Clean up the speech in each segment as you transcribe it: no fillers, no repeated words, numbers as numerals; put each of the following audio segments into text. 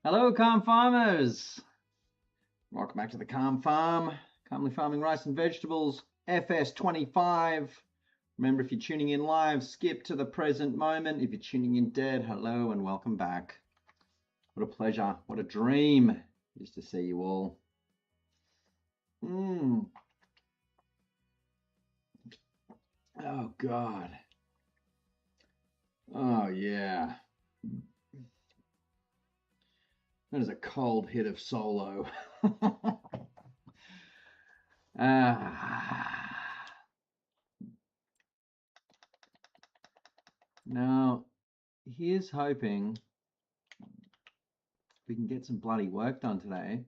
Hello, Calm Farmers. Welcome back to the Calm Farm. Calmly Farming Rice and Vegetables, FS25. Remember, if you're tuning in live, skip to the present moment. If you're tuning in dead, hello and welcome back. What a pleasure, what a dream is to see you all. Oh, God. Oh, yeah. That is a cold hit of solo. Now, here's hoping we can get some bloody work done today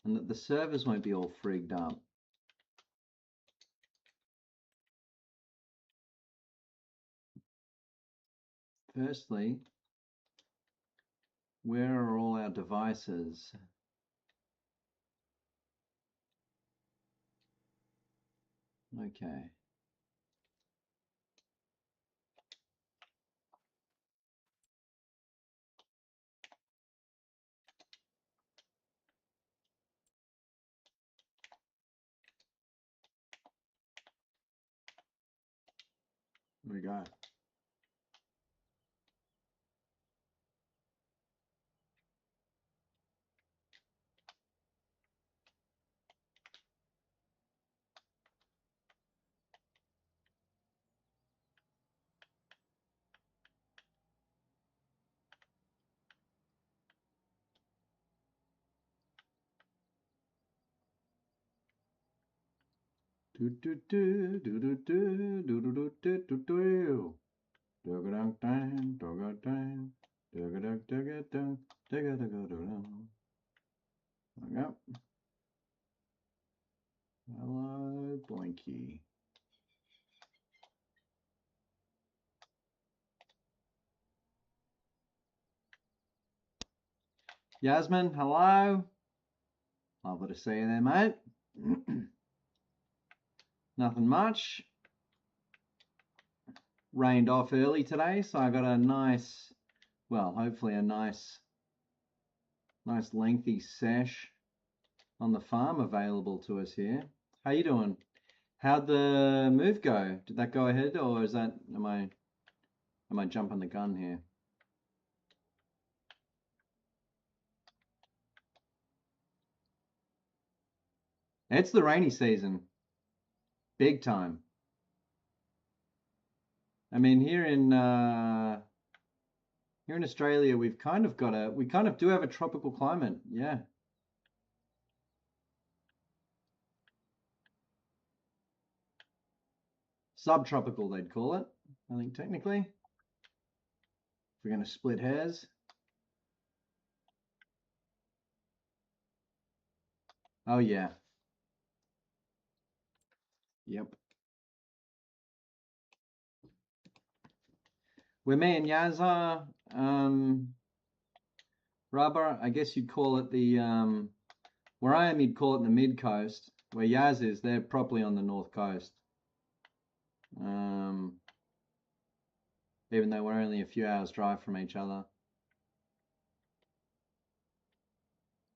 and that the servers won't be all frigged up. Firstly, where are all our devices? Okay. Here we go. Yep. Hello, Blinky. Yasmin, hello. Lovely to see you there, mate. Nothing much. Rained off early today, so I got a nice, well, hopefully a nice lengthy sesh on the farm available to us here. How you doing? How'd the move go? Did that go ahead, or is that am I jumping the gun here? It's the rainy season. Big time. I mean, here in Australia, we kind of do have a tropical climate. Yeah. Subtropical, they'd call it, I think, technically. If we're going to split hairs. Oh, yeah. Yep. Where me and Yaz are, Rubber, I guess you'd call it the, where I am, you'd call it the mid-coast. Where Yaz is, they're properly on the north coast. Even though we're only a few hours drive from each other.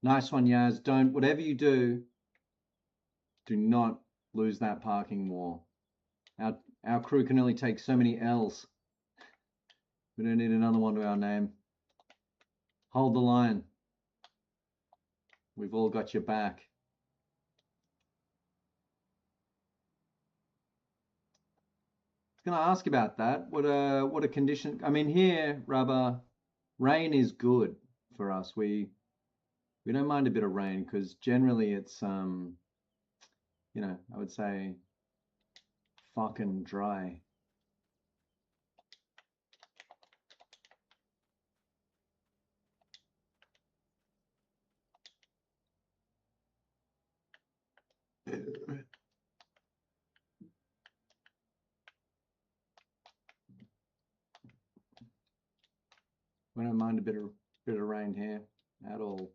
Nice one, Yaz. Whatever you do not lose that parking war. Our crew can only take so many L's. We don't need another one to our name. Hold the line. We've all got your back. I was going to ask about that. What a condition. I mean, here, Rubber, rain is good for us. We don't mind a bit of rain because generally it's I would say fucking dry. We don't mind a bit of rain here at all.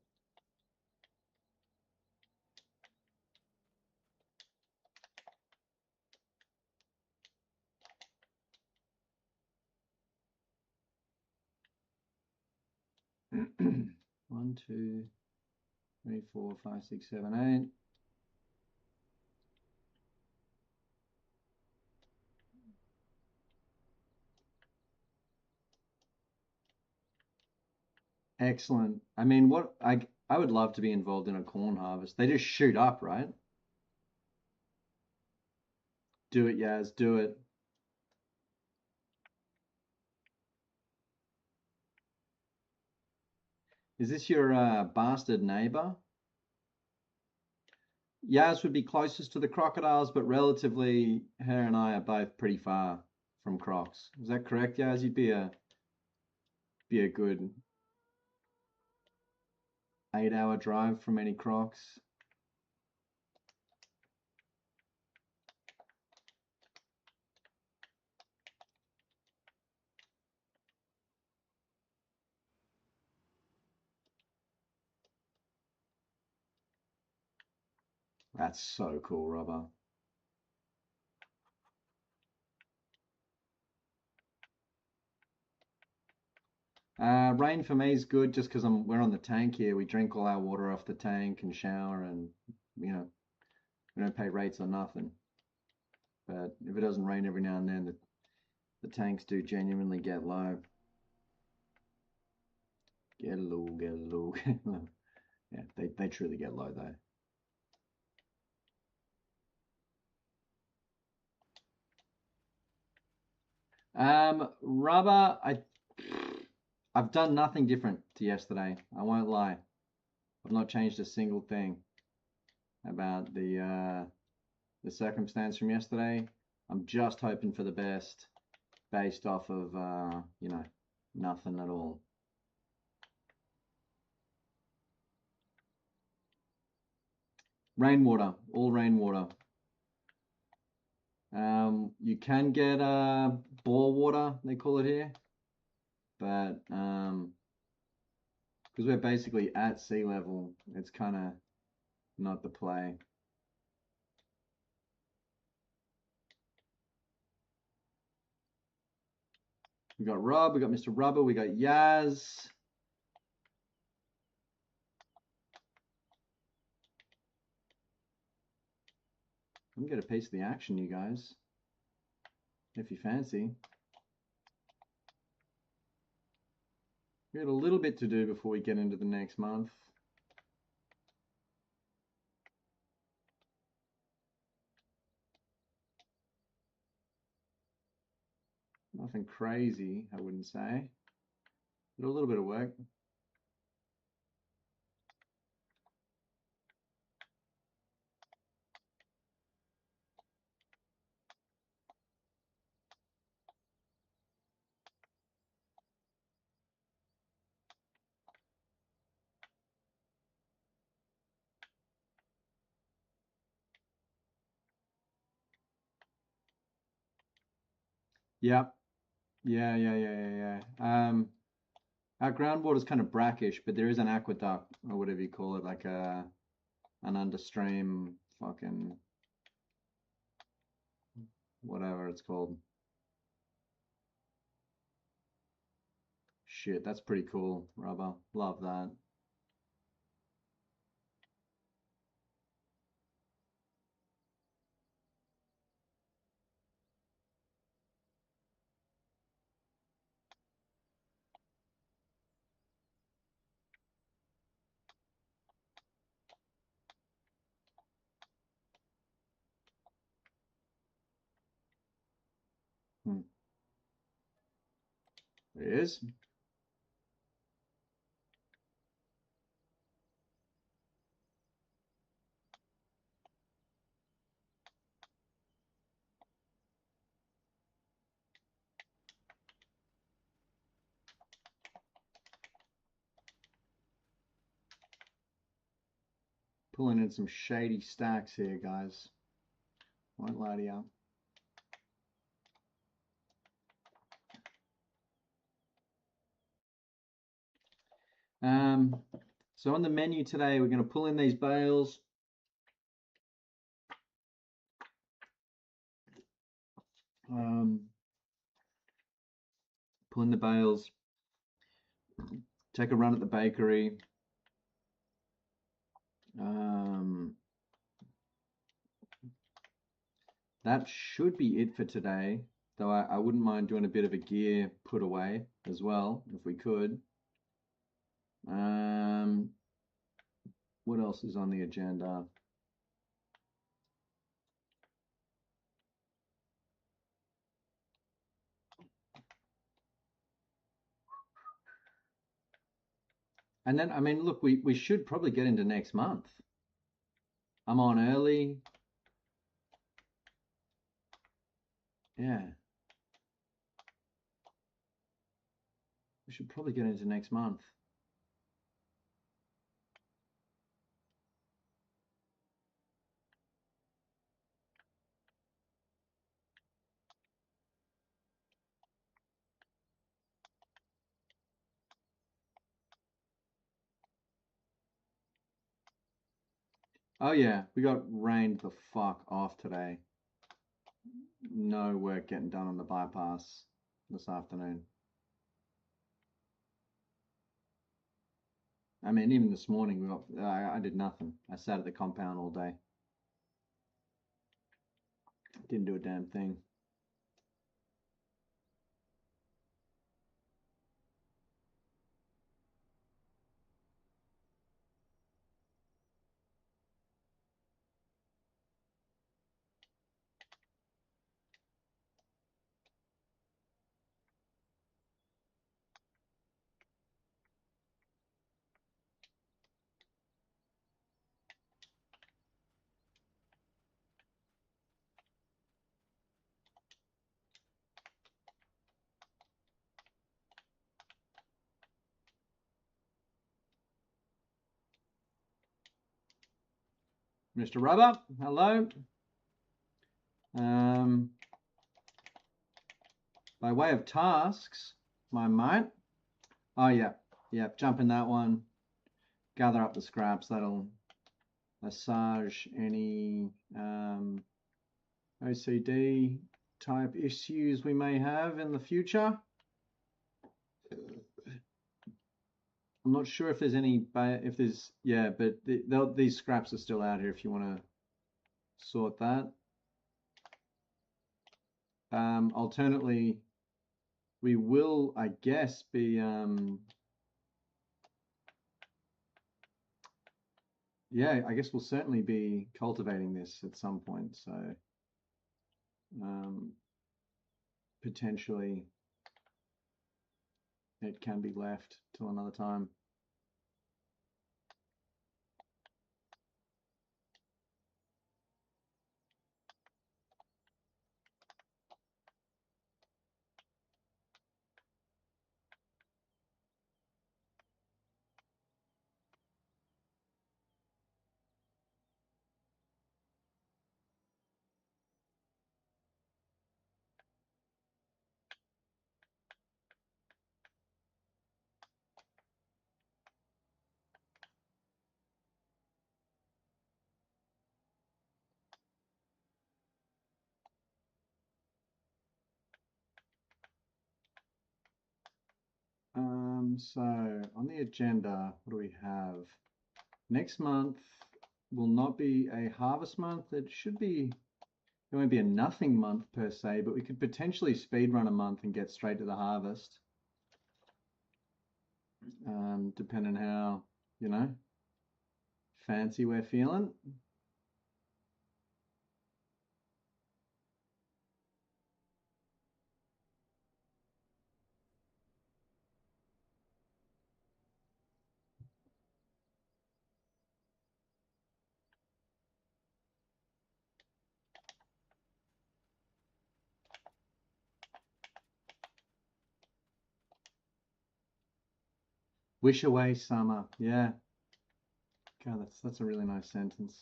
1, 2, 3, 4, 5, 6, 7, 8. Excellent. I mean, I would love to be involved in a corn harvest. They just shoot up, right? Do it, Yaz, do it. Is this your bastard neighbor? Yaz would be closest to the crocodiles, but relatively, her and I are both pretty far from crocs. Is that correct, Yaz? You'd be a good 8-hour drive from any crocs. That's so cool, Robber. Rain for me is good just because we're on the tank here. We drink all our water off the tank and shower, and we don't pay rates on nothing. But if it doesn't rain every now and then, the tanks do genuinely get low. Get low, get low, get low. Yeah, they truly get low though. Rubber, I've done nothing different to yesterday. I won't lie. I've not changed a single thing about the circumstance from yesterday. I'm just hoping for the best based off of nothing at all. Rainwater, all rainwater. You can get bore water, they call it here, but because we're basically at sea level, it's kind of not the play. We got Rob, we got Mr. Rubber, we got Yaz. I'm gonna get a piece of the action, you guys, if you fancy. We got a little bit to do before we get into the next month. Nothing crazy, I wouldn't say, but a little bit of work. Yep. Yeah. Our groundwater is kind of brackish, but there is an aqueduct or whatever you call it, like an understream fucking whatever it's called. Shit, that's pretty cool, Rubber. Love that. It is. Pulling in some shady stacks here, guys. Won't lie to you. So on the menu today, we're going to pull in these bales. Pull in the bales. Take a run at the bakery. That should be it for today, though I wouldn't mind doing a bit of a gear put away as well, if we could. What else is on the agenda? And then, I mean, look, we should probably get into next month. I'm on early. Yeah. We should probably get into next month. Oh yeah, we got rained the fuck off today. No work getting done on the bypass this afternoon. I mean, even this morning we got I did nothing. I sat at the compound all day. Didn't do a damn thing. Mr. Rubber, hello. By way of tasks, my mate. Oh yeah, jump in that one. Gather up the scraps. That'll massage any OCD type issues we may have in the future. I'm not sure if there's any, if there's, yeah, but these scraps are still out here if you want to sort that. Alternately, we will, I guess, be, yeah, I guess we'll certainly be cultivating this at some point. So potentially it can be left till another time. So on the agenda, what do we have? Next month will not be a harvest month. It should be, it won't be a nothing month per se, but we could potentially speed run a month and get straight to the harvest. Depending how, you know, fancy we're feeling. Wish away summer. Yeah. God, that's a really nice sentence.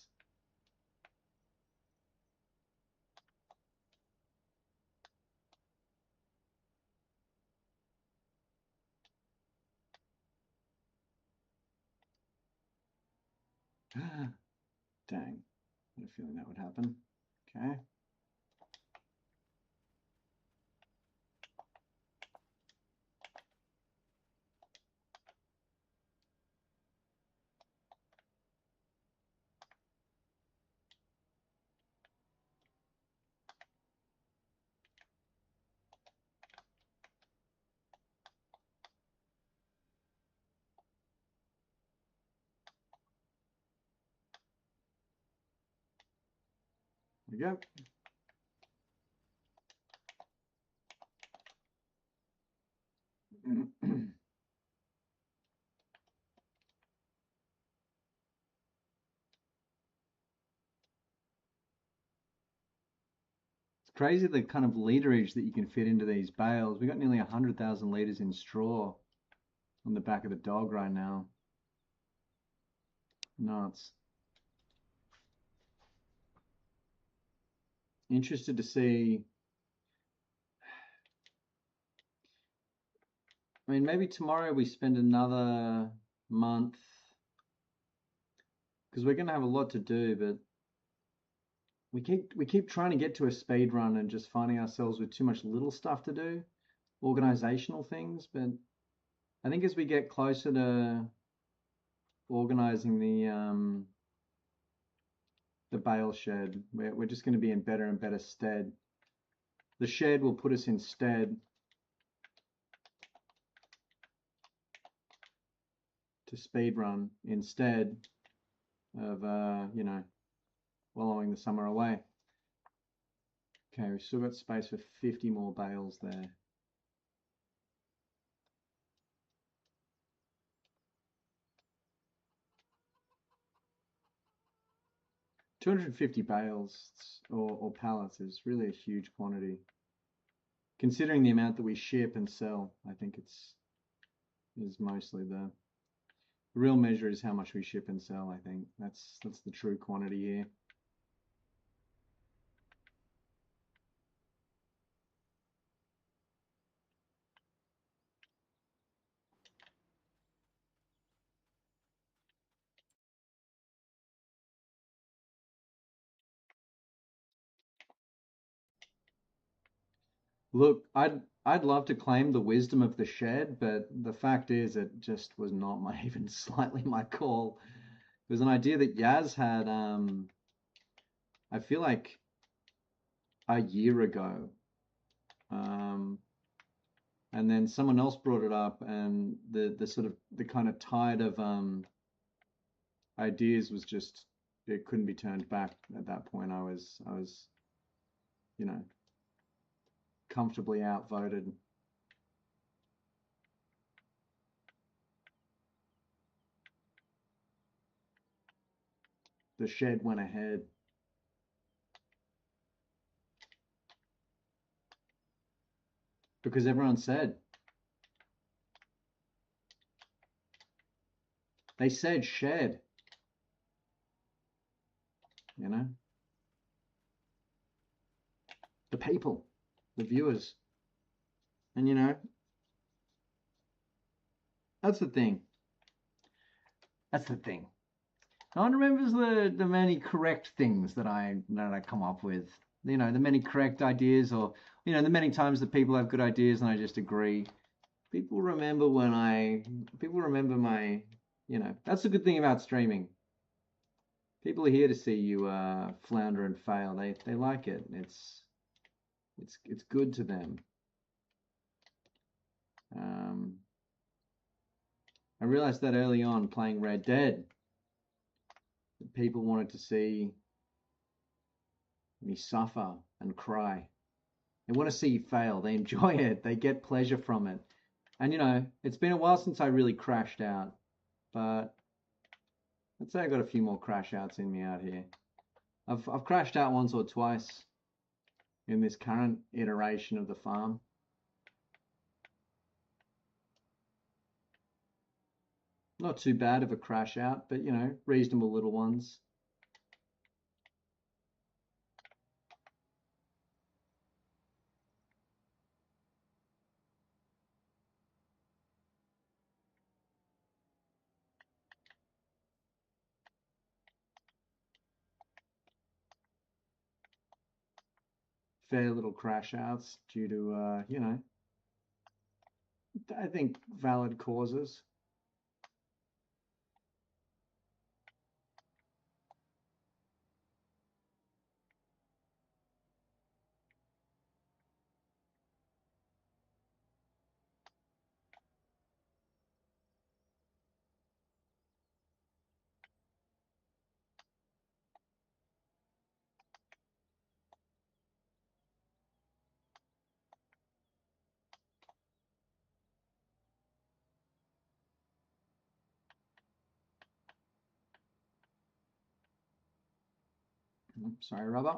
Dang. I had a feeling that would happen. Okay. There you go. It's crazy the kind of literage that you can fit into these bales. We got nearly 100,000 liters in straw on the back of the dog right now. Nuts. Interested to see. I mean, maybe tomorrow we spend another month because we're going to have a lot to do, but we keep trying to get to a speed run and just finding ourselves with too much little stuff to do, organizational things. But I think as we get closer to organizing the bale shed, we're just going to be in better and better stead. The shed will put us in stead to speed run instead of you know, wallowing the summer away. Okay, we've still got space for 50 more bales there. $250 bales or pallets is really a huge quantity. Considering the amount that we ship and sell, I think is mostly the real measure is how much we ship and sell. I think that's the true quantity here. Look, I'd love to claim the wisdom of the shed, but the fact is it just was not my even slightly my call. It was an idea that Yaz had I feel like a year ago. And then someone else brought it up, and the sort of the kind of tide of ideas was just it couldn't be turned back at that point. I was you know, comfortably outvoted. The shed went ahead. Because everyone said. They said shed. You know? The people, the viewers. And you know, that's the thing. That's the thing. No one remembers the many correct things that I come up with. You know, the many correct ideas, or you know, the many times that people have good ideas and I just agree. People remember people remember my, you know, that's the good thing about streaming. People are here to see you flounder and fail. They like it. It's good to them. I realized that early on playing Red Dead. That people wanted to see me suffer and cry. They want to see you fail. They enjoy it. They get pleasure from it. And you know, it's been a while since I really crashed out, but let's say I got a few more crash outs in me out here. I've crashed out once or twice in this current iteration of the farm. Not too bad of a crash out, but you know, reasonable little ones. Fair little crash outs due to, you know, I think valid causes. Sorry, Rubber.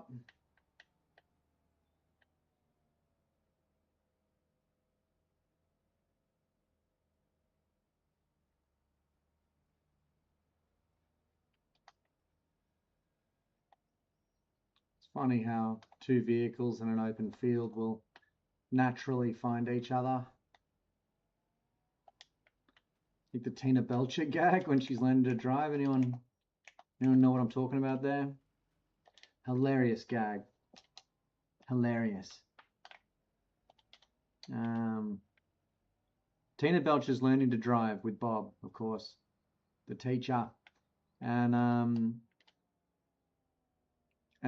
It's funny how two vehicles in an open field will naturally find each other. I think the Tina Belcher gag when she's learning to drive. Anyone know what I'm talking about there? Hilarious gag. Hilarious. Tina Belcher's learning to drive with Bob, of course, the teacher, and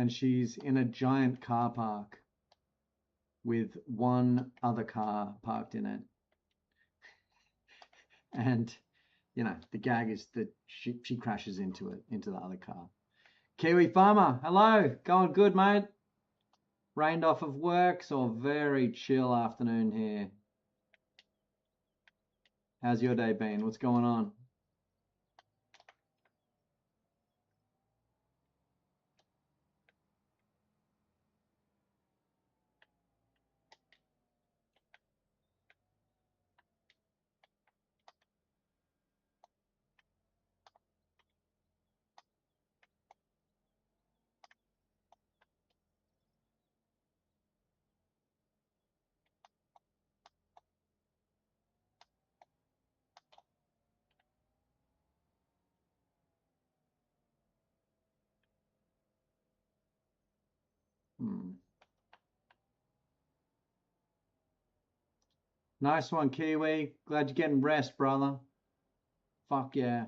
she's in a giant car park with one other car parked in it, and you know the gag is that she crashes into the other car. Kiwi Farmer, hello, going good, mate? Rained off of work, so a very chill afternoon here. How's your day been? What's going on? Nice one, Kiwi. Glad you're getting rest, brother. Fuck yeah.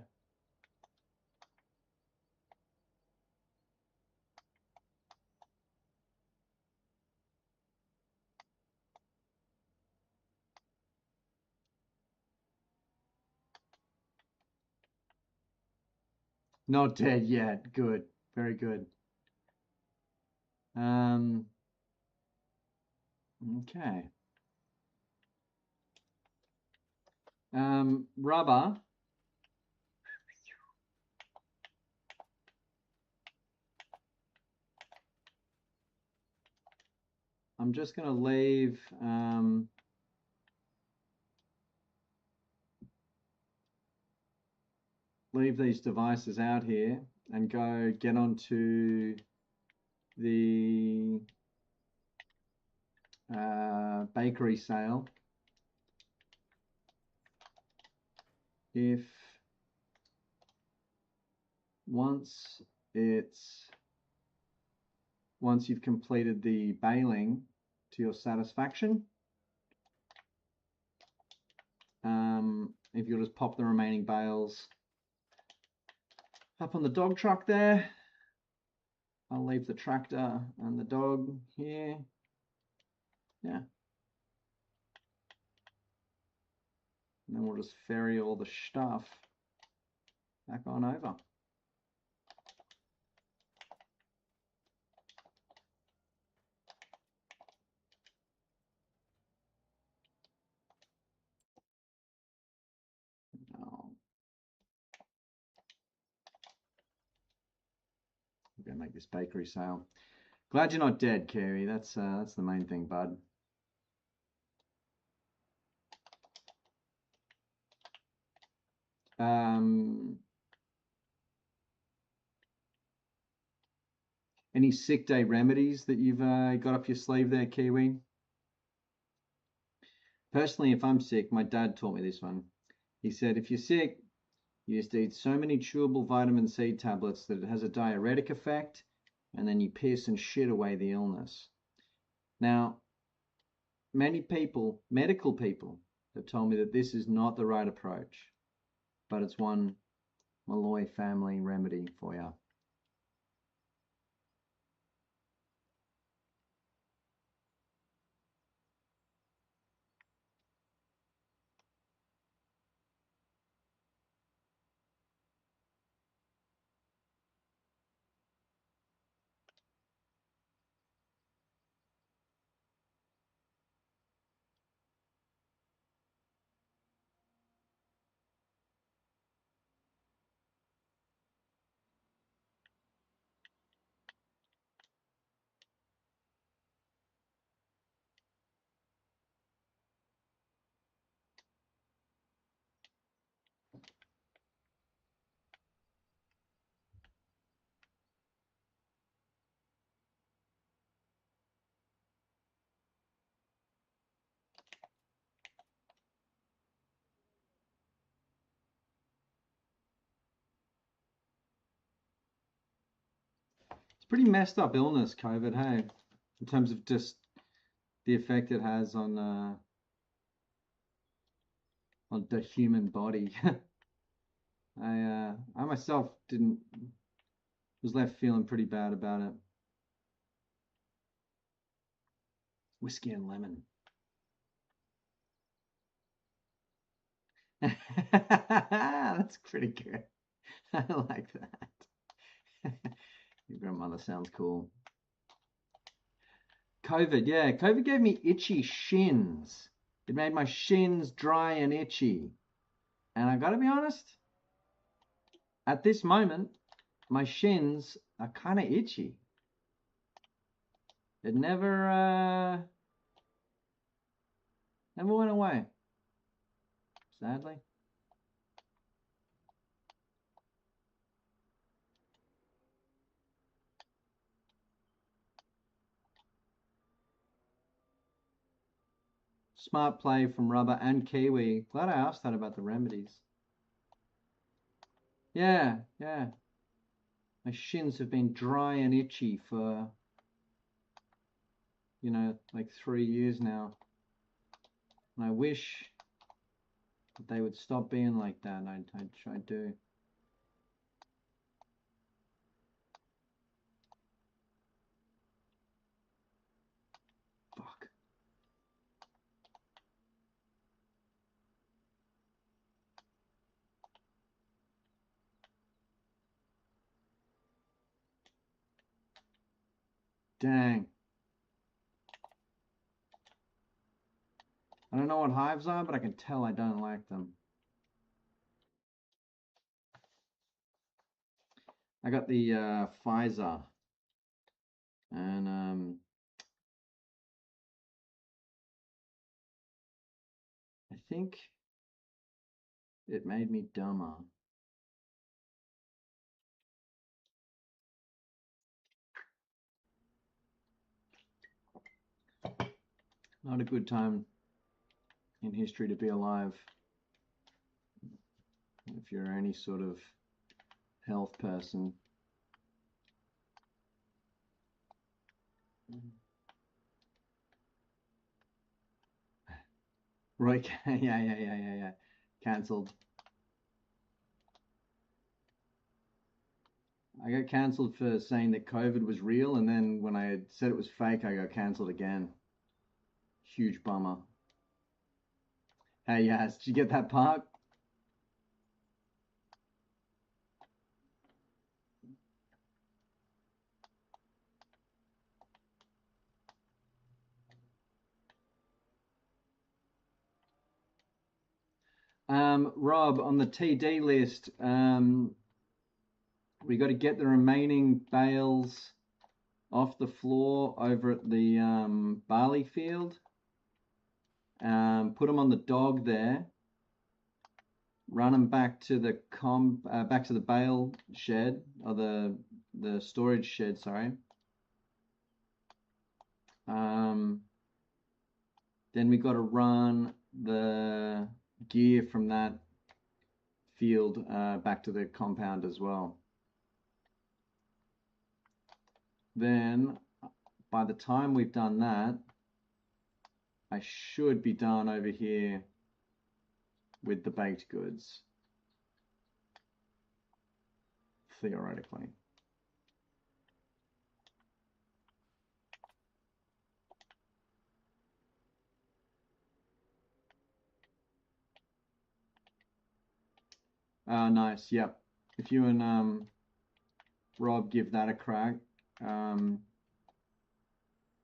Not dead yet. Good. Very good. Okay. Rubber. I'm just going to leave these devices out here and go get onto the bakery sale. If once you've completed the baling to your satisfaction, if you'll just pop the remaining bales up on the dog truck there. I'll leave the tractor and the dog here. Yeah. And then we'll just ferry all the stuff back on over. I'm gonna make this bakery sale. Glad you're not dead, Carey. That's the main thing, bud. Any sick day remedies that you've got up your sleeve there, Kiwi? Personally, if I'm sick, my dad taught me this one. He said, if you're sick, you just eat so many chewable vitamin C tablets that it has a diuretic effect, and then you piss and shit away the illness. Now, many people, medical people, have told me that this is not the right approach, but it's one Malloy family remedy for you. pretty messed up illness, COVID, hey, in terms of just the effect it has on the human body. I myself was left feeling pretty bad about it. Whiskey and lemon. That's pretty good. I like that. Your grandmother sounds cool. COVID, yeah. COVID gave me itchy shins. It made my shins dry and itchy. And I gotta be honest, at this moment, my shins are kind of itchy. It never went away, sadly. Smart play from Rubber and Kiwi. Glad I asked that about the remedies. Yeah, yeah. My shins have been dry and itchy for, you know, like 3 years now. And I wish that they would stop being like that. I do. Fuck. Dang. I don't know what hives are, but I can tell I don't like them. I got the Pfizer, and I think it made me dumber. Not a good time in history to be alive if you're any sort of health person. Right, yeah. Cancelled. I got cancelled for saying that COVID was real, and then when I had said it was fake, I got cancelled again. Huge bummer. Hey, yes, did you get that part? Rob, on the TD list, we got to get the remaining bales off the floor over at the barley field. Put them on the dog there. Run them back to the bale shed, or the storage shed. Sorry. Then we got to run the gear from that field back to the compound as well. Then by the time we've done that, I should be done over here with the baked goods, theoretically. Nice. Yep. If you and Rob give that a crack. Other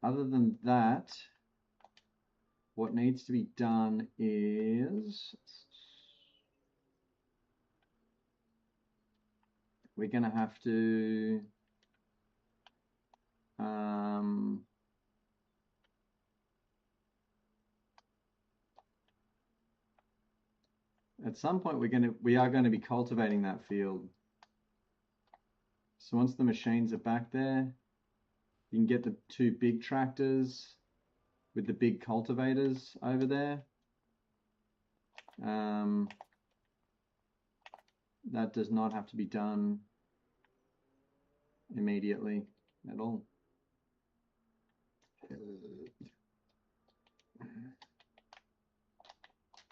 than that, what needs to be done is we're going to have to at some point we are going to be cultivating that field. So once the machines are back there, you can get the 2 big tractors with the big cultivators over there. That does not have to be done immediately. at all.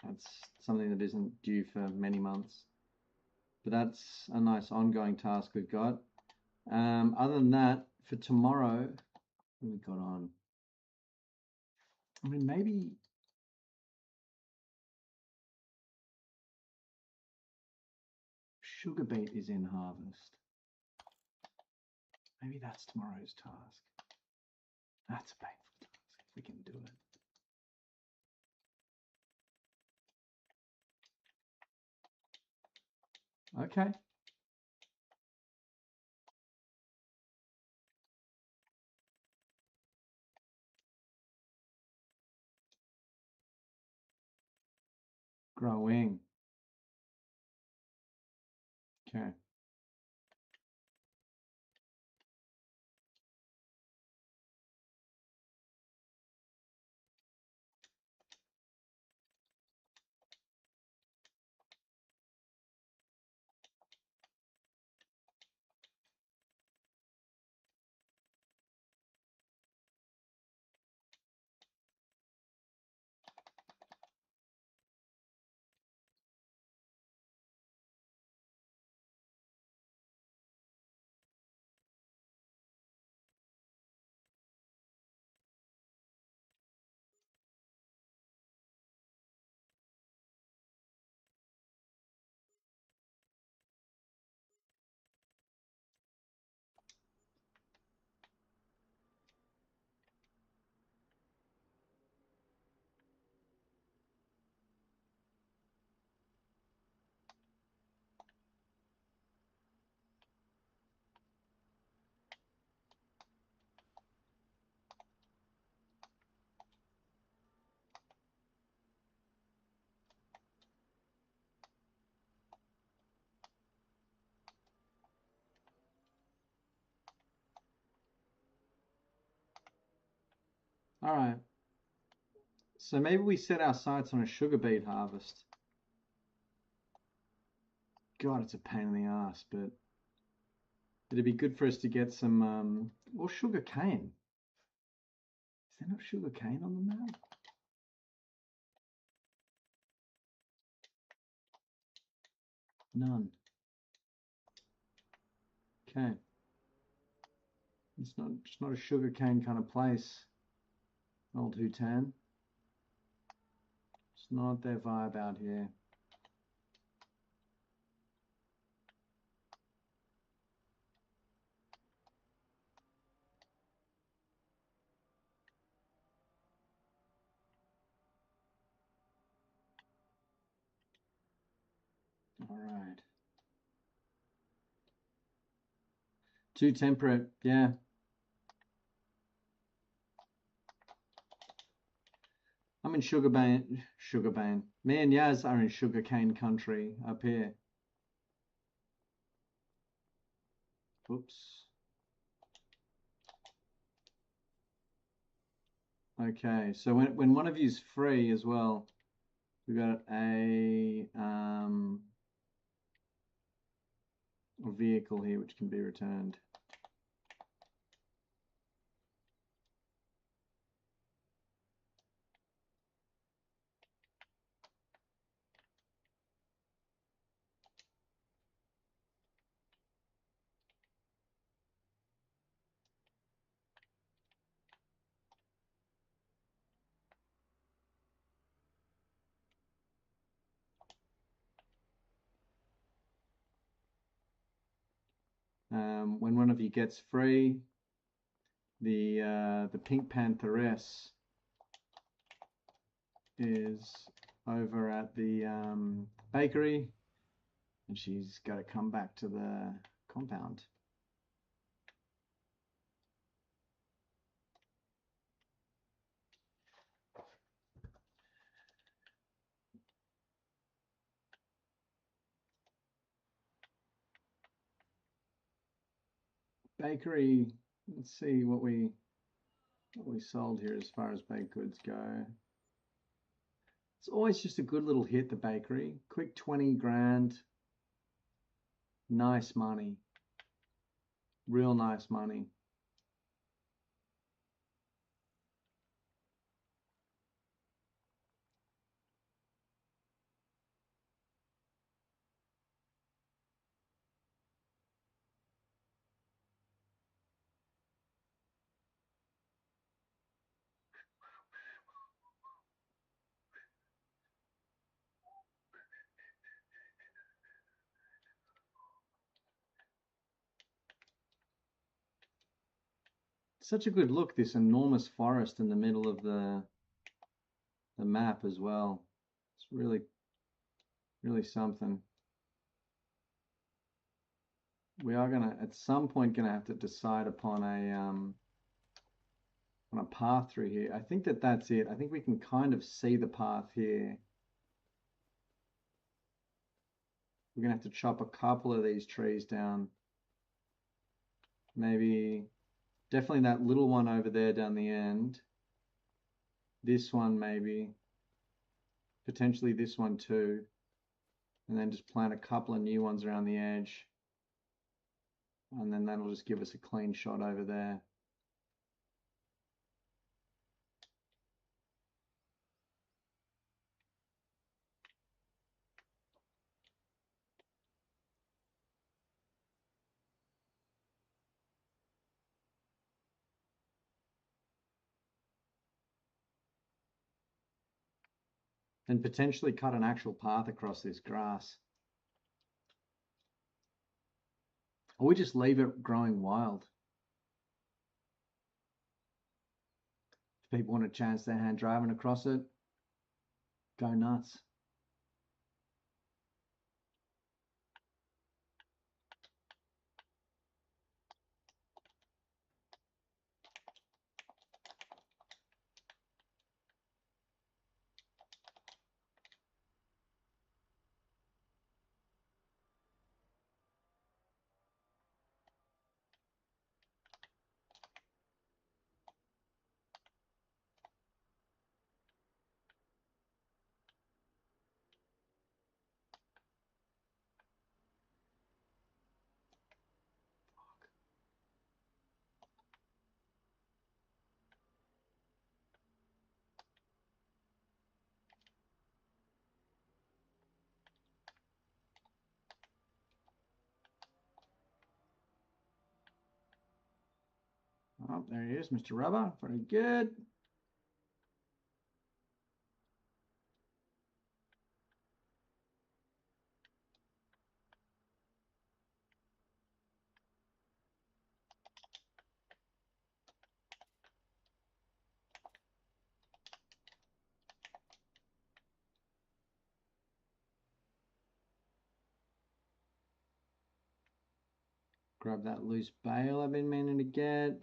That's something that isn't due for many months. But that's a nice ongoing task we've got. Other than that, for tomorrow, what have we got on? I mean, maybe sugar beet is in harvest. Maybe that's tomorrow's task. That's a painful task if we can do it. Okay. Growing. Okay. All right. So maybe we set our sights on a sugar beet harvest. God, it's a pain in the ass, but it'd be good for us to get some, or sugar cane. Is there not sugar cane on the map? None. Okay. It's not a sugar cane kind of place. Old Hutan. It's not their vibe out here. All right. Too temperate, yeah. I'm in Sugarcane. Me and Yaz are in sugarcane country up here. Oops. Okay, so when one of you's free as well, we got a vehicle here which can be returned. When one of you gets free, the Pink Pantheress is over at the bakery, and she's got to come back to the compound. Bakery, let's see what we sold here as far as baked goods go. It's always just a good little hit, the bakery. Quick 20 grand. Nice money. Real nice money. Such a good look, this enormous forest in the middle of the map as well. It's really, really something. We are gonna, at some point, gonna have to decide upon a path through here. I think that's it. I think we can kind of see the path here. We're gonna have to chop a couple of these trees down. Maybe, definitely that little one over there down the end. This one maybe. Potentially this one too. And then just plant a couple of new ones around the edge. And then that'll just give us a clean shot over there. And potentially cut an actual path across this grass. Or we just leave it growing wild. If people want to chance their hand driving across it, go nuts. Oh, there he is, Mr. Rubber. Very good. Grab that loose bale I've been meaning to get.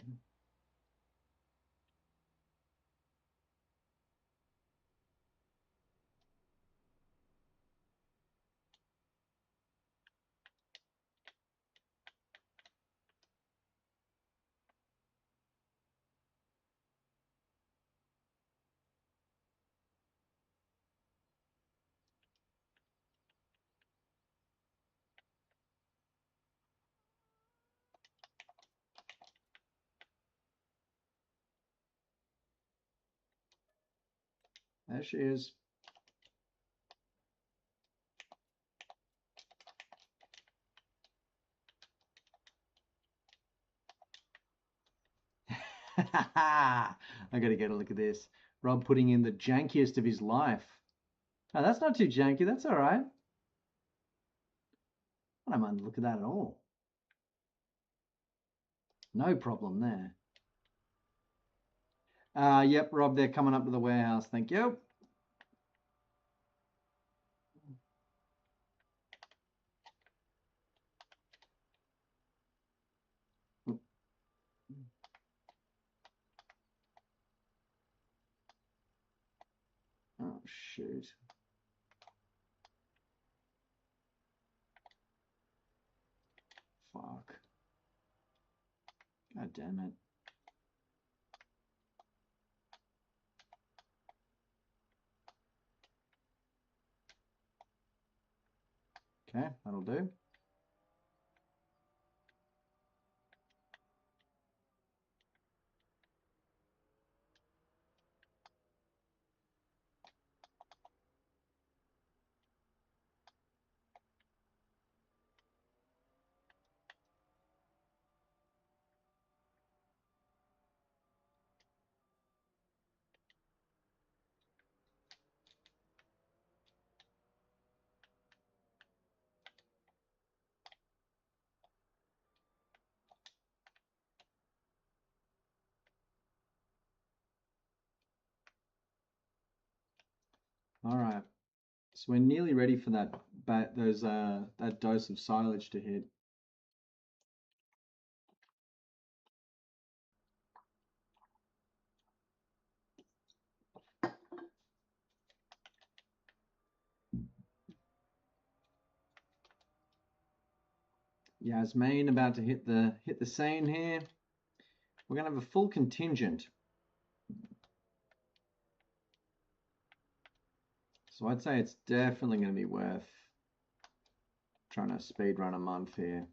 There she is. I gotta get a look at this. Rob putting in the jankiest of his life. Oh, that's not too janky. That's all right. I don't mind the look of that at all. No problem there. Yep, Rob, they're coming up to the warehouse. Thank you. Oh, shoot. Fuck. God damn it. Okay, that'll do. All right. So we're nearly ready for that that dose of silage to hit. Yasmin about to hit the scene here. We're gonna have a full contingent. So I'd say it's definitely going to be worth trying to speed run a month here.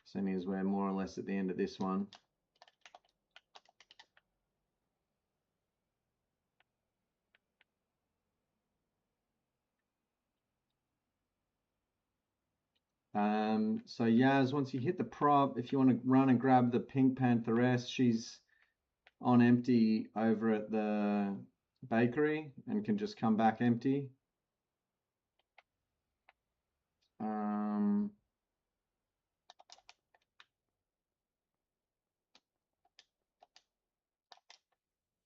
Seeing as we're more or less at the end of this one. So Yaz, once you hit the prop, if you want to run and grab the Pink Pantheress, she's on empty over at the bakery and can just come back empty.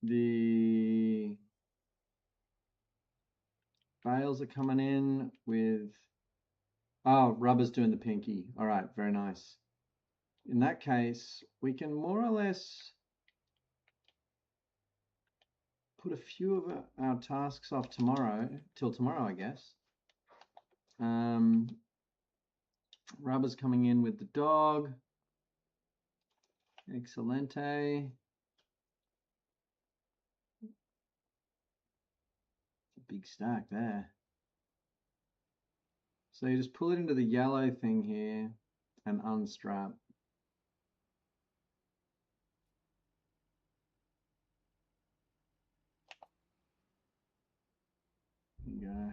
The bales are coming in with, oh, Rubber's doing the pinky. All right, very nice. In that case, we can more or less put a few of our tasks off till tomorrow, I guess. Rubber's coming in with the dog. Excelente. Big stack there. So you just pull it into the yellow thing here and unstrap. There you go.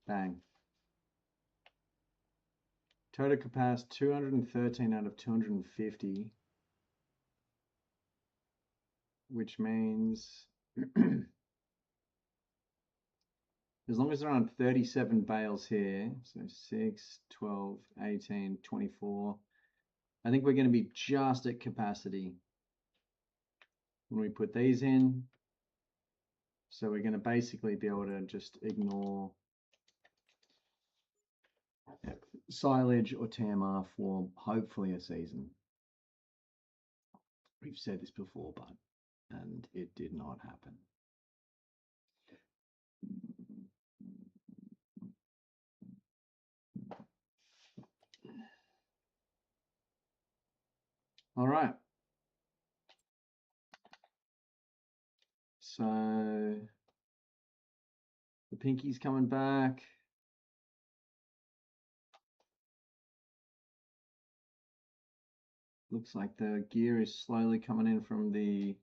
Bang. Total capacity 213 out of 250, which means as long as they're on 37 bales here, so 6, 12, 18, 24, I think we're going to be just at capacity when we put these in. So we're going to basically be able to just ignore silage or TMR for hopefully a season. We've said this before, and it did not happen. All right. So the pinky's coming back. Looks like the gear is slowly coming in from the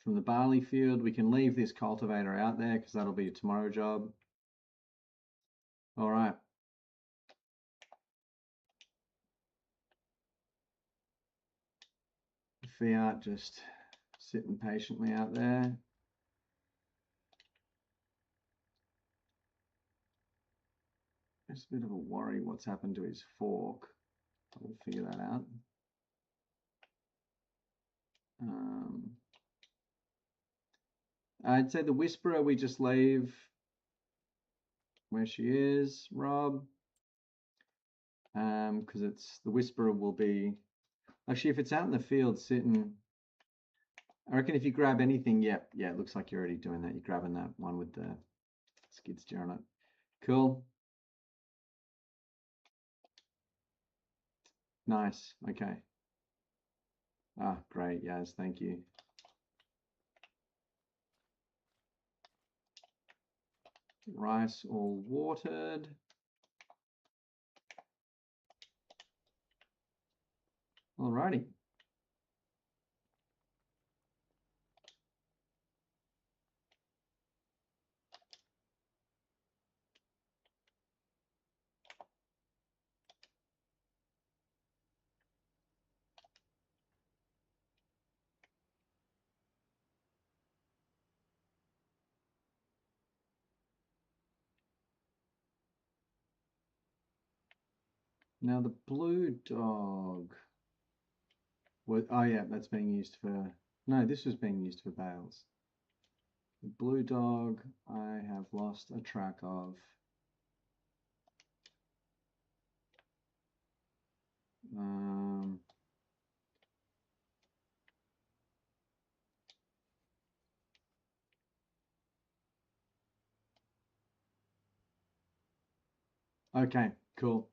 barley field. We can leave this cultivator out there because that'll be a tomorrow job. All right. Fiat just sitting patiently out there. It's a bit of a worry what's happened to his fork. We'll figure that out. I'd say the Whisperer we just leave where she is, Rob, because it's the Whisperer will be actually if it's out in the field sitting. I reckon if you grab anything, yeah, it looks like you're already doing that. You're grabbing that one with the skid steer on it. Cool. Nice. Okay. Ah, great. Yes, thank you. Rice all watered. Alrighty. Now the blue dog. Oh yeah, that's being used for. No, this was being used for bales. The blue dog, I have lost a track of. Okay, cool.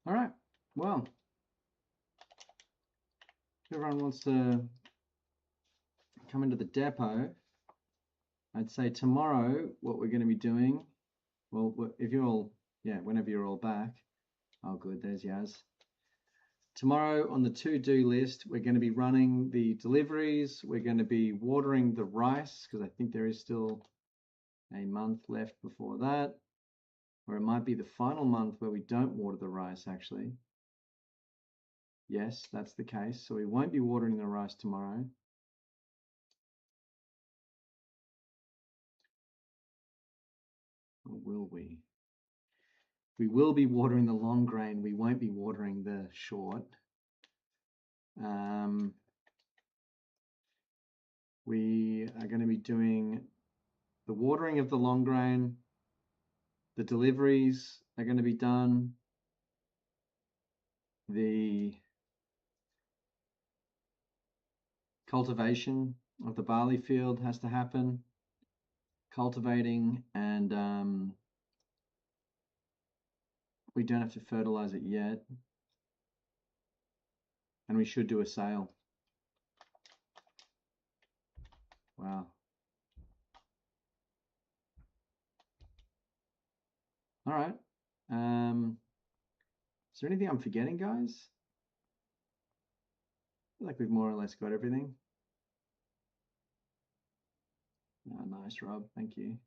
All right. Well, if everyone wants to come into the depot, I'd say tomorrow what we're going to be doing, well, if you're all, yeah, whenever you're all back. Oh, good, there's Yaz. Tomorrow on the to-do list, we're going to be running the deliveries. We're going to be watering the rice because I think there is still a month left before that. Or it might be the final month where we don't water the rice, actually. Yes, that's the case. So we won't be watering the rice tomorrow. Or will we? We will be watering the long grain. We won't be watering the short. We are going to be doing the watering of the long grain. The deliveries are going to be done. The cultivation of the barley field has to happen. Cultivating, and we don't have to fertilize it yet. And we should do a sale. Wow. All right. Is there anything I'm forgetting, guys? I feel like we've more or less got everything. Oh, nice, Rob. Thank you.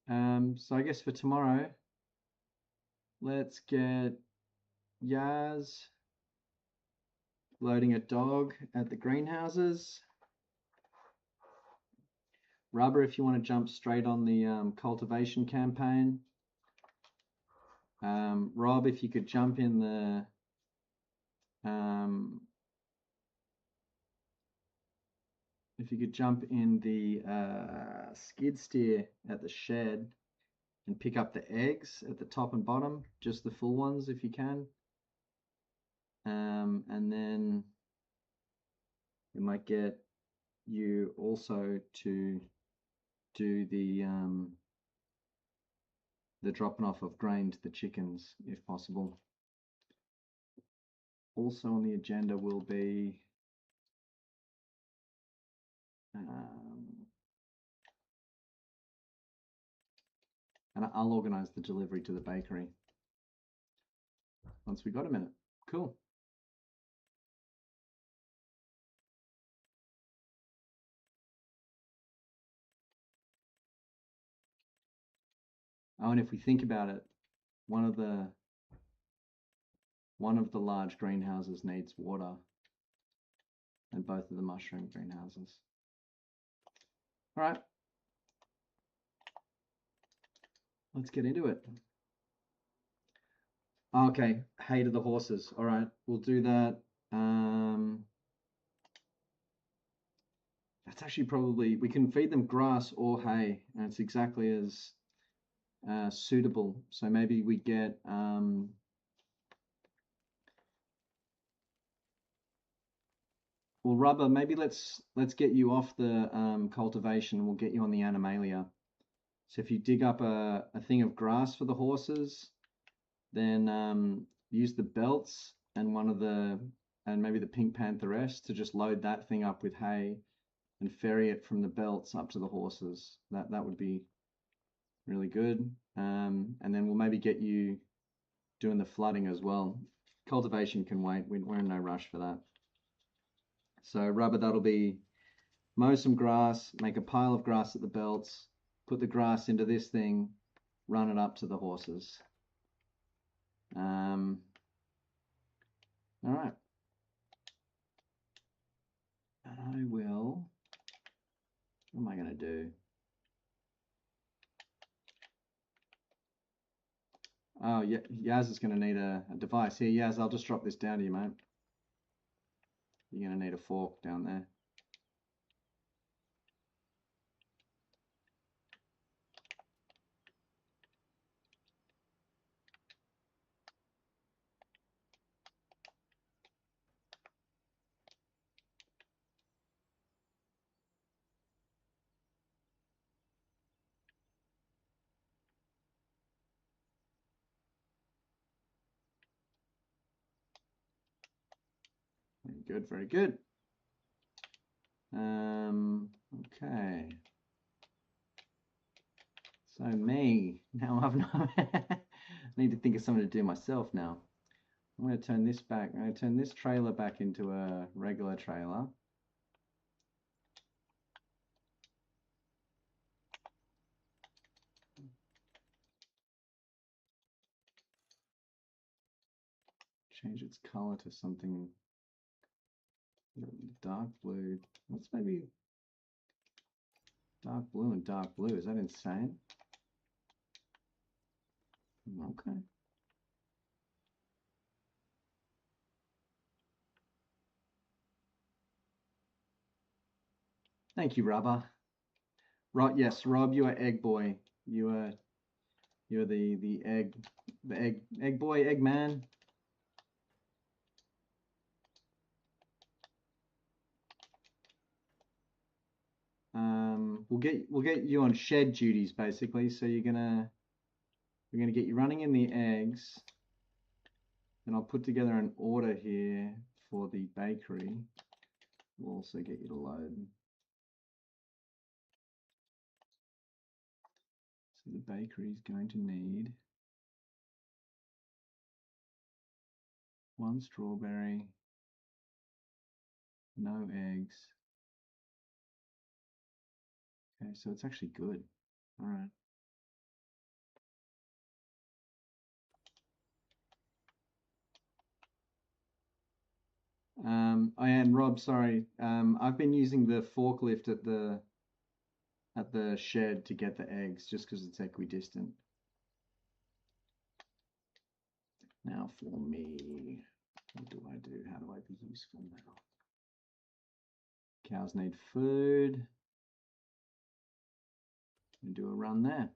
So I guess for tomorrow, let's get Yaz loading a dog at the greenhouses. Rubber, if you want to jump straight on the cultivation campaign. Rob, if you could jump in the skid steer at the shed and pick up the eggs at the top and bottom, just the full ones if you can. And then we might get you also to do the dropping off of grain to the chickens if possible. Also on the agenda will be and I'll organize the delivery to the bakery once we got a minute. Cool. Oh, and if we think about it, one of the large greenhouses needs water, and both of the mushroom greenhouses. All right, let's get into it. Okay, hay to the horses. All right, we'll do that. That's actually probably, we can feed them grass or hay, and it's exactly as suitable. So maybe we get well, Rubber, maybe let's get you off the cultivation. We'll get you on the Animalia. So if you dig up a thing of grass for the horses, then use the belts and maybe the Pink Pantheress to just load that thing up with hay and ferry it from the belts up to the horses. That would be really good. And then we'll maybe get you doing the flooding as well. Cultivation can wait. We're in no rush for that. So Rubber, that'll be mow some grass, make a pile of grass at the belts, put the grass into this thing, run it up to the horses. All right. And I will, what am I going to do? Oh, yeah, Yaz is going to need a device. Here, Yaz, I'll just drop this down to you, mate. You're going to need a fork down there. Very good, very good. Okay. So me, now I've not I need to think of something to do myself now. I'm going to turn this back. I'm going to turn this trailer back into a regular trailer. Change its color to something dark blue. Let's maybe dark blue and dark blue. Is that insane? Okay. Thank you, Rubber. Right, yes, Rob, you are egg boy. You're the egg boy, egg man. We'll get you on shed duties basically. So we're gonna get you running in the eggs. And I'll put together an order here for the bakery. We'll also get you to load. So the bakery is going to need 1 strawberry, no eggs. Okay, so it's actually good. All right. And Rob, sorry, I've been using the forklift at the shed to get the eggs just because it's equidistant. Now for me, what do I do? How do I be useful now? Cows need food. And do a run there.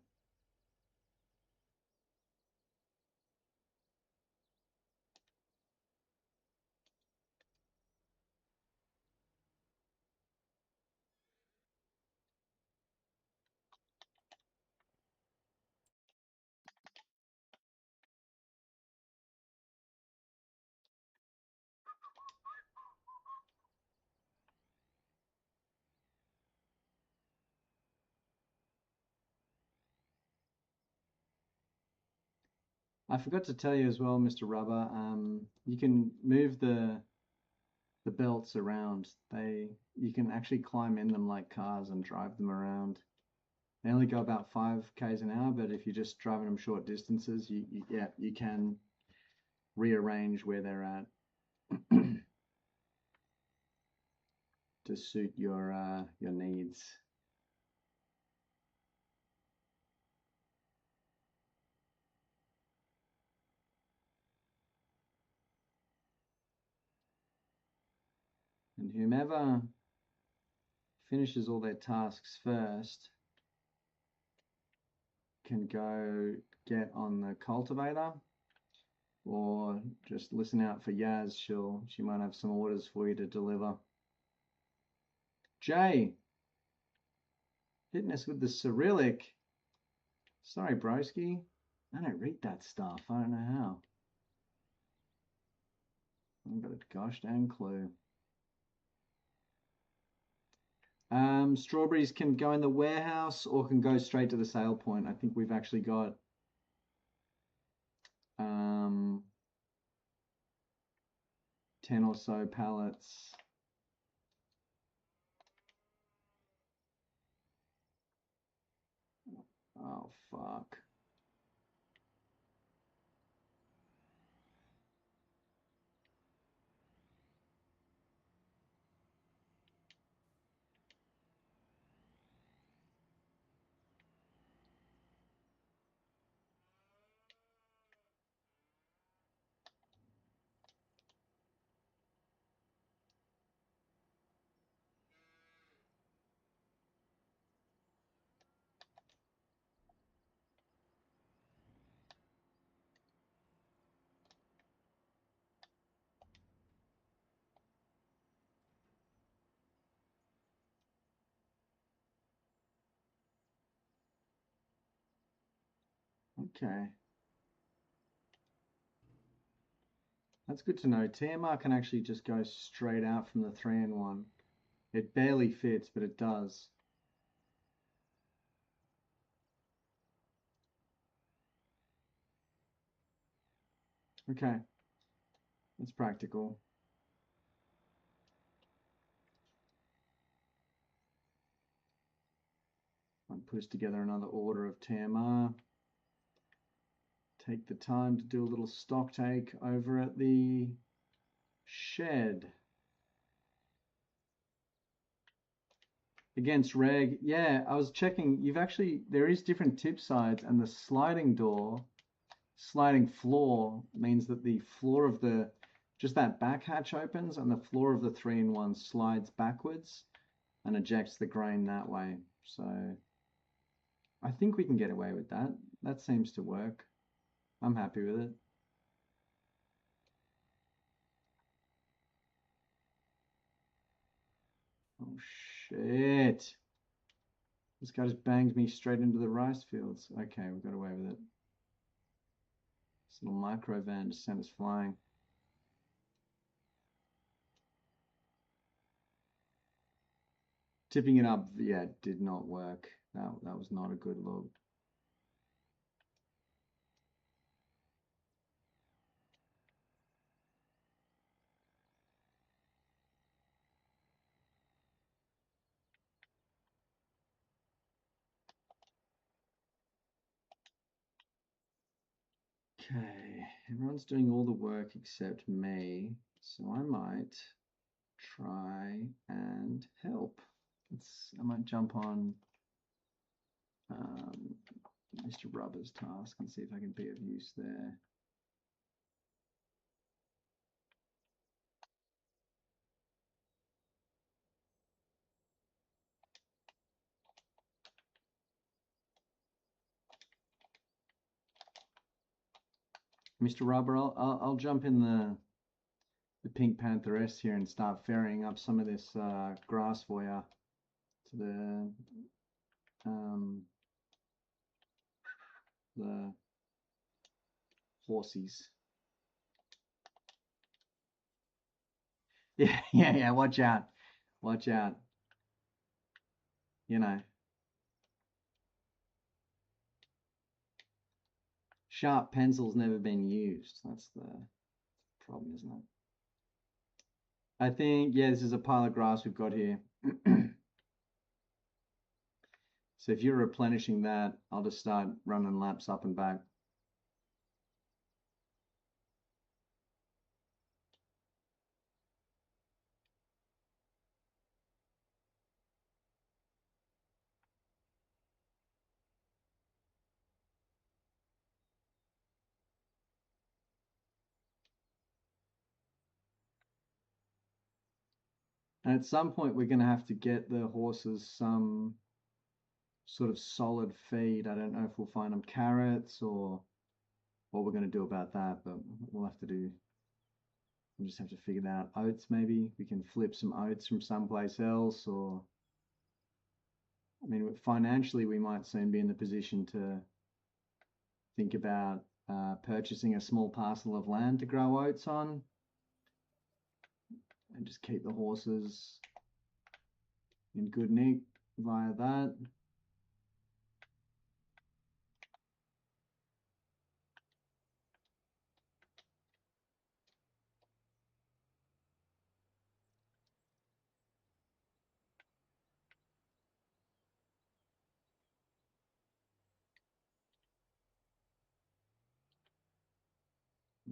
I forgot to tell you as well, Mr. Rubber, you can move the belts around. You can actually climb in them like cars and drive them around. They only go about 5 k's an hour, but if you're just driving them short distances, you can rearrange where they're at to suit your needs. And whomever finishes all their tasks first can go get on the cultivator, or just listen out for Yaz. She might have some orders for you to deliver. Jay, hitting us with the Cyrillic. Sorry, broski. I don't read that stuff. I don't know how. I've got a gosh dang clue. Strawberries can go in the warehouse or can go straight to the sale point. I think we've actually got 10 or so pallets. Oh, fuck. Okay. That's good to know. TMR can actually just go straight out from the 3-in-1. It barely fits, but it does. Okay. That's practical. I'll push together another order of TMR. Take the time to do a little stock take over at the shed. Against reg, yeah, I was checking. There is different tip sides, and the sliding floor means that the floor of just that back hatch opens, and the floor of the 3-in-1 slides backwards and ejects the grain that way. So I think we can get away with that. That seems to work. I'm happy with it. Oh shit. This guy just banged me straight into the rice fields. Okay, we got away with it. This little micro van just sent us flying. Tipping it up, yeah, did not work. That was not a good look. Okay, everyone's doing all the work except me, so I might try and help. I might jump on Mr. Rubber's task and see if I can be of use there. Mr. Rubber, I'll jump in the Pink Panther S here and start ferrying up some of this grass for you to the horsies. Yeah. Watch out. You know. Sharp pencil's never been used. That's the problem, isn't it? I think, yeah, this is a pile of grass we've got here. So if you're replenishing that, I'll just start running laps up and back. And at some point, we're going to have to get the horses some sort of solid feed. I don't know if we'll find them carrots or what we're going to do about that, but we'll just have to figure that out. Oats, maybe we can flip some oats from someplace else, or I mean, financially, we might soon be in the position to think about purchasing a small parcel of land to grow oats on. and just keep the horses in good nick via that.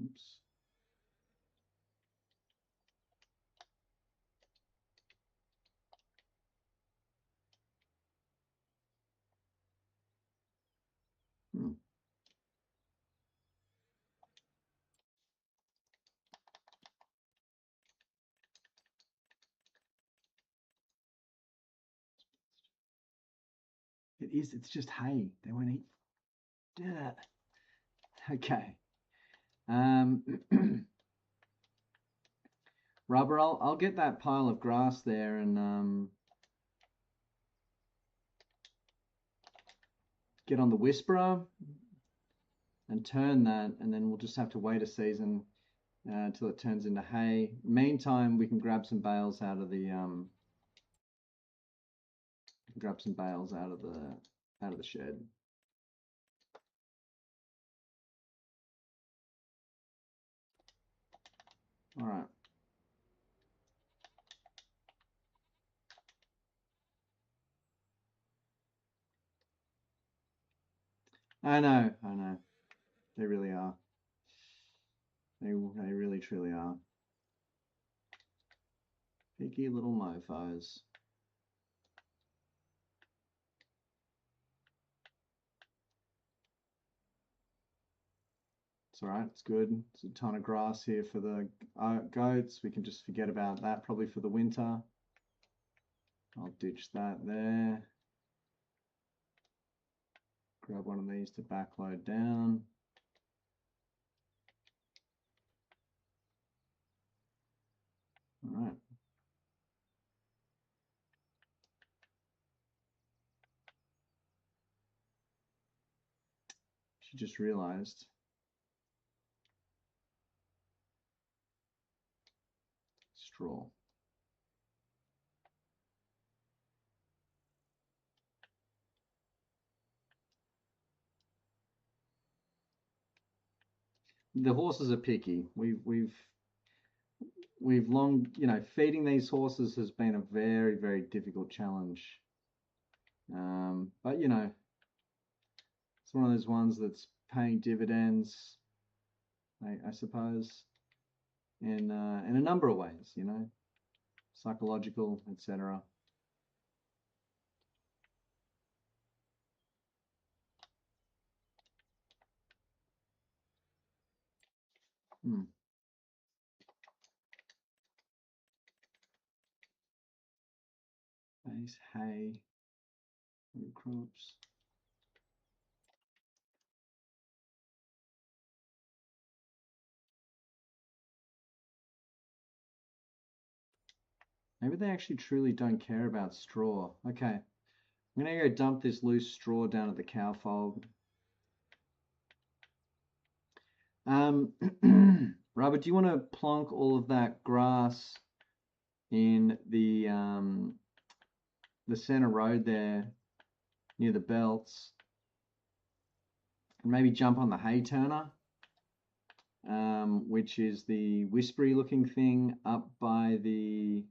Oops. It is, it's just hay. They won't eat dirt. Okay. Rubber, I'll get that pile of grass there and get on the Whisperer and turn that, and then we'll just have to wait a season until it turns into hay. Meantime, we can grab some bales out of the shed. All right. I know. They really are. They really truly are. Picky little mofos. It's all right. It's good. It's a ton of grass here for the goats. We can just forget about that probably for the winter. I'll ditch that there. Grab one of these to backload down. All right. She just realized straw. The horses are picky. We've long, feeding these horses has been a very, very difficult challenge. But it's one of those ones that's paying dividends, I suppose, in a number of ways, psychological, etc. Base hay, root crops. Maybe they actually truly don't care about straw. Okay, I'm gonna go dump this loose straw down at the cow fold. Robert, do you want to plonk all of that grass in the center road there near the belts, and maybe jump on the hay turner, which is the whispery looking thing up by the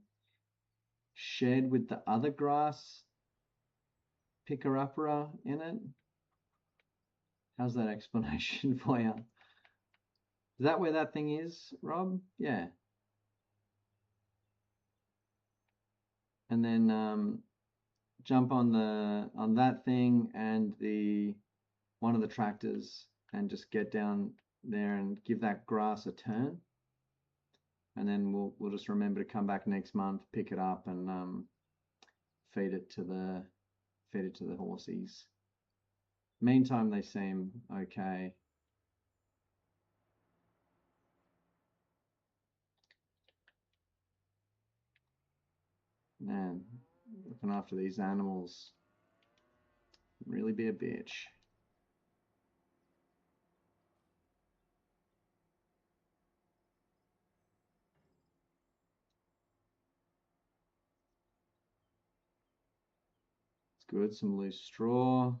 shed with the other grass picker-upper in it? How's that explanation for you? Is that where that thing is, Rob? Yeah. And then jump on that thing and one of the tractors and just get down there and give that grass a turn. And then we'll just remember to come back next month, pick it up, and feed it to the horsies. Meantime, they seem okay. Man, looking after these animals can really be a bitch. good. Some loose straw.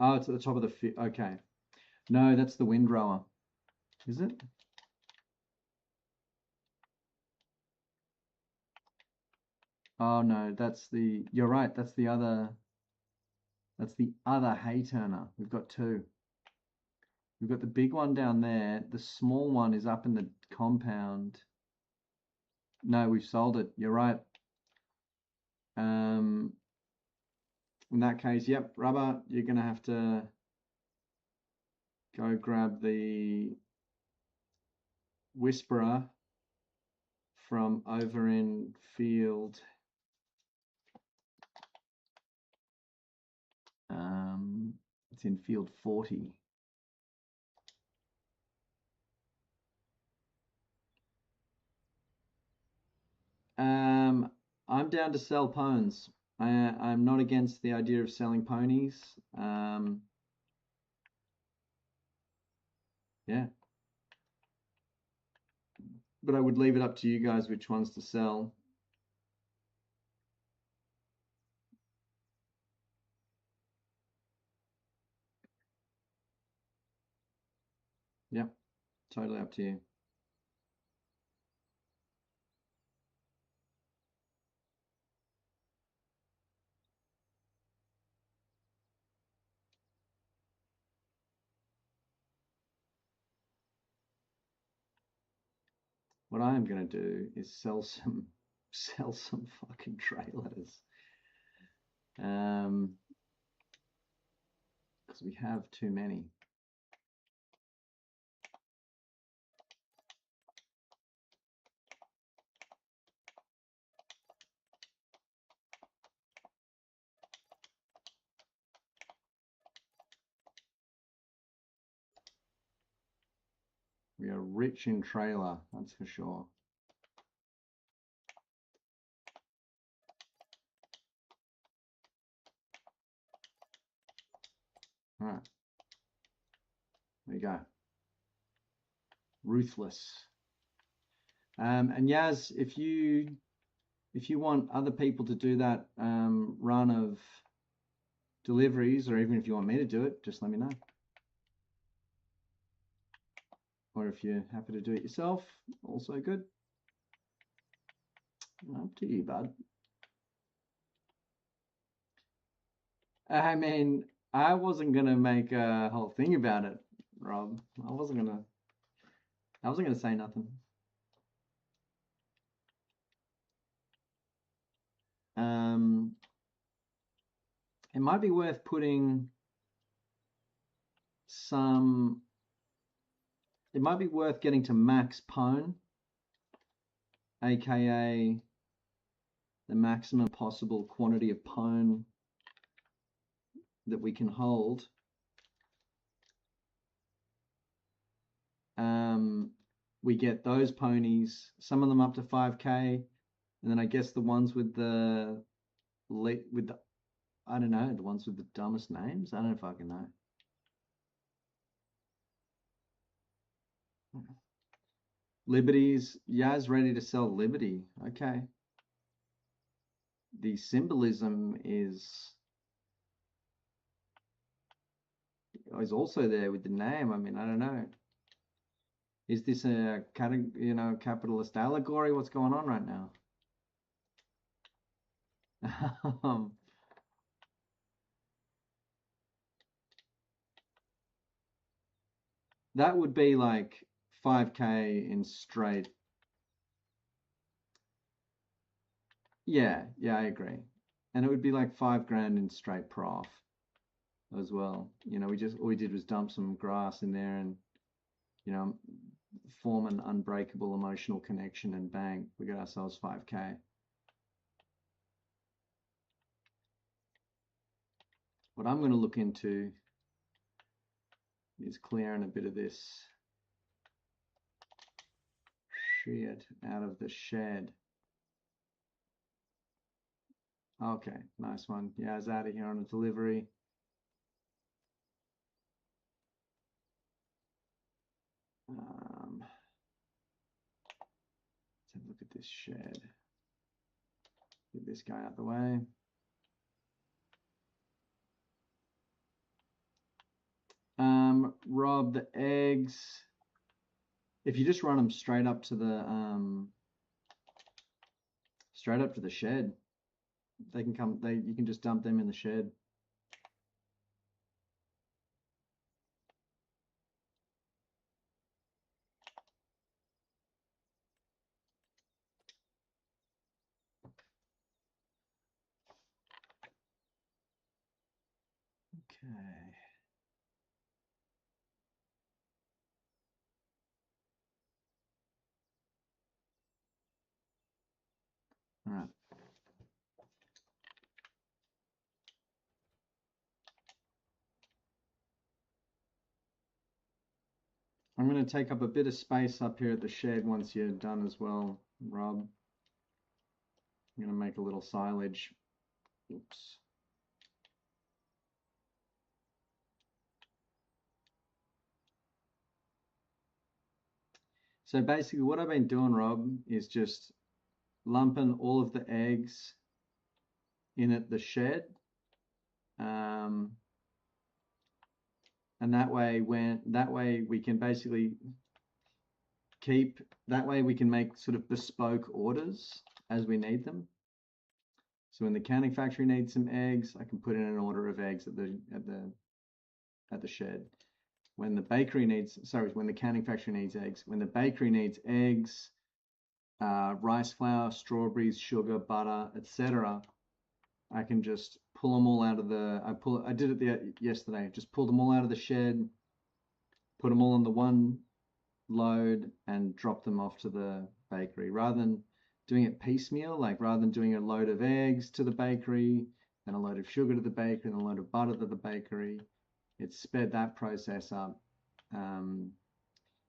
Oh, it's at the top of the okay. No, that's the windrower. Is it? Oh no, that's the, you're right, that's the other hay turner. We've got two. We've got the big one down there. The small one is up in the compound. No, we've sold it. You're right. In that case, yep, Rubber, you're gonna have to go grab the Whisperer from over in field. It's in field 40. I'm down to sell ponies. I'm not against the idea of selling ponies. Yeah. But I would leave it up to you guys which ones to sell. Yep, totally up to you. What I am going to do is sell some fucking trailers. Because we have too many. We are rich in trailer, that's for sure. All right. There you go. Ruthless. And Yaz, if you want other people to do that run of deliveries, or even if you want me to do it, just let me know. Or if you're happy to do it yourself, also good. Up to you, bud. I mean, I wasn't gonna make a whole thing about it, Rob. I wasn't gonna say nothing. It might be worth putting some. It might be worth getting to max pone, aka the maximum possible quantity of pone that we can hold. We get those ponies, some of them up to 5k, and then I guess the ones with the I don't know, the ones with the dumbest names. I don't fucking know. Liberties, Yaz ready to sell Liberty. Okay. The symbolism is also there with the name. I mean, I don't know. Is this a capitalist allegory? What's going on right now? That would be like 5k in straight. Yeah, I agree. And it would be like 5 grand in straight prof as well. You know, all we did was dump some grass in there and, you know, form an unbreakable emotional connection, and bang, we got ourselves 5k. What I'm going to look into is clearing a bit of this shit out of the shed. Okay, nice one. Yeah, I was out of here on a delivery. Let's have a look at this shed. Get this guy out the way. Rob, the eggs, if you just run them straight up to the shed, they can come. You can just dump them in the shed. Okay. All right. I'm going to take up a bit of space up here at the shed once you're done as well, Rob. I'm going to make a little silage. Oops. So basically what I've been doing, Rob, is just lumping all of the eggs in at the shed. And that way we can basically we can make sort of bespoke orders as we need them. So when the canning factory needs some eggs, I can put in an order of eggs at the shed. When the canning factory needs eggs, when the bakery needs eggs, rice flour, strawberries, sugar, butter, etc., I can just pull them all out of the. I did it yesterday. Just pulled them all out of the shed, put them all on the one load, and drop them off to the bakery. Rather than doing it piecemeal, like rather than doing a load of eggs to the bakery, and a load of sugar to the bakery, and a load of butter to the bakery, it's sped that process up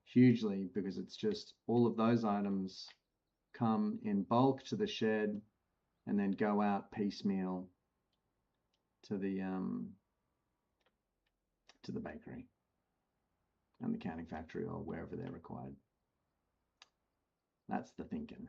hugely, because it's just all of those items come in bulk to the shed and then go out piecemeal to the bakery and the canning factory or wherever they're required. That's the thinking.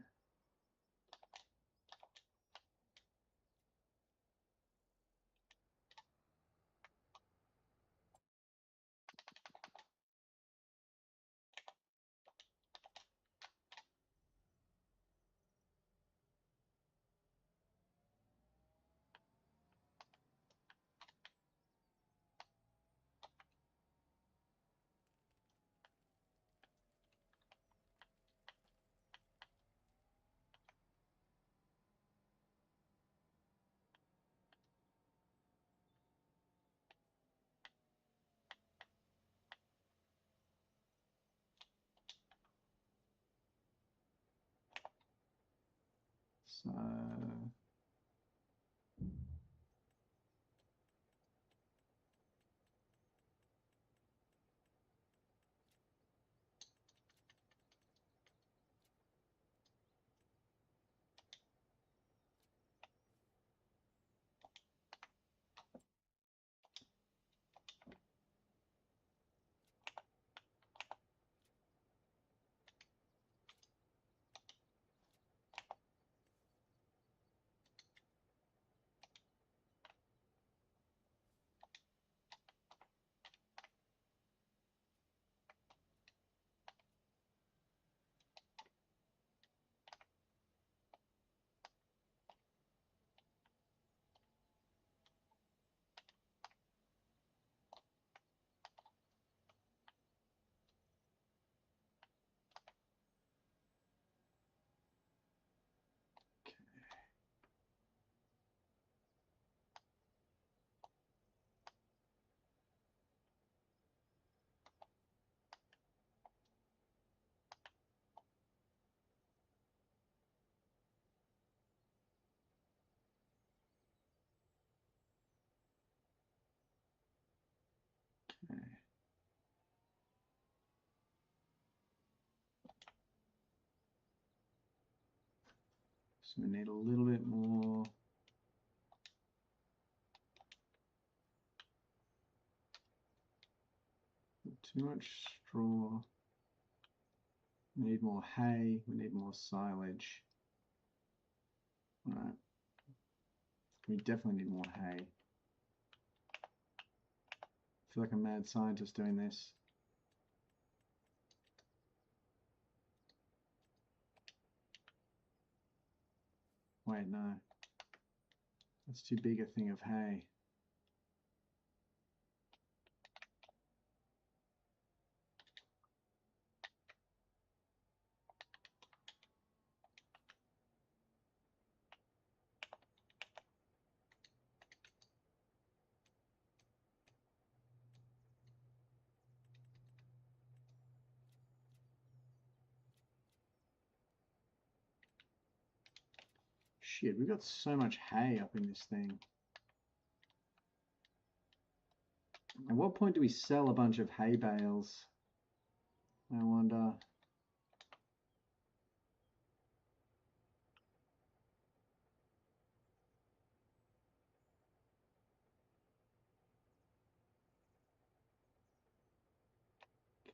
So So we need a little bit more. Too much straw. We need more hay. We need more silage. All right. We definitely need more hay. I feel like a mad scientist doing this. Wait, no. That's too big a thing of hay. Shit, we've got so much hay up in this thing. At what point do we sell a bunch of hay bales? I wonder.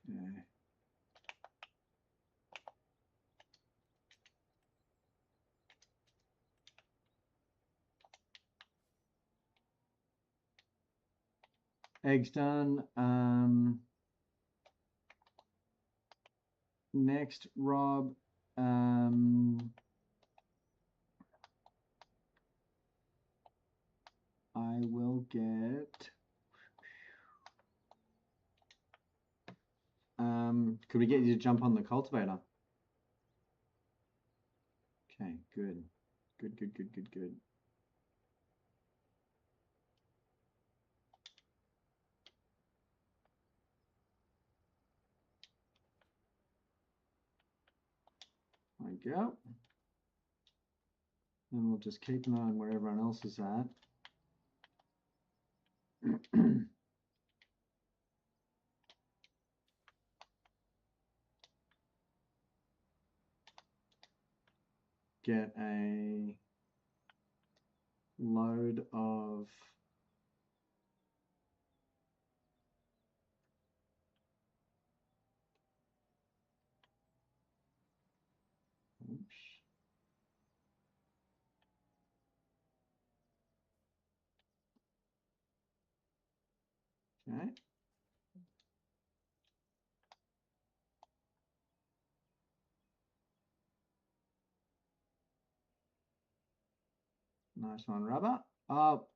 Okay. Eggs done. Next, Rob. I will get. Could we get you to jump on the cultivator? Okay, good. Good, good, good, good, good. There we go. And we'll just keep an eye on where everyone else is at. Get a load of okay. Nice one, Rubber. Oh,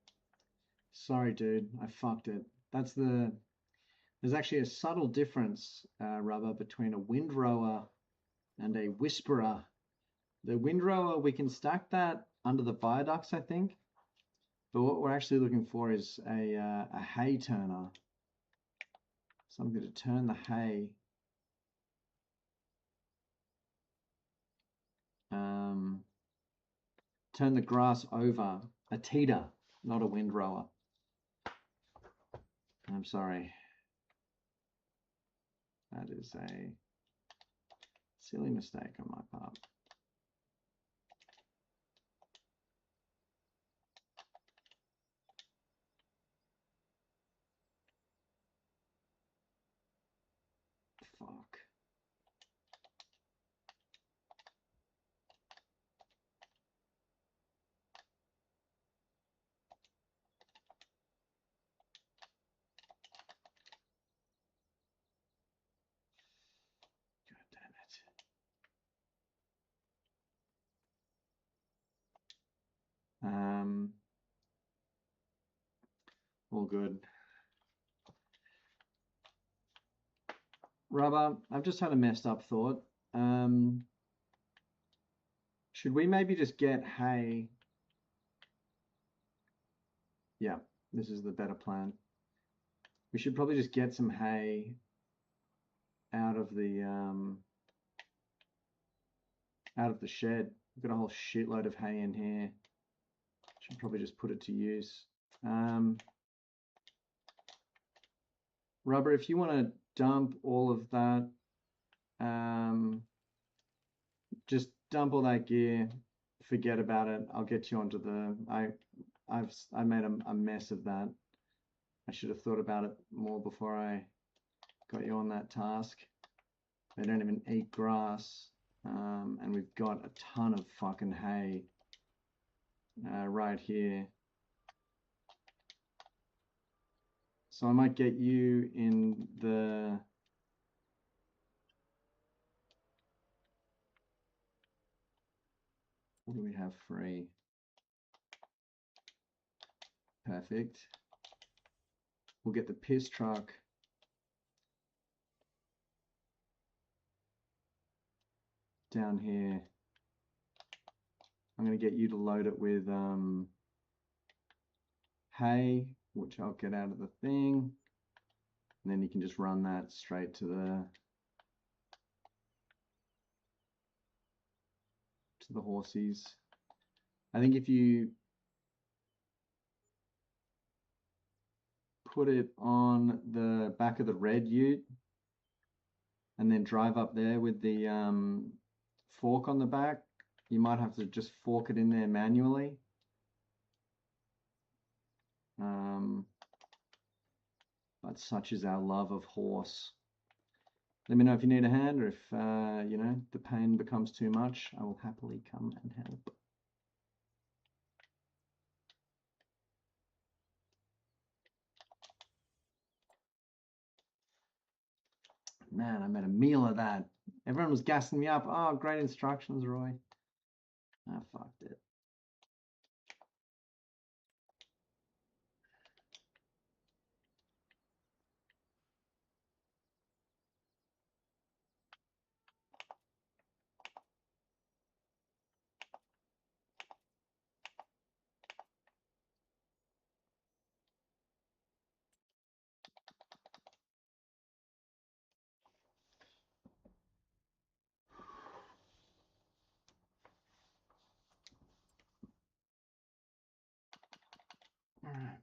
sorry, dude. I fucked it. There's actually a subtle difference, Rubber, between a windrower and a whisperer. The windrower, we can stack that under the viaducts, I think. But what we're actually looking for is a hay turner. Something to turn the hay. Turn the grass over. A teeter, not a windrower. I'm sorry. That is a silly mistake on my part. Fuck. God damn it. All good. Rubber, I've just had a messed up thought. Should we maybe just get hay? Yeah, this is the better plan. We should probably just get some hay out of the shed. We've got a whole shitload of hay in here. Should probably just put it to use. Rubber, if you want to dump all of that, just dump all that gear. Forget about it. I'll get you onto the. I made a mess of that. I should have thought about it more before I got you on that task. They don't even eat grass, and we've got a ton of fucking hay right here. So I might get you in the... What do we have free? Perfect. We'll get the piss truck. Down here. I'm going to get you to load it with hay, which I'll get out of the thing. And then you can just run that straight to the horsies. I think if you put it on the back of the red ute and then drive up there with the fork on the back, you might have to just fork it in there manually. But such is our love of horse. Let me know if you need a hand, or if you know, the pain becomes too much. I will happily come and help. Man, I made a meal of that. Everyone was gassing me up. Oh, great instructions, Roy. I fucked it. All right.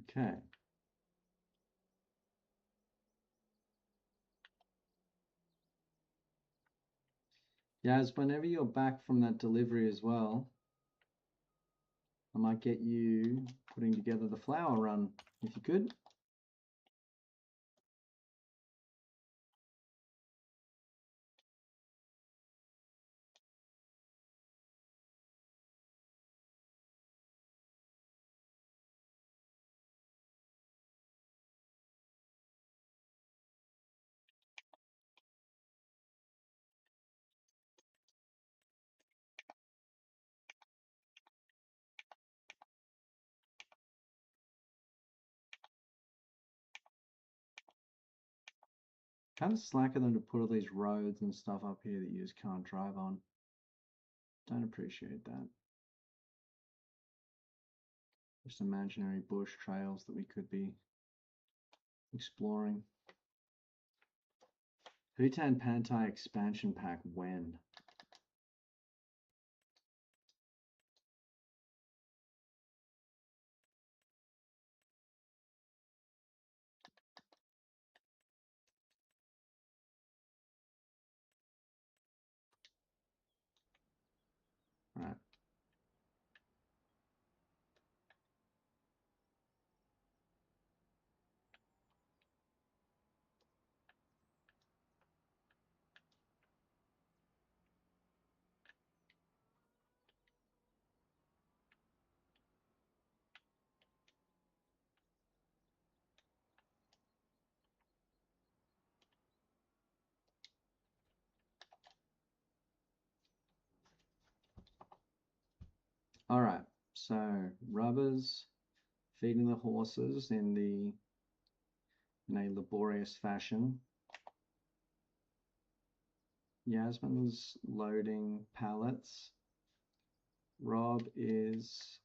Okay. Yaz, whenever you're back from that delivery as well, I might get you putting together the flower run, if you could. Kind of slack of them to put all these roads and stuff up here that you just can't drive on. Don't appreciate that. Just imaginary bush trails that we could be exploring. Bhutan Pantai expansion pack when? Right. All right, so rubbers feeding the horses in a laborious fashion. Yasmin's loading pallets. Rob is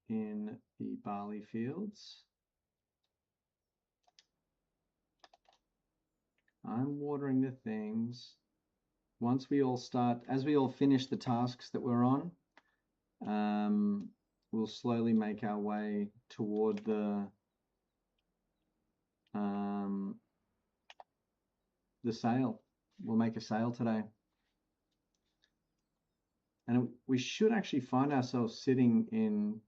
in the barley fields. I'm watering the things. Once we all start, as we all finish the tasks that we're on, we'll slowly make our way toward the the sale. We'll make a sale today. And we should actually find ourselves sitting in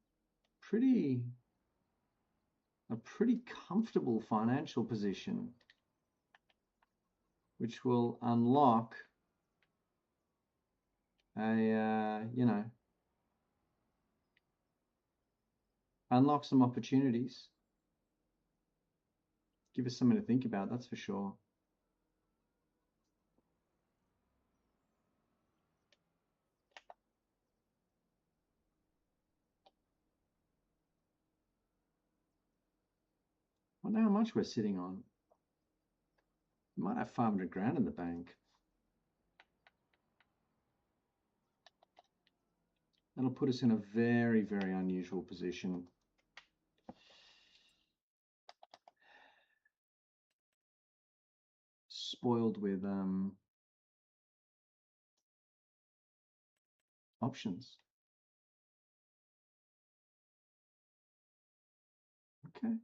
a pretty comfortable financial position, which will unlock unlock some opportunities. Give us something to think about, that's for sure. I wonder how much we're sitting on. We might have 500 grand in the bank. That'll put us in a very, very unusual position. Spoiled with options. Okay.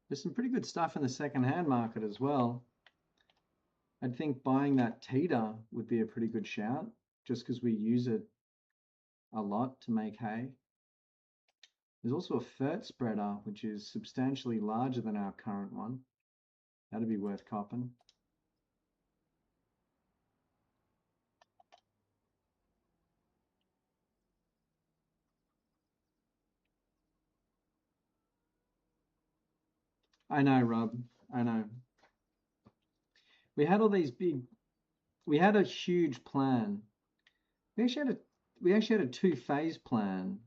There's some pretty good stuff in the second-hand market as well. I'd think buying that teeter would be a pretty good shout, just because we use it a lot to make hay. There's also a fert spreader, which is substantially larger than our current one. That'd be worth copping. I know, Rob. I know. We had all these we had a huge plan. We actually had a two-phase plan.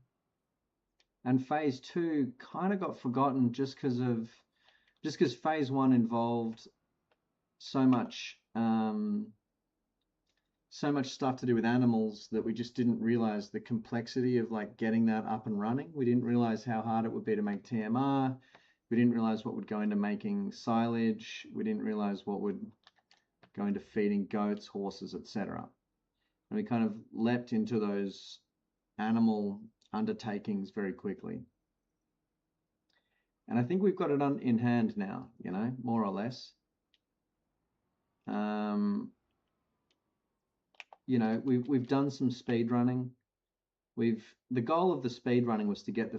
And phase 2 kind of got forgotten just because phase 1 involved so much stuff to do with animals that we just didn't realize the complexity of like getting that up and running. We didn't realize how hard it would be to make TMR. We didn't realize what would go into making silage. We didn't realize what would go into feeding goats, horses, etc. And we kind of leapt into those animal undertakings very quickly. And I think we've got it in hand now, more or less. We've done some speed running. The goal of the speed running was to get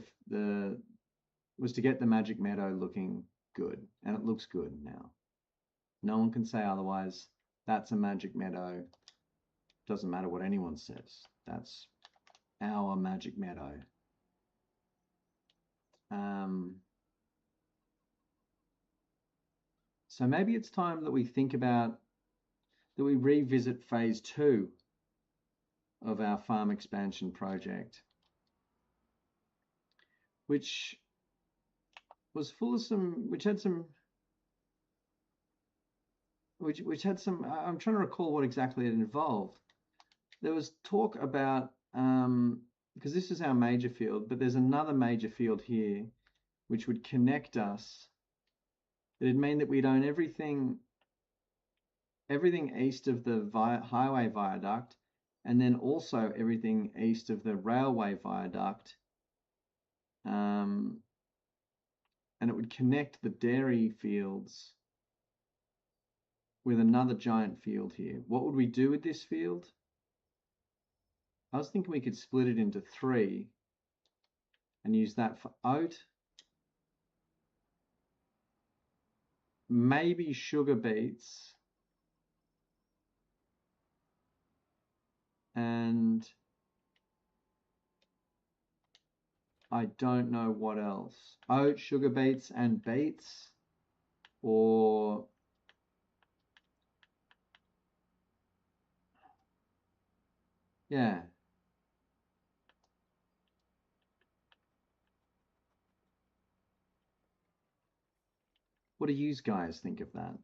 the Magic Meadow looking good, and it looks good now. No one can say otherwise. That's a Magic Meadow. Doesn't matter what anyone says. That's our Magic Meadow. So maybe it's time that we revisit phase 2 of our farm expansion project, which was full of which had some, I'm trying to recall what exactly it involved. There was talk about, because this is our major field, but there's another major field here, which would connect us. It'd mean that we'd own everything east of the highway viaduct, and then also everything east of the railway viaduct. And it would connect the dairy fields with another giant field here. What would we do with this field? I was thinking we could split it into 3 and use that for oat, maybe sugar beets, and I don't know what else. Oat, sugar beets, and beets, or yeah. What do you guys think of that?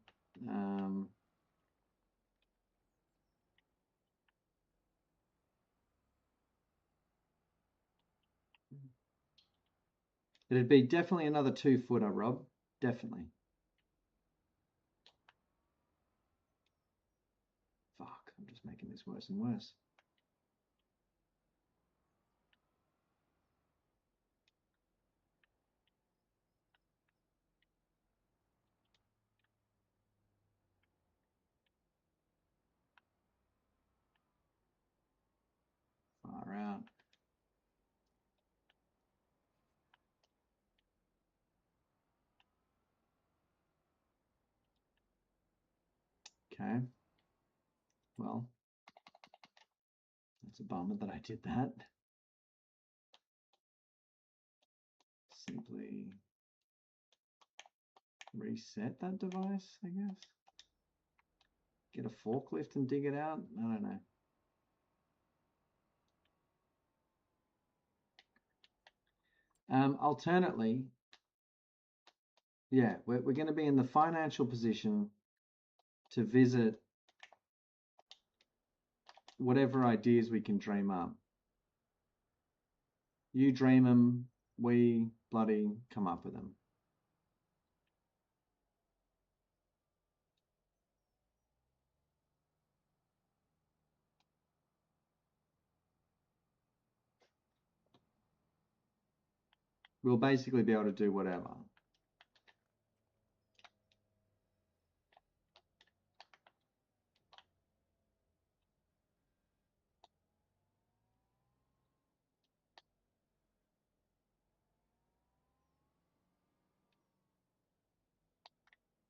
It'd be definitely another 2-footer, Rob. Definitely. Fuck, I'm just making this worse and worse. Okay. Well, that's a bummer that I did that. Simply reset that device, I guess. Get a forklift and dig it out? I don't know. Alternately, yeah, we're going to be in the financial position to visit whatever ideas we can dream up. You dream them, we bloody come up with them. We'll basically be able to do whatever.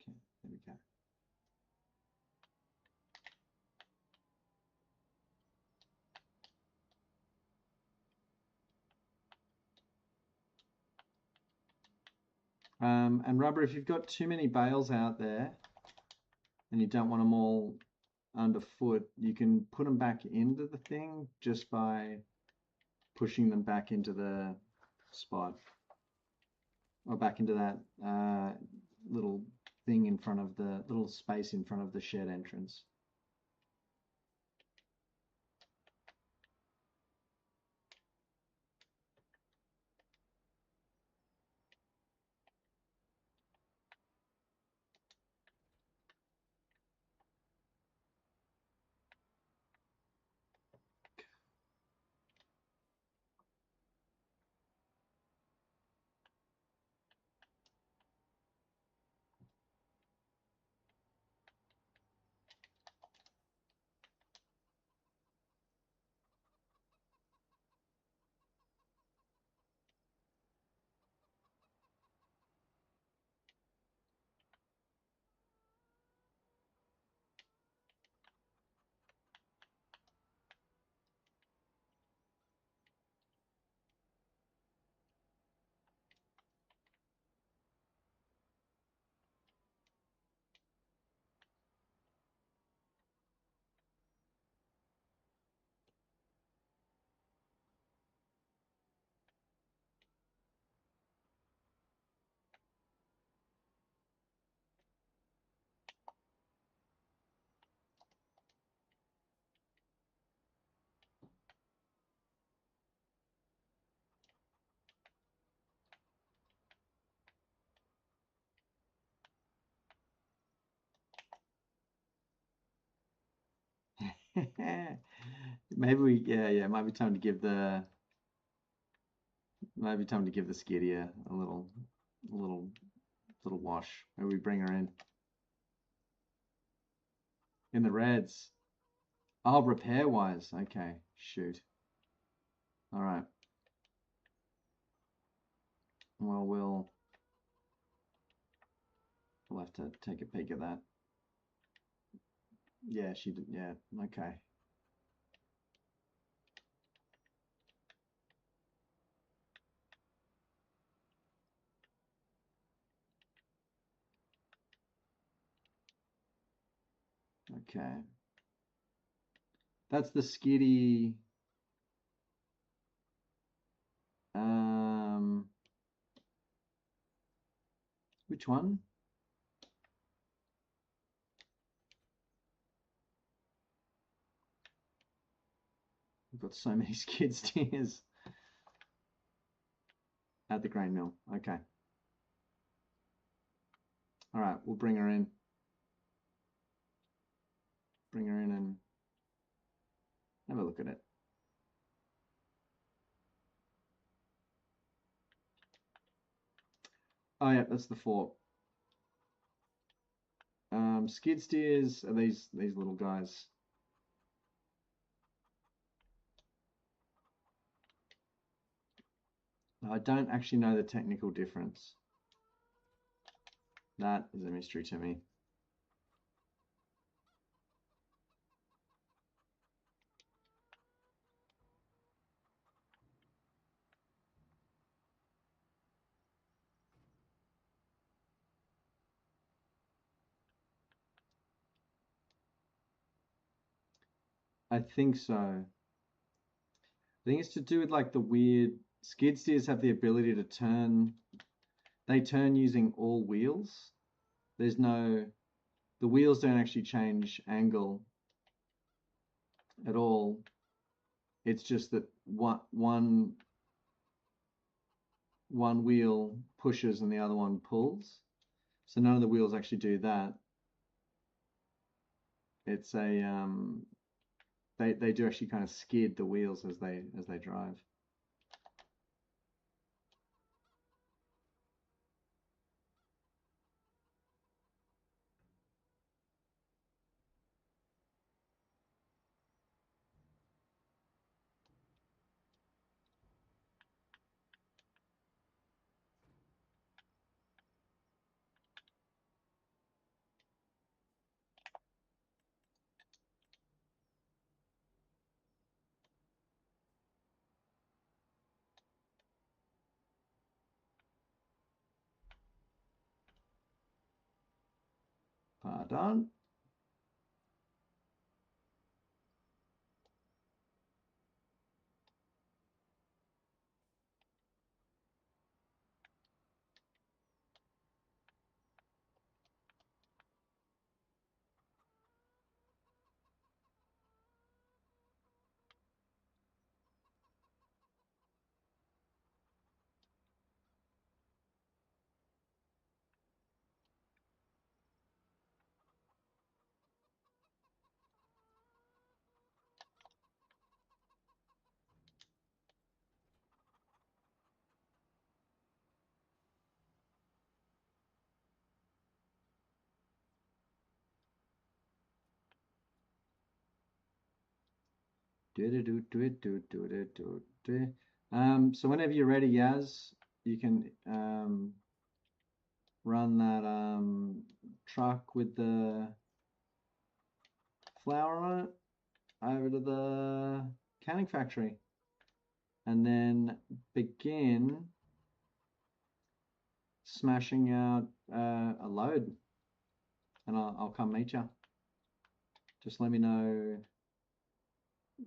Okay, there we go. And Rubber, if you've got too many bales out there and you don't want them all underfoot, you can put them back into the thing just by pushing them back into the spot or back into that little thing in front of the little space in front of the shed entrance. Maybe we, yeah, it might be time to give the, Skidia a little wash. Maybe we bring her in the reds. Oh, repair wise. Okay, shoot. All right. Well, we'll have to take a peek at that. Yeah, she did. Yeah, okay. Okay. That's the Skiddy. Which one? We've got so many skid steers at the grain mill. Okay. All right, we'll bring her in. Bring her in and have a look at it. Oh yeah, that's the fort. Skid steers are these little guys. I don't actually know the technical difference. That is a mystery to me. I think so. I think it's to do with like the weird skid steers have the ability to turn. They turn using all wheels. There's no, the wheels don't actually change angle at all. It's just that one wheel pushes and the other one pulls. So none of the wheels actually do that. It's a they do actually kind of skid the wheels as they drive. Pardon. So whenever you're ready, Yaz, you can run that truck with the flour on it over to the canning factory, and then begin smashing out a load, and I'll come meet you. Just let me know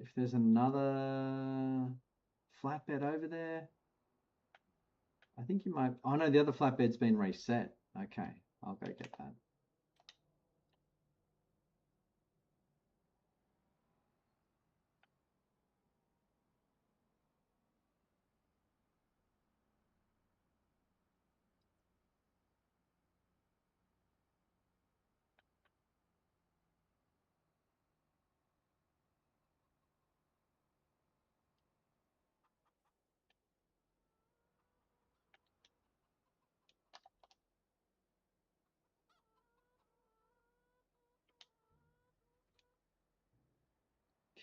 if there's another flatbed over there. I think you might. Oh no, the other flatbed's been reset. Okay, I'll go get that.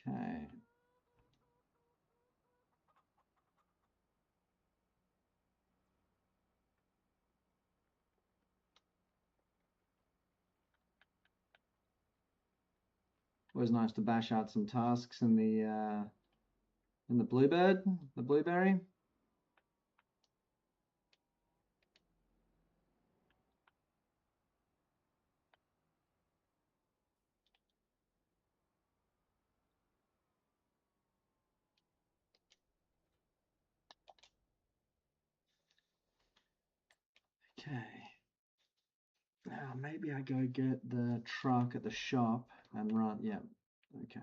Okay. Always nice to bash out some tasks in the Bluebird, the Blueberry. Okay. Now maybe I go get the truck at the shop and run. Yeah. Okay.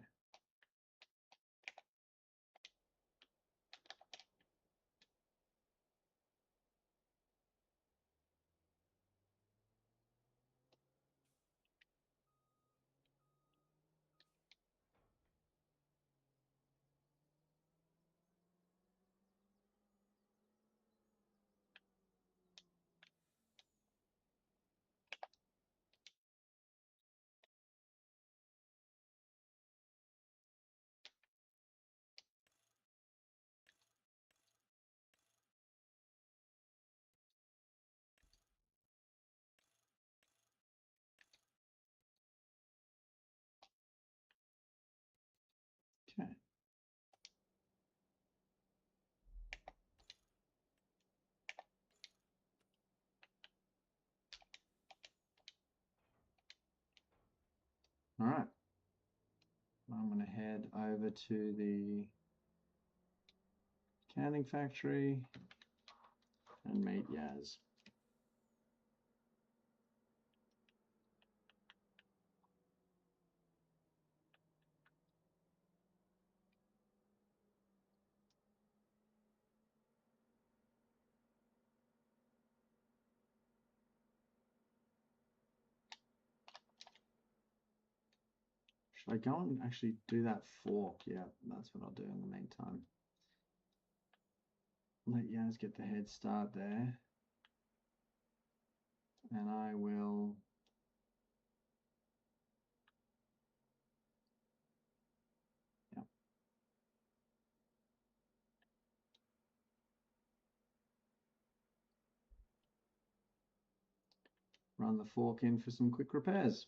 head over to the canning factory and meet Yaz. Should I go and actually do that fork? Yeah, that's what I'll do in the meantime. Let Yaz get the head start there. And I will run the fork in for some quick repairs.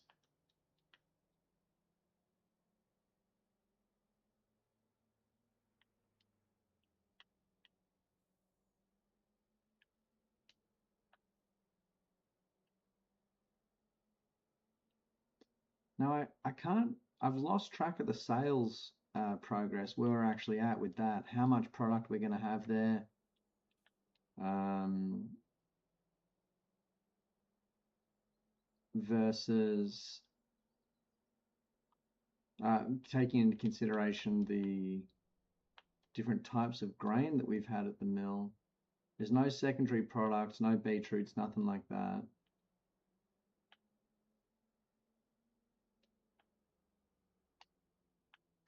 Now I've lost track of the sales progress, where we're actually at with that, how much product we're going to have there. Versus taking into consideration the different types of grain that we've had at the mill. There's no secondary products, no beetroots, nothing like that.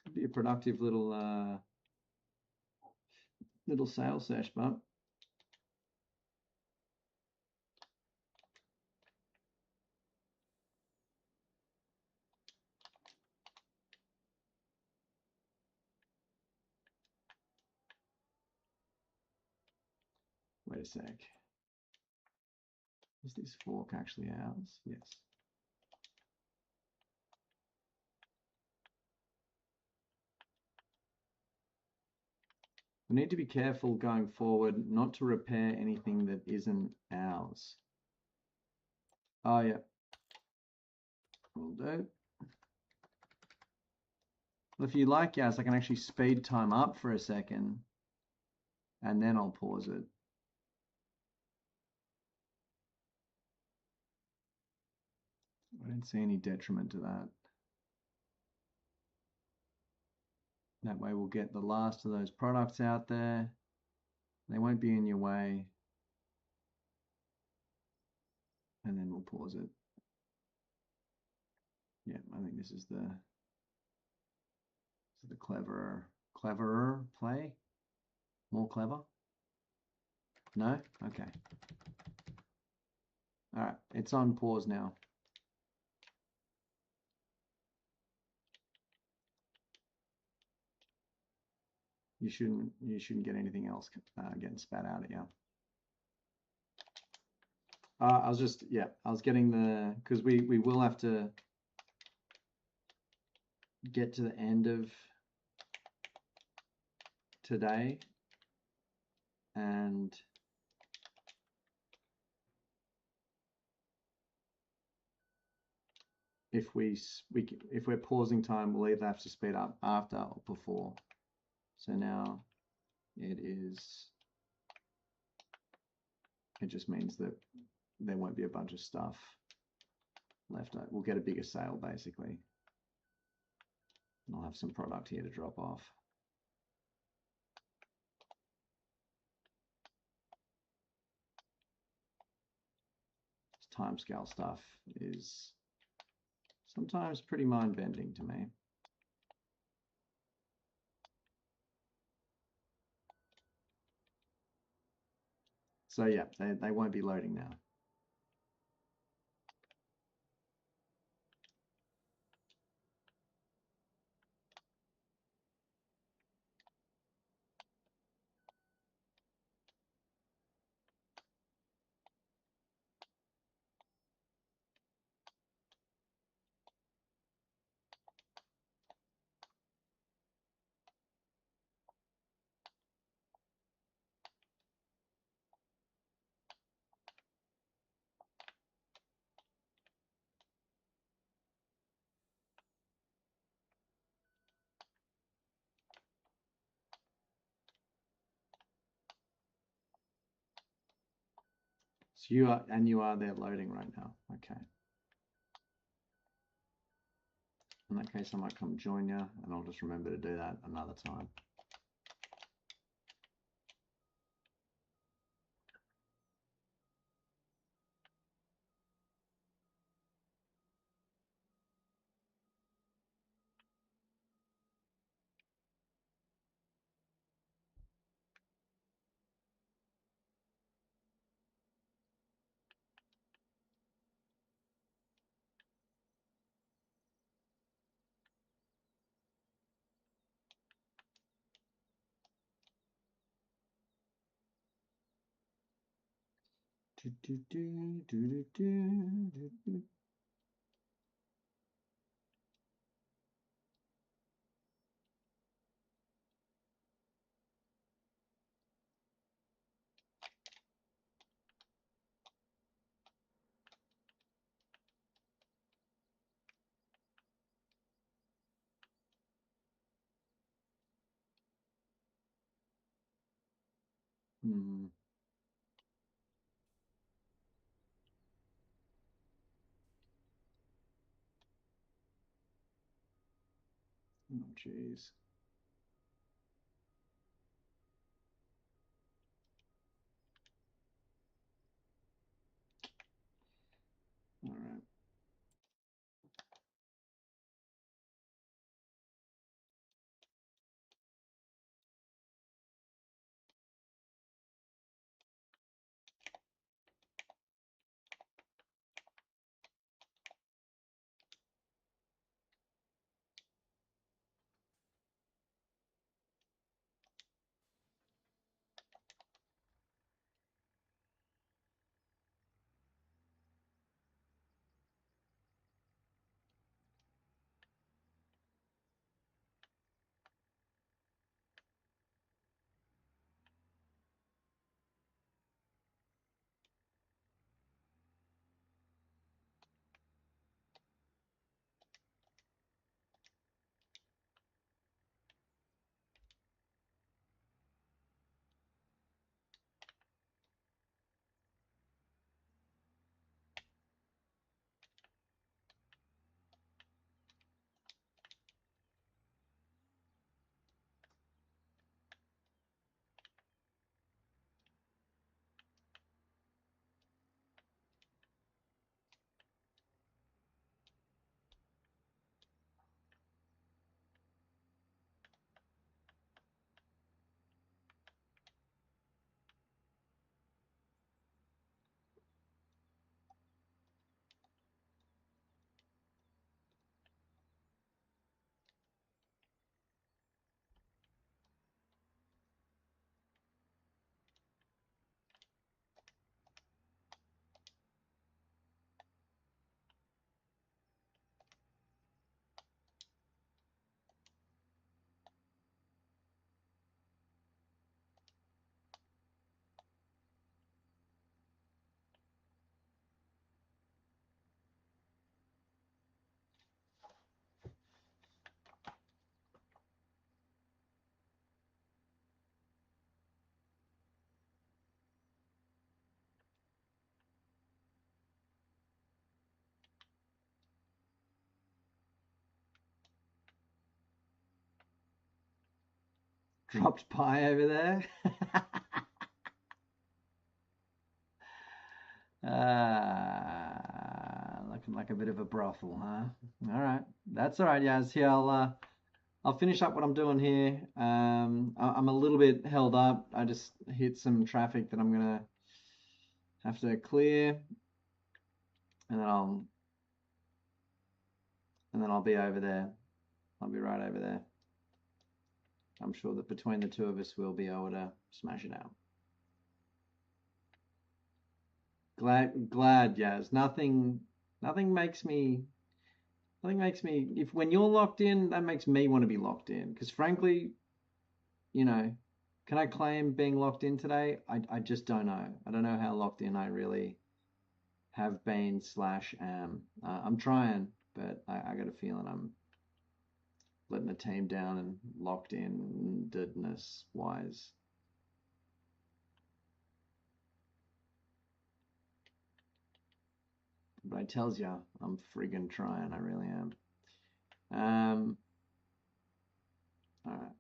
Could be a productive little sales sesh, but wait a sec. Is this fork actually ours? Yes. We need to be careful going forward not to repair anything that isn't ours. Oh, yeah. Will do. Well, if you like, Yaz, I can actually speed time up for a second and then I'll pause it. I don't see any detriment to that. That way we'll get the last of those products out there. They won't be in your way. And then we'll pause it. Yeah, I think this is the cleverer play. More clever? No? Okay. All right, it's on pause now. You shouldn't get anything else getting spat out at you. I was getting because we will have to get to the end of today, and if we're pausing time, we'll either have to speed up after or before. So now it just means that there won't be a bunch of stuff left. We'll get a bigger sale basically. And I'll have some product here to drop off. This timescale stuff is sometimes pretty mind-bending to me. So yeah, they won't be loading now. So you are there loading right now. Okay. In that case, I might come join you, and I'll just remember to do that another time. Hmm. Oh, jeez. All right. Dropped pie over there. Looking like a bit of a brothel, huh? All right, that's all right, Yaz. Here, I'll finish up what I'm doing here. I'm a little bit held up. I just hit some traffic that I'm gonna have to clear, and then I'll be over there. I'll be right over there. I'm sure that between the two of us, we'll be able to smash it out. Glad, Yaz. Nothing makes me. If when you're locked in, that makes me want to be locked in. Because frankly, you know, can I claim being locked in today? I just don't know. I don't know how locked in I really have been / am. I'm trying, but I got a feeling I'm letting the team down and locked in deadness wise. But I tells ya, I'm friggin' trying. I really am. All right.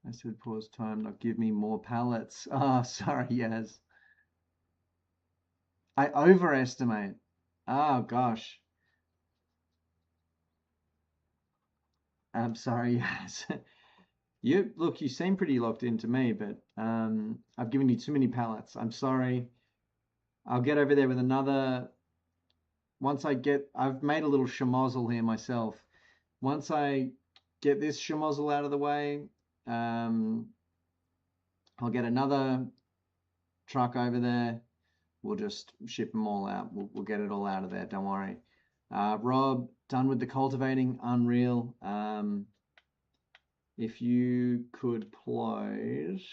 I said pause time, not give me more pallets. Oh, sorry, Yaz. I overestimate. Oh, gosh. I'm sorry, Yaz. You seem pretty locked into me, but I've given you too many pallets. I'm sorry. I'll get over there with another. I've made a little schmozzle here myself. Once I get this schmozzle out of the way, I'll get another truck over there. We'll just ship them all out. We'll get it all out of there. Don't worry. Rob, done with the cultivating. Unreal. If you could please,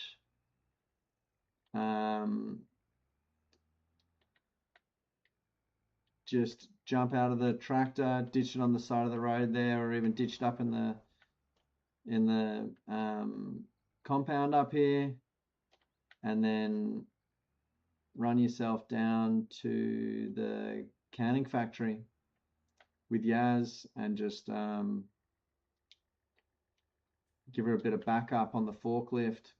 just jump out of the tractor, ditch it on the side of the road there, or even ditched up in the compound up here, and then run yourself down to the canning factory with Yaz and just give her a bit of backup on the forklift.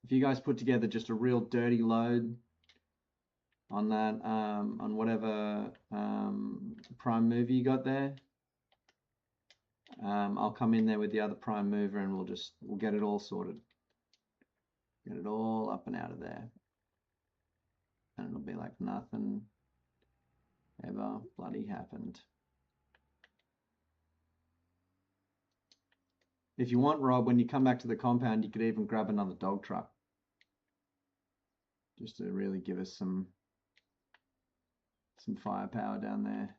If you guys put together just a real dirty load on that, on whatever prime mover you got there, I'll come in there with the other prime mover and we'll get it all sorted. Get it all up and out of there. And it'll be like nothing ever bloody happened. If you want, Rob, when you come back to the compound, you could even grab another dog truck. Just to really give us some firepower down there.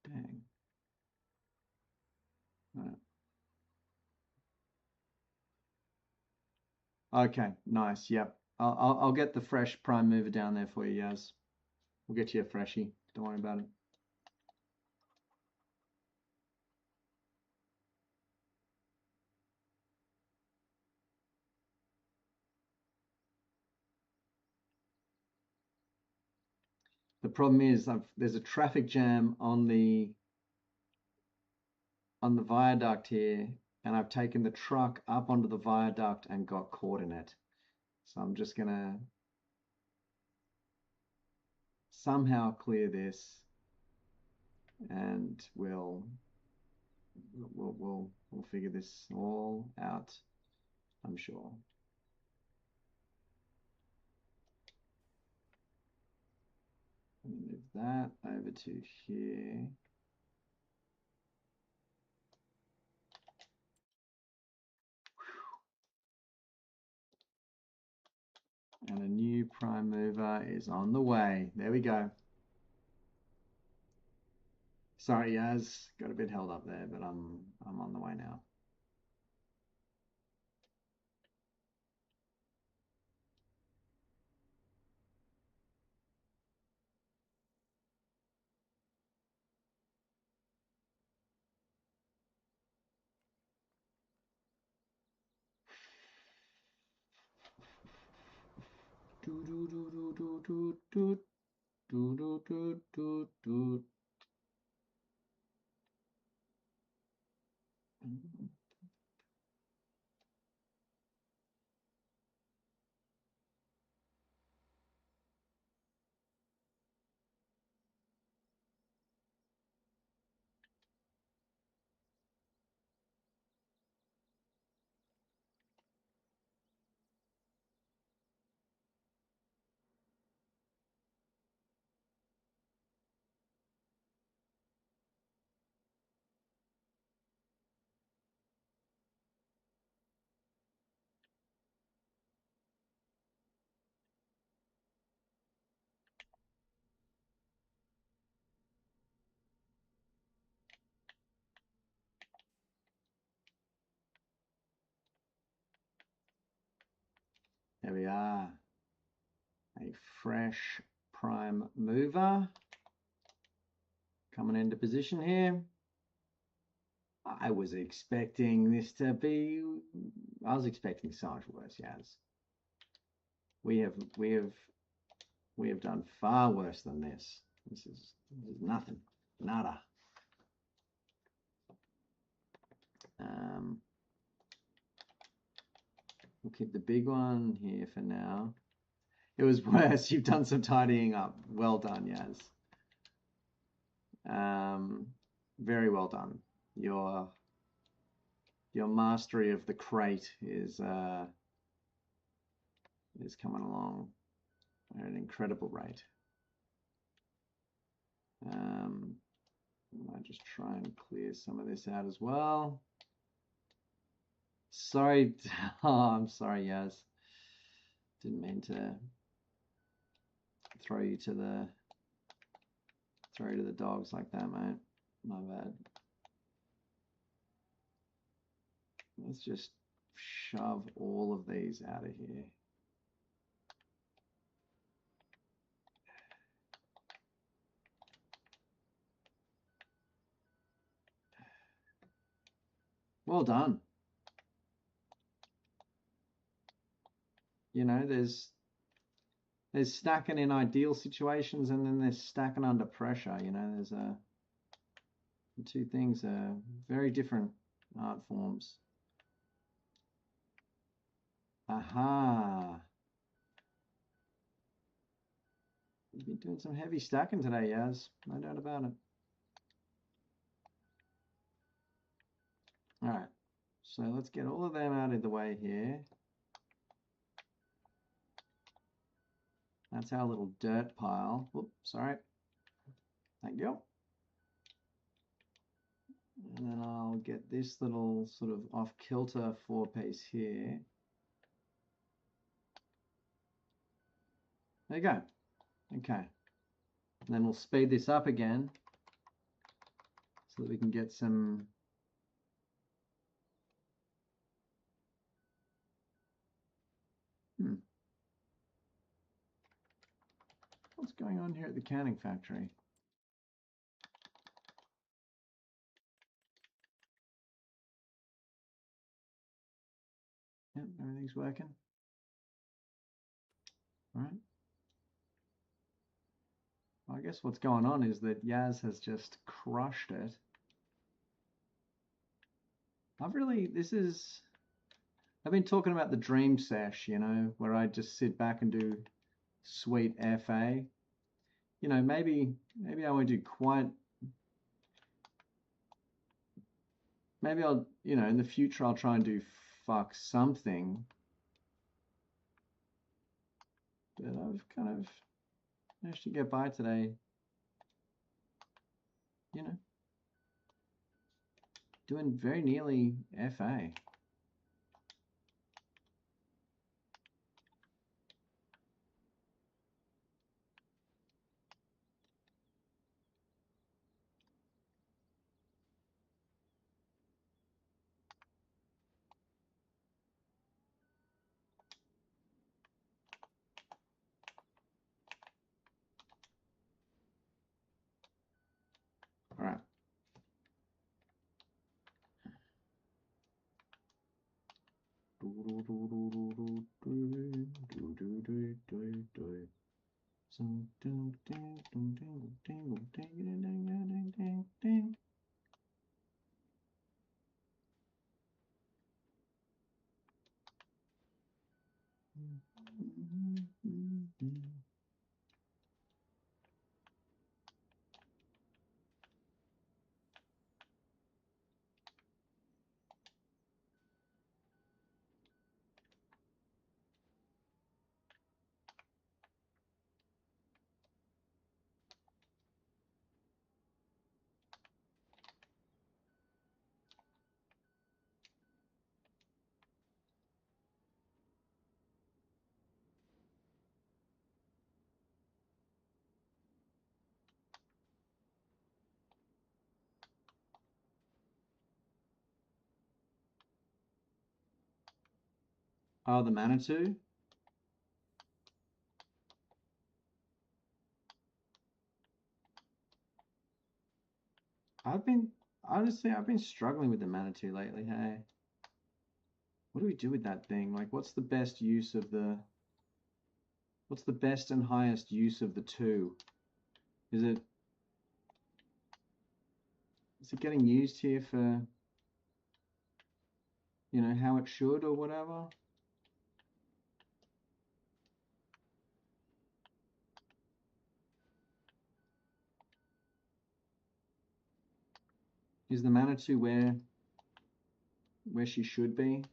Dang. Right. Okay, nice. Yep. I'll get the fresh prime mover down there for you, Yaz. We'll get you a freshie. Don't worry about it. The problem is there's a traffic jam on the viaduct here, and I've taken the truck up onto the viaduct and got caught in it. So I'm just gonna somehow clear this, and we'll figure this all out, I'm sure. Move that over to here. And a new prime mover is on the way. There we go. Sorry, Yaz, got a bit held up there, but I'm on the way now. we are. A fresh prime mover coming into position here. I was expecting this to be, I was expecting so much worse, Yaz. We have done far worse than this. This is nothing, nada. We'll keep the big one here for now. It was worse. You've done some tidying up. Well done, Yaz. Very well done. Your mastery of the crate is coming along at an incredible rate. I might just try and clear some of this out as well. Sorry, I'm sorry, Yaz. Didn't mean to throw you to the dogs like that, mate. My bad. Let's just shove all of these out of here. Well done. You know, there's stacking in ideal situations, and then there's stacking under pressure. You know, there's the two things are very different art forms. Aha. You've been doing some heavy stacking today, Yaz. No doubt about it. All right. So let's get all of them out of the way here. That's our little dirt pile. Oops, sorry. Thank you. And then I'll get this little sort of off-kilter 4-piece here. There you go. Okay. And then we'll speed this up again so that we can get some What's going on here at the canning factory? Yep, everything's working. All right. Well, I guess what's going on is that Yaz has just crushed it. I've been talking about the dream sesh, you know, where I just sit back and do sweet FA. You know, maybe I won't do quite. Maybe I'll, you know, in the future I'll try and do fuck something. But I've kind of managed to get by today. You know, doing very nearly FA. All right. Oh, the Manitou? Honestly, I've been struggling with the Manitou lately, hey. What do we do with that thing? Like, what's the best and highest use of the two? Is it getting used here for, you know, how it should or whatever? Is the Manitou where she should be?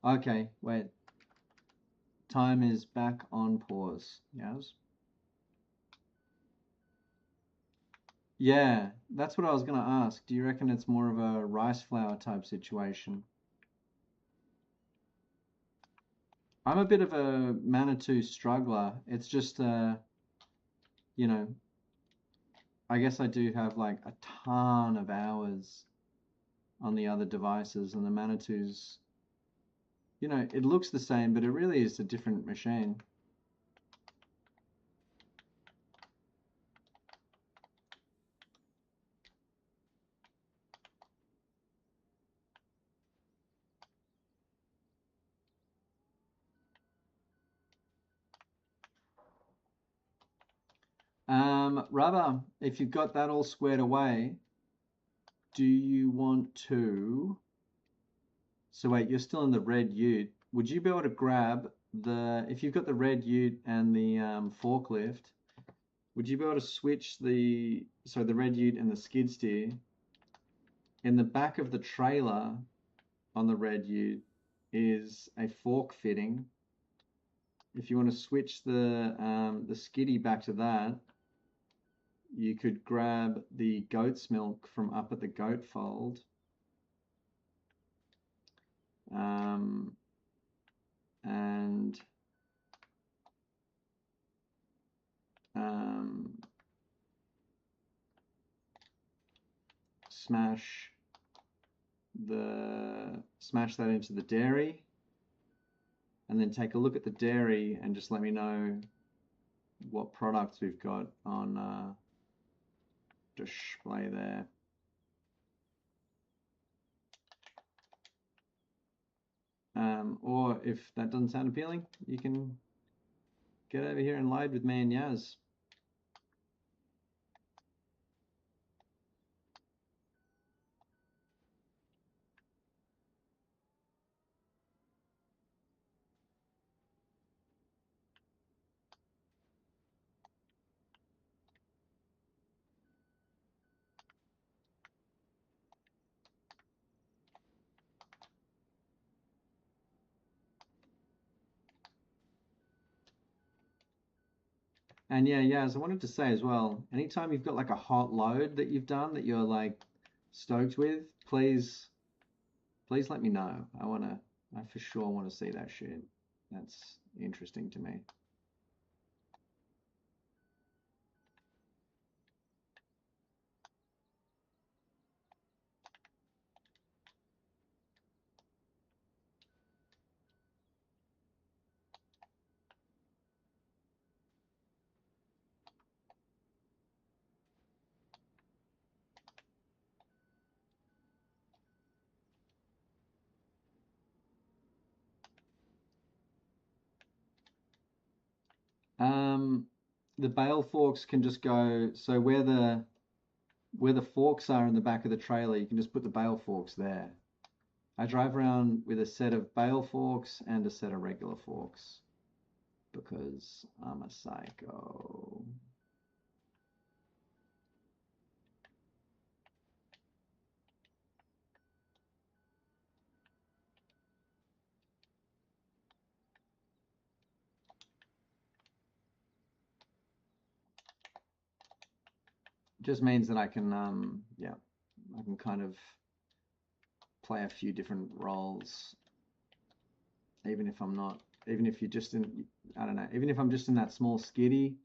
Okay, wait. Time is back on pause. Yes. Yeah, that's what I was gonna ask. Do you reckon it's more of a rice flour type situation? I'm a bit of a Manitou struggler. It's just, you know, I guess I do have like a ton of hours on the other devices, and the Manitou's, you know, it looks the same, but it really is a different machine. Rubber, if you've got that all squared away, do you want to? So wait, you're still in the red ute. Would you be able to grab if you've got the red ute and the forklift, would you be able to switch the red ute and the skid steer? In the back of the trailer on the red ute is a fork fitting. If you want to switch the skiddy back to that, you could grab the goat's milk from up at the goat fold. And smash that into the dairy, and then take a look at the dairy and just let me know what products we've got on display there. Or if that doesn't sound appealing, you can get over here and load with me and Yaz. And yeah, Yaz, I wanted to say as well, anytime you've got like a hot load that you've done that you're like stoked with, please let me know. I for sure want to see that shit. That's interesting to me. The bale forks can just go, so where the forks are in the back of the trailer, you can just put the bale forks there. I drive around with a set of bale forks and a set of regular forks because I'm a psycho. Just means that I can I can kind of play a few different roles, even if you're just in, I don't know, even if I'm just in that small skiddy,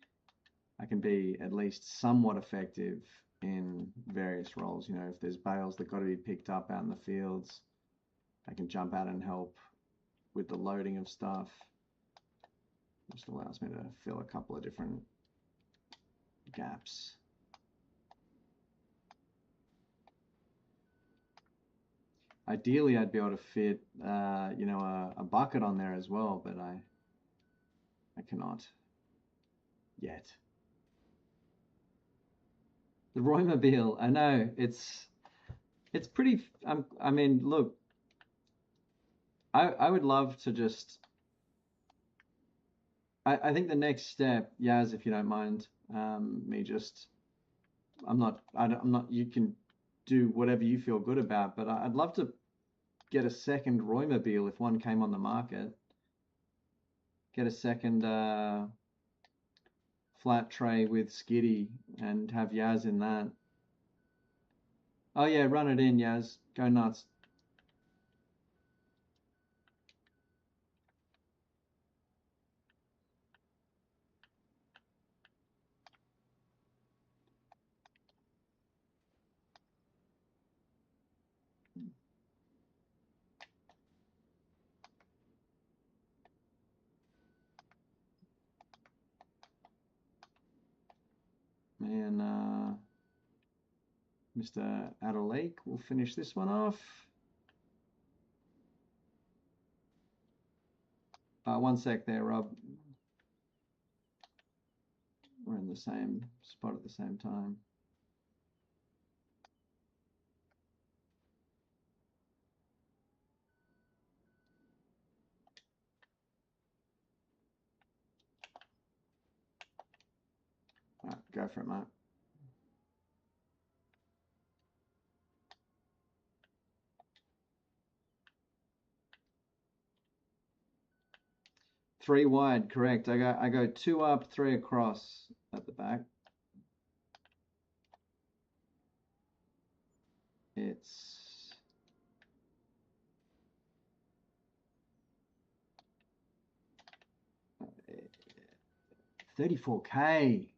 I can be at least somewhat effective in various roles. You know, if there's bales that got to be picked up out in the fields, I can jump out and help with the loading of stuff. It just allows me to fill a couple of different gaps. Ideally, I'd be able to fit, you know, a bucket on there as well, but I cannot yet. The Roymobile, I know it's pretty. I mean, look, I would love to just. I think the next step, Yaz, if you don't mind, me just. I'm not. I'm not. You can do whatever you feel good about, but I'd love to get a second Roymobile if one came on the market. Get a second flat tray with skiddy and have Yaz in that. Oh yeah, run it in, Yaz. Go nuts. And Mr. Adelaide will finish this one off. One sec there, Rob. We're in the same spot at the same time. All right, go for it, mate. Three wide, correct. I go two up, three across at the back. It's 34K.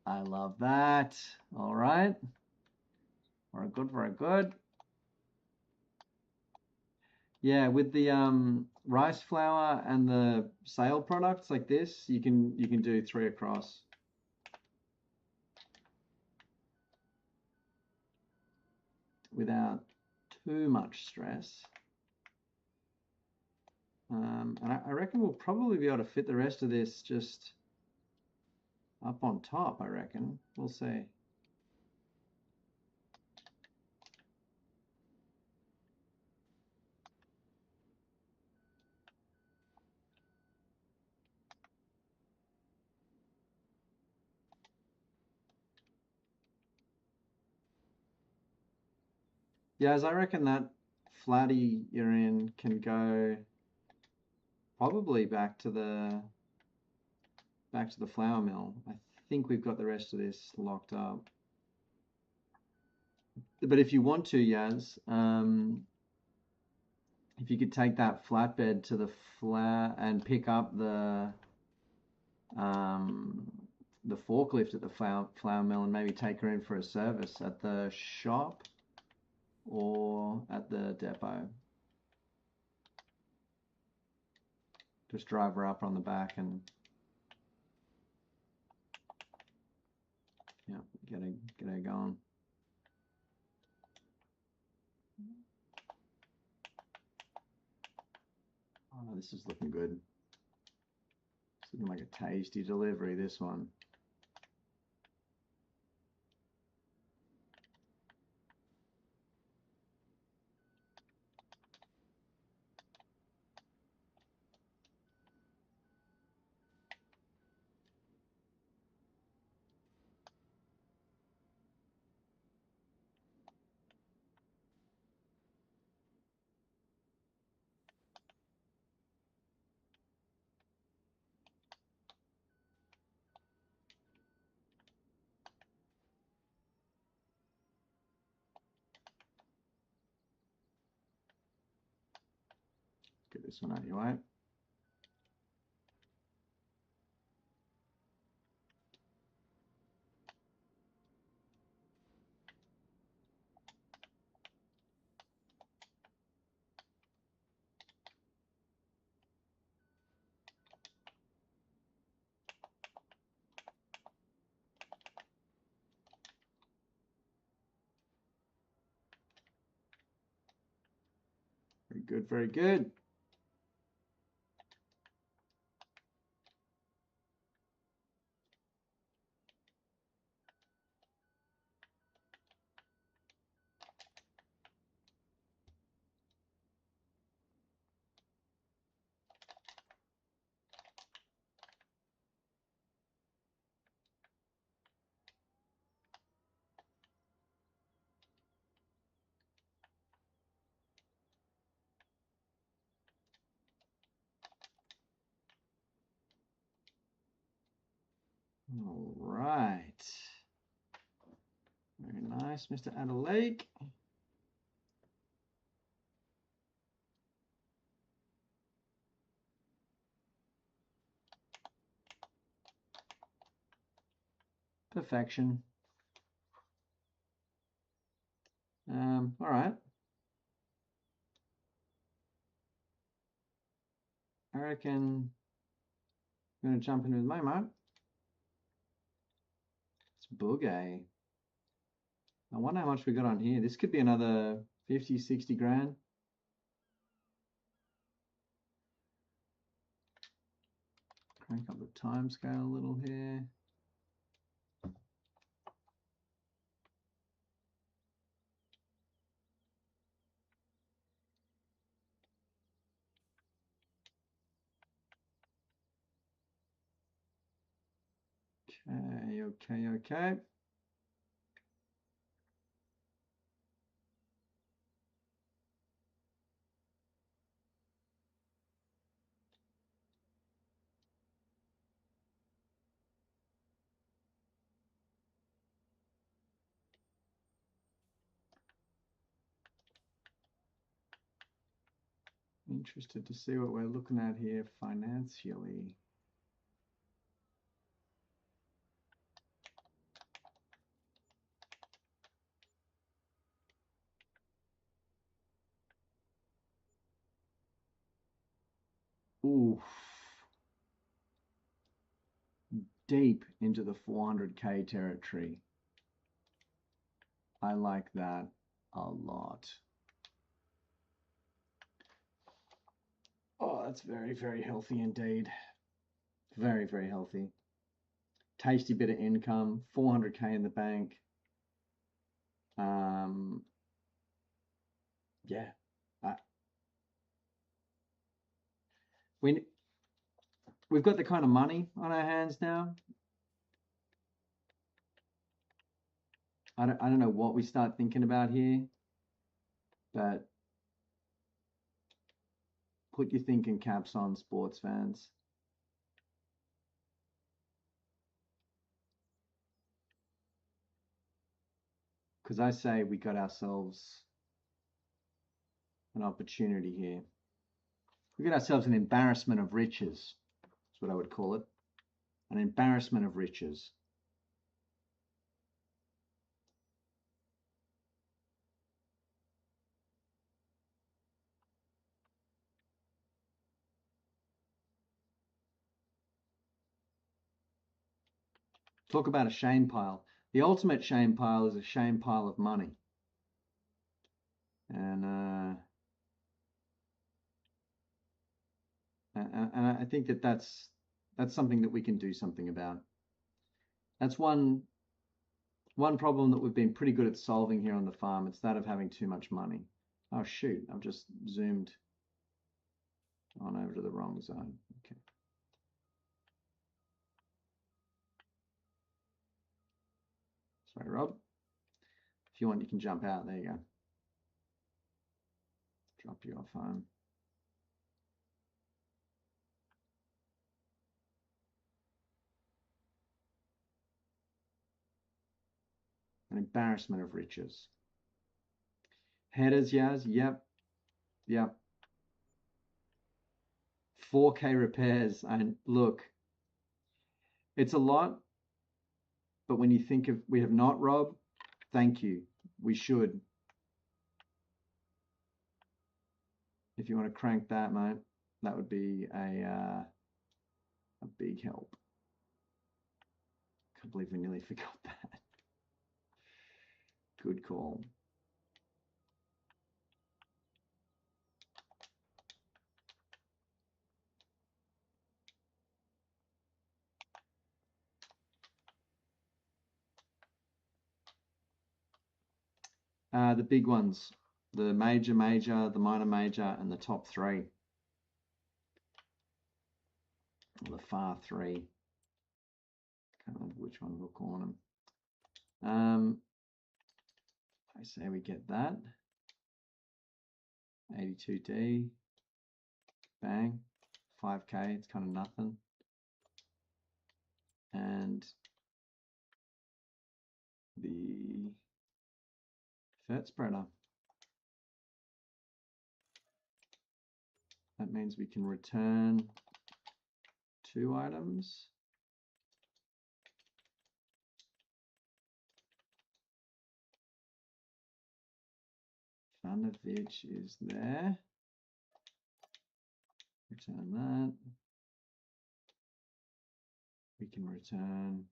I love that. All right. Very good, very good. Yeah, with the rice flour and the sale products like this, you can do three across. Without too much stress. And I reckon we'll probably be able to fit the rest of this just up on top, I reckon. We'll see. Yeah, as I reckon that flatty you're in can go probably back to the flour mill. I think we've got the rest of this locked up. But if you want to, Yaz, if you could take that flatbed to the flour and pick up the forklift at the flour mill and maybe take her in for a service at the shop or at the depot. Just drive her up on the back and yeah, get her going. Oh, this is looking good. It's looking like a tasty delivery, this one. Get this one out of your way. Very good, very good. All right. Very nice, Mr. Adelaide. Perfection. All right. I reckon I'm going to jump in with my mate. It's Boogie. I wonder how much we got on here. This could be another 50, 60 grand. Crank up the time scale a little here. Okay. Interested to see what we're looking at here financially. Oof. Deep into the 400k territory. I like that a lot. Oh, that's very, very healthy indeed. Very, very healthy. Tasty bit of income, 400k in the bank. Yeah. We've got the kind of money on our hands now. I don't know what we start thinking about here, but put your thinking caps on, sports fans. Because I say we got ourselves an opportunity here. We got ourselves an embarrassment of riches. That's what I would call it. An embarrassment of riches. Talk about a shame pile. The ultimate shame pile is a shame pile of money. And I think that's something that we can do something about. That's one problem that we've been pretty good at solving here on the farm. It's that of having too much money. Oh shoot, I've just zoomed on over to the wrong zone. Okay. Sorry, Rob. If you want, you can jump out. There you go. Drop you off home. An embarrassment of riches. Headers, Yaz. Yep. 4K repairs. And look, it's a lot, but when you think of, we have not, Rob, thank you. We should. If you want to crank that, mate, that would be a big help. Can't believe we nearly forgot that. Good call. The big ones. The major, the minor, major, and the top three. Or the far three. Can't remember which one we're calling them. I say we get that. 82D. Bang. 5K, it's kind of nothing. And the FERT spreader. That means we can return 2 items. Funovich is there. Return that. We can return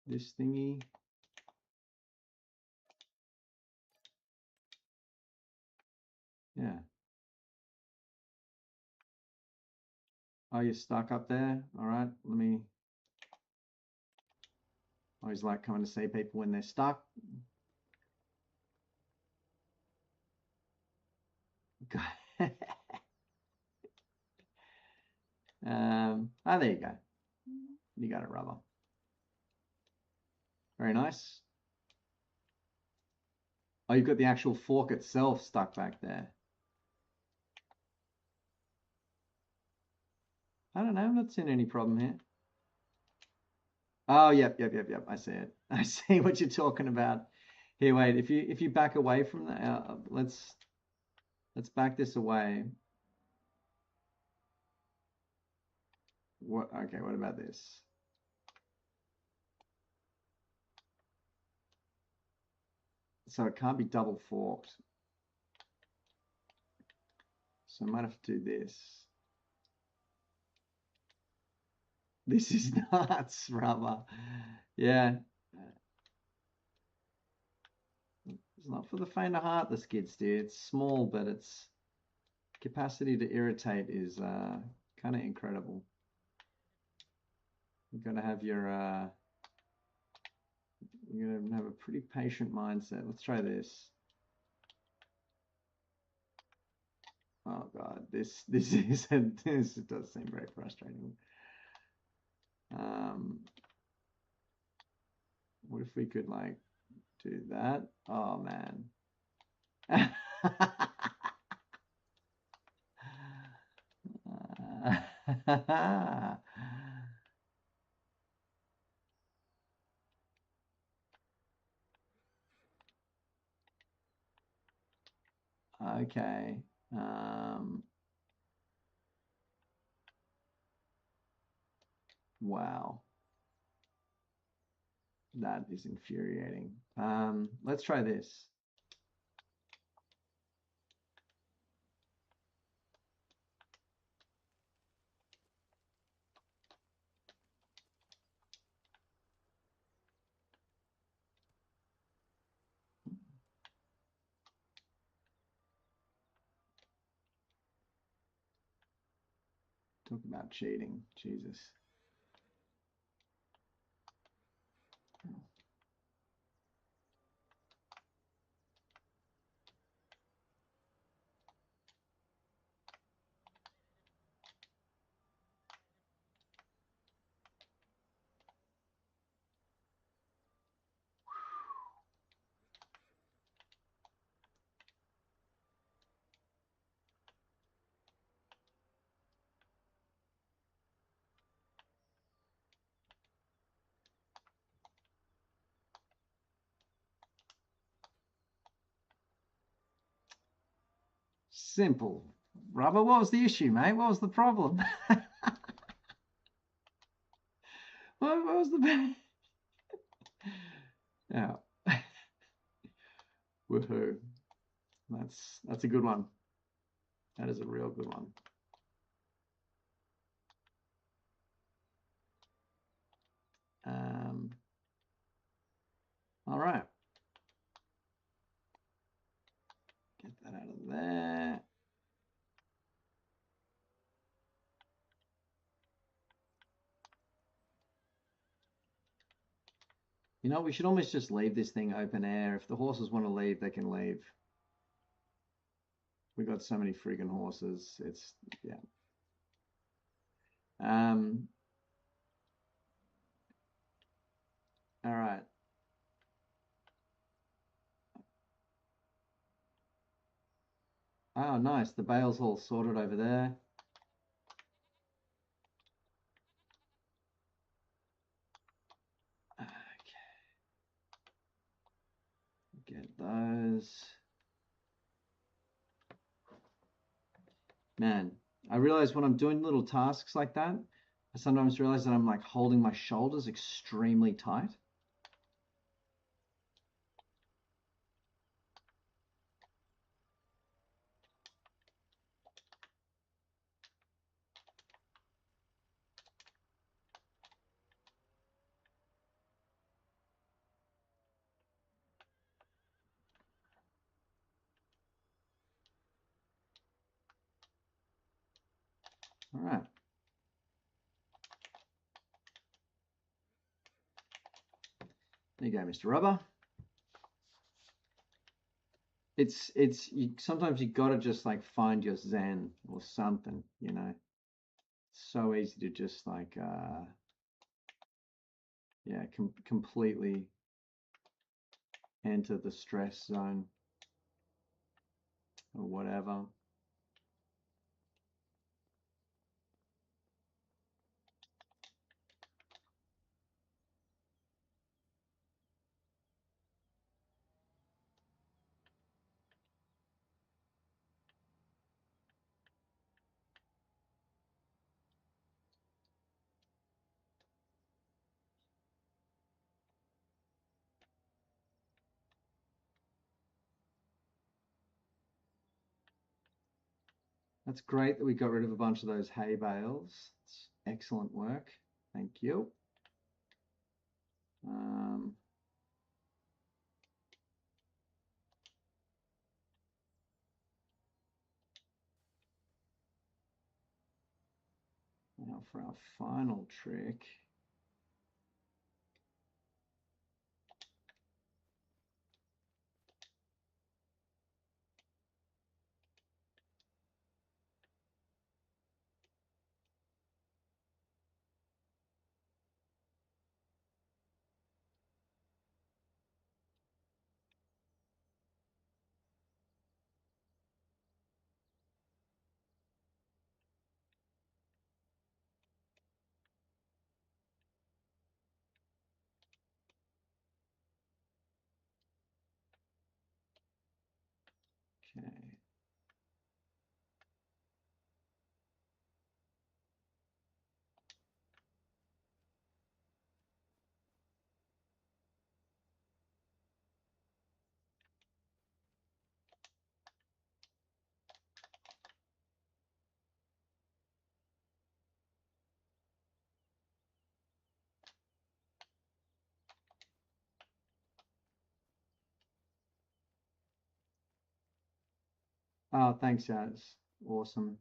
this thingy. Yeah. Oh, you're stuck up there? All right, let me. I always like coming to see people when they're stuck. Oh, there you go. You got it, rubber. Very nice. Oh, you've got the actual fork itself stuck back there. I don't know, I'm not seeing any problem here. Oh, yep. I see it. I see what you're talking about. Here, wait. If you back away from that, let's back this away. What? Okay. What about this? So it can't be double forked. So I might have to do this. This is nuts, rubber. Yeah. It's not for the faint of heart, the skid steer. It's small, but its capacity to irritate is kind of incredible. You've got to have your you're going to have a pretty patient mindset. Let's try this. Oh God, this is this does seem very frustrating. What if we could like do that? Oh man. Okay. Wow. That is infuriating. Let's try this. Talk about cheating. Jesus. Simple. Rubber, what was the issue, mate? What was the problem? what was the... Yeah. Woohoo. That's a good one. That is a real good one. All right. Get that out of there. You know, we should almost just leave this thing open air. If the horses want to leave, they can leave. We got so many friggin' horses. It's, yeah. All right. Oh, nice. The bale's all sorted over there. Okay. Get those. Man, I realize when I'm doing little tasks like that, I sometimes realize that I'm like holding my shoulders extremely tight. All right. There you go, Mr. Rubber. Sometimes you gotta just like find your zen or something, you know. It's so easy to just like yeah, completely enter the stress zone or whatever. That's great that we got rid of a bunch of those hay bales. It's excellent work. Thank you. Now for our final trick. Okay. Oh, thanks, guys. Awesome.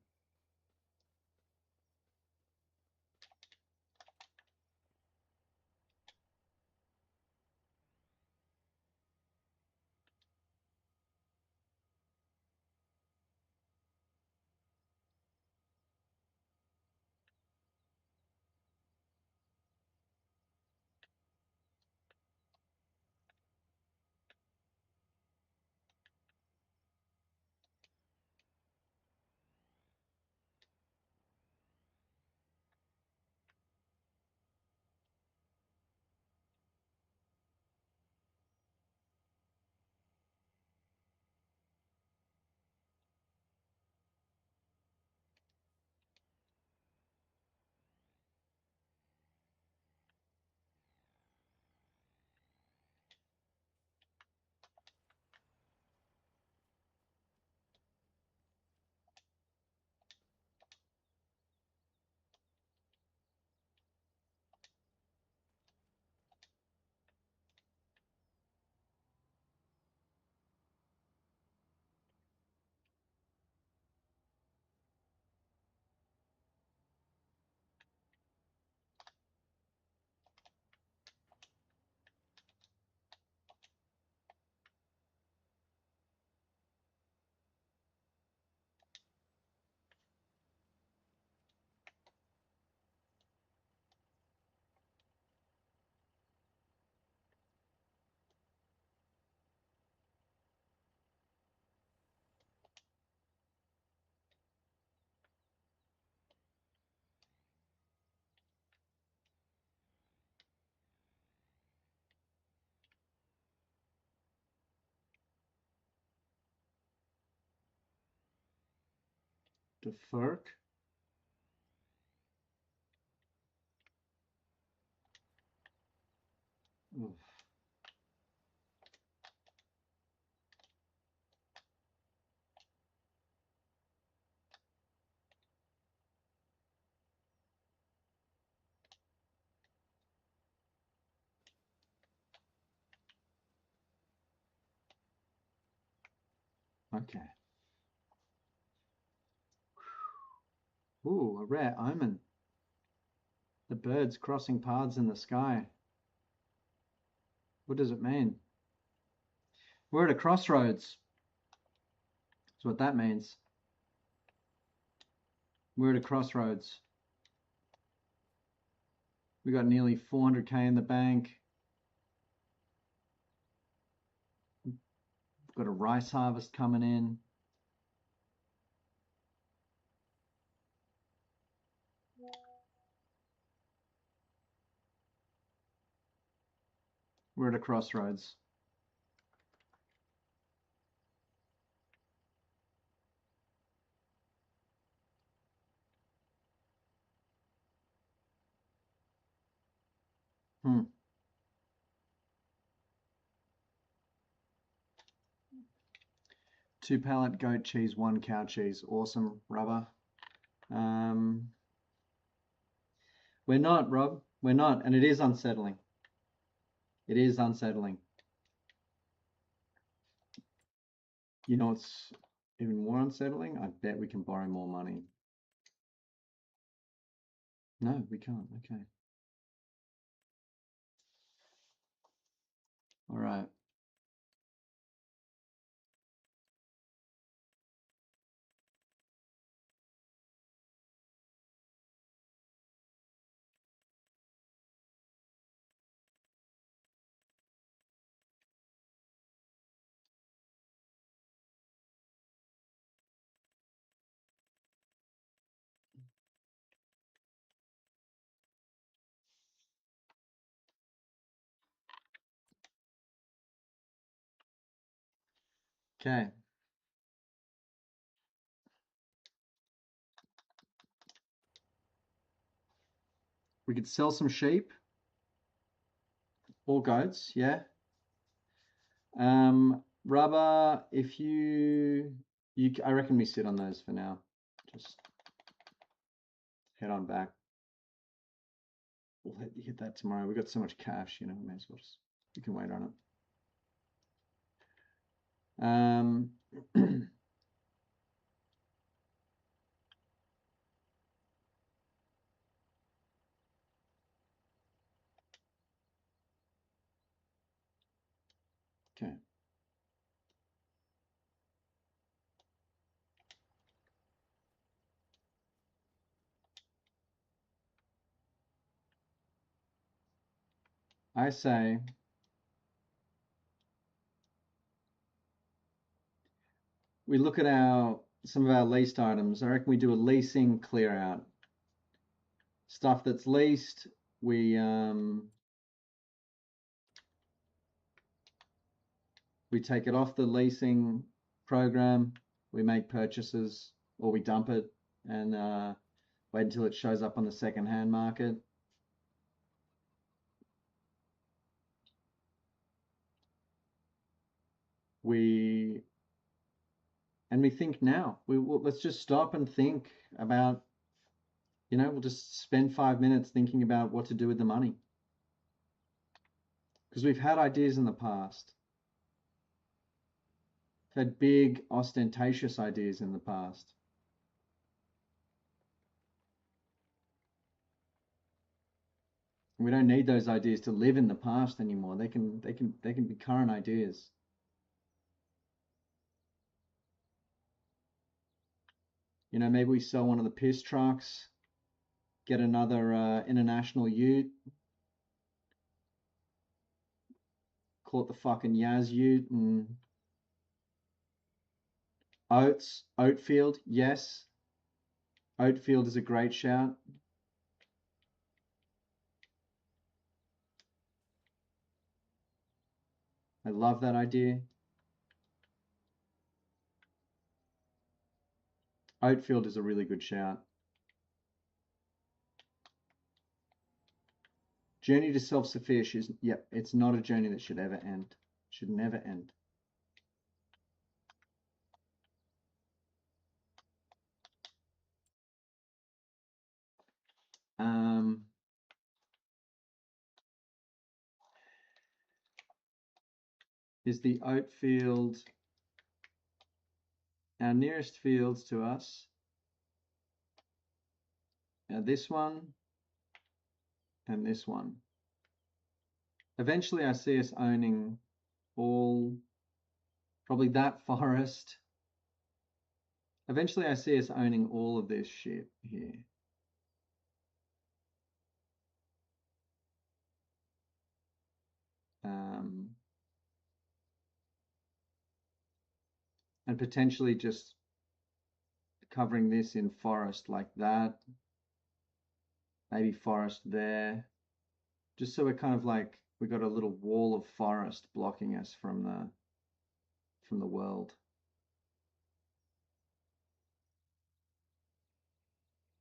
De Ferk. Oof. Okay. Ooh, a rare omen. The birds crossing paths in the sky. What does it mean? We're at a crossroads. That's what that means. We're at a crossroads. We got nearly 400k in the bank. We've got a rice harvest coming in. We're at a crossroads. Hmm. Two pallet goat cheese, one cow cheese. Awesome, rubber. We're not, Rob. We're not, and it is unsettling. It is unsettling. You know what's even more unsettling? I bet we can borrow more money. No, we can't. Okay. All right. Okay. We could sell some sheep or goats, yeah. Rubber, if I reckon we sit on those for now. Just head on back. We'll hit that tomorrow. We got so much cash, you know, we may as well just, we can wait on it. Okay. I say we look at some of our leased items. I reckon we do a leasing clear out. Stuff that's leased, we take it off the leasing program, we make purchases, or we dump it and wait until it shows up on the second-hand market. We think now. Let's just stop and think about, you know, we'll just spend 5 minutes thinking about what to do with the money. Because we've had ideas in the past. We've had big, ostentatious ideas in the past. We don't need those ideas to live in the past anymore. They can be current ideas. You know, maybe we sell one of the piss trucks, get another international ute, call it the fucking Yaz ute, and Oatfield, yes. Oatfield is a great shout. I love that idea. Oatfield is a really good shout. Journey to self-sufficient is, yep, it's not a journey that should ever end. Should never end. Is the Oatfield our nearest fields to us? Now this one and this one. Eventually I see us owning all, probably that forest. Eventually I see us owning all of this shit here. And potentially just covering this in forest like that. Maybe forest there. Just so we're kind of like, we got a little wall of forest blocking us from the world.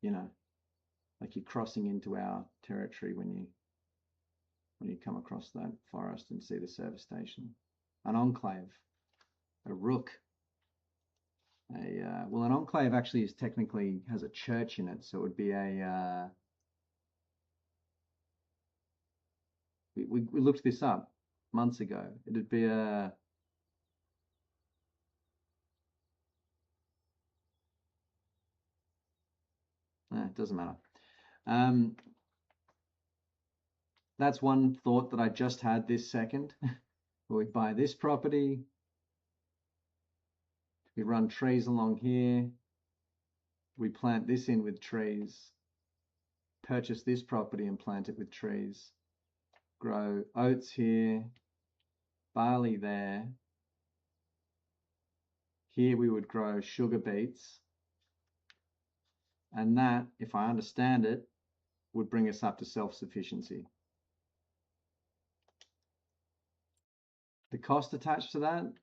You know, like you're crossing into our territory when you come across that forest and see the service station. An enclave, a rook. Well, an enclave actually is technically has a church in it, so it would be a. We looked this up months ago. It'd be a. It doesn't matter. That's one thought that I just had this second. We buy this property. We run trees along here. We plant this in with trees. Purchase this property and plant it with trees. Grow oats here. Barley there. Here we would grow sugar beets. And that, if I understand it, would bring us up to self-sufficiency. The cost attached to that,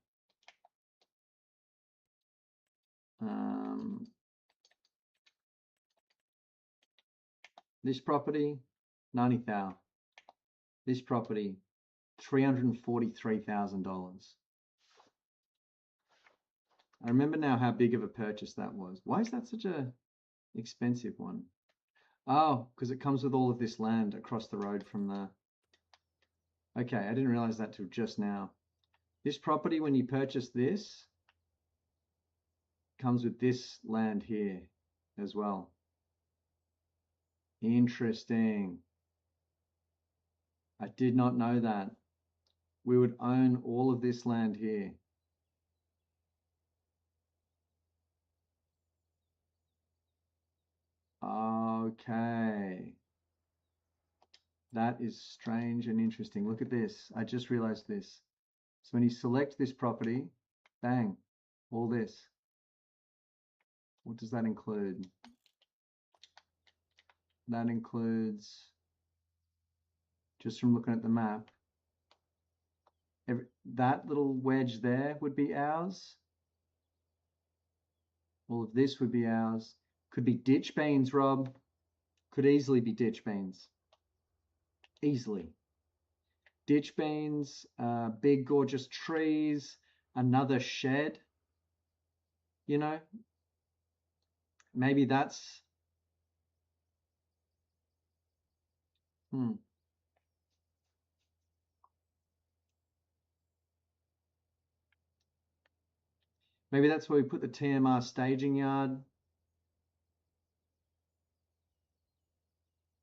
this property, 90,000. This property, $343,000. I remember now how big of a purchase that was. Why is that such a expensive one? Oh, because it comes with all of this land across the road from the... Okay, I didn't realize that till just now. This property, when you purchase this, comes with this land here as well. Interesting. I did not know that. We would own all of this land here. Okay. That is strange and interesting. Look at this. I just realized this. So when you select this property, bang, all this. What does that include? That includes, just from looking at the map, that little wedge there would be ours. All of this would be ours. Could be ditch beans, Rob. Could easily be ditch beans. Easily. Ditch beans, big gorgeous trees, another shed. You know, maybe that's... Maybe that's where we put the TMR staging yard.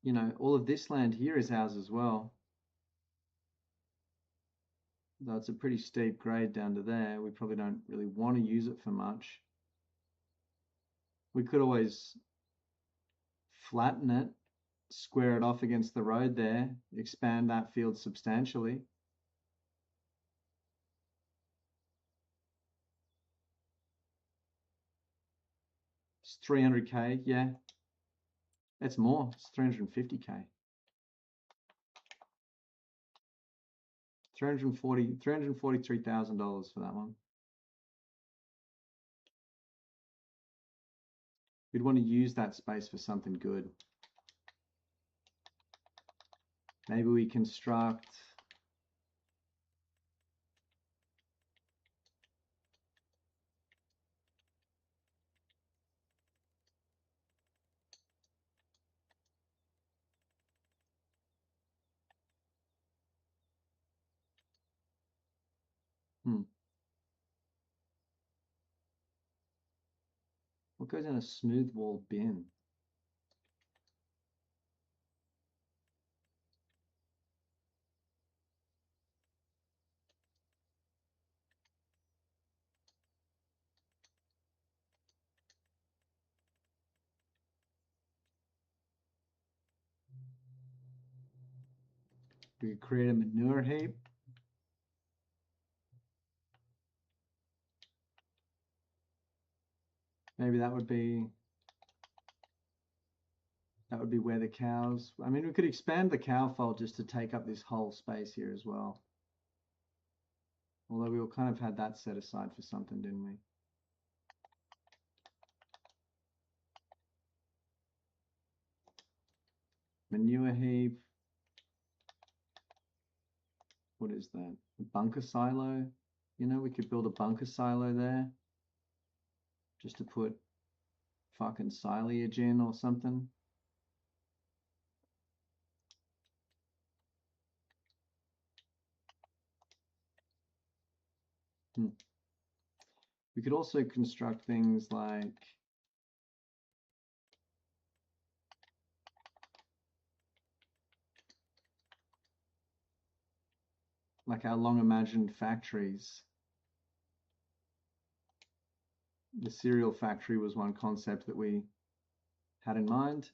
You know, all of this land here is ours as well. Though it's a pretty steep grade down to there. We probably don't really want to use it for much. We could always flatten it, square it off against the road there, expand that field substantially. It's 300K, yeah. It's more, it's 350K. $343,000 for that one. We'd want to use that space for something good. Maybe we construct what goes in a smooth wall bin? We could create a manure heap. Maybe that would be where the cows, I mean, we could expand the cow fold just to take up this whole space here as well. Although we all kind of had that set aside for something, didn't we? Manure heap. What is that? A bunker silo? You know, we could build a bunker silo there. Just to put fucking silage in or something. We could also construct things like our long imagined factories. The cereal factory was one concept that we had in mind,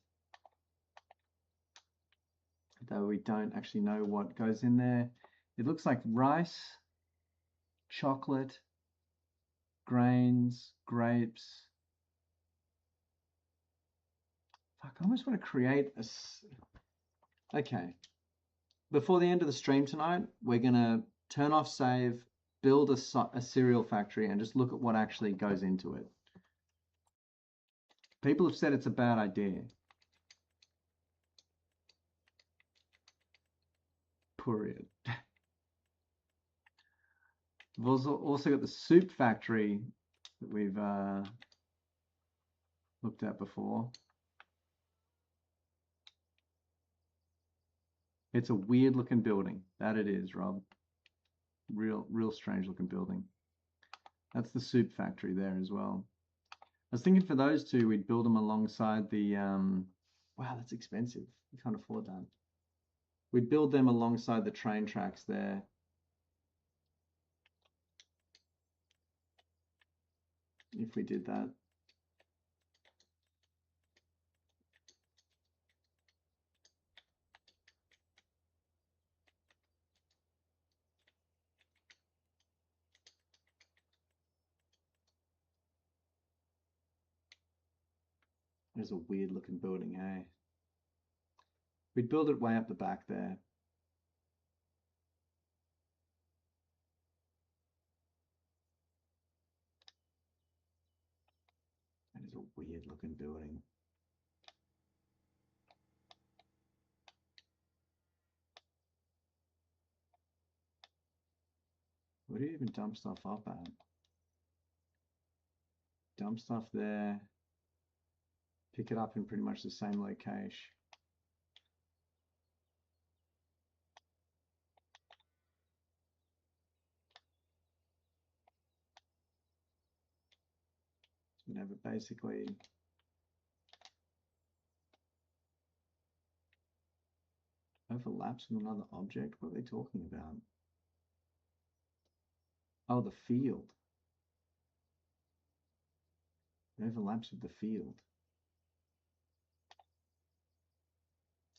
though we don't actually know what goes in there. It looks like rice, chocolate, grains, grapes. Fuck, I almost want to create a... Okay. Before the end of the stream tonight, we're going to turn off save, build a cereal factory, and just look at what actually goes into it. People have said it's a bad idea. Period. We've also got the soup factory that we've looked at before. It's a weird looking building. That it is, Rob. Real strange looking building. That's the soup factory there as well. I was thinking for those two, we'd build them alongside the, wow, that's expensive. We can't afford that. We'd build them alongside the train tracks there. If we did that. There's a weird looking building, hey? We'd build it way up the back there. That is a weird looking building. Where do you even dump stuff up at? Dump stuff there. Pick it up in pretty much the same location. Whatever, basically overlaps with another object. What are they talking about? Oh, the field. It overlaps with the field.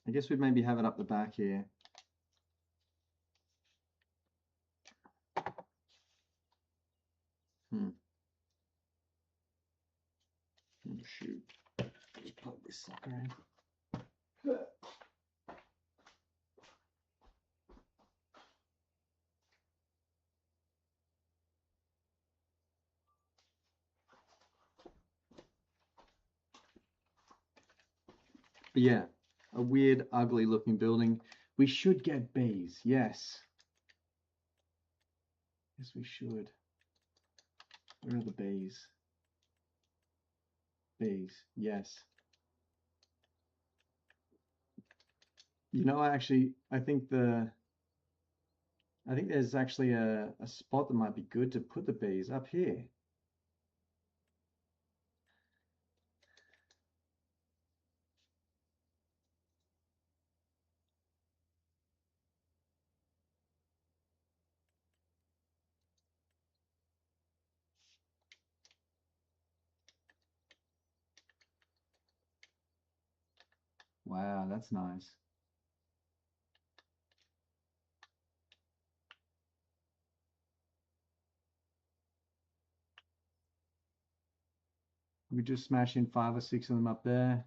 I guess we'd maybe have it up the back here. Oh, shoot. Just plug this sucker in. Yeah, a weird, ugly looking building. We should get bees. Yes. Yes, we should. Where are the bees? Bees. Yes. You know, I think there's actually a spot that might be good to put the bees up here. Wow, that's nice. We just smash in 5 or 6 of them up there.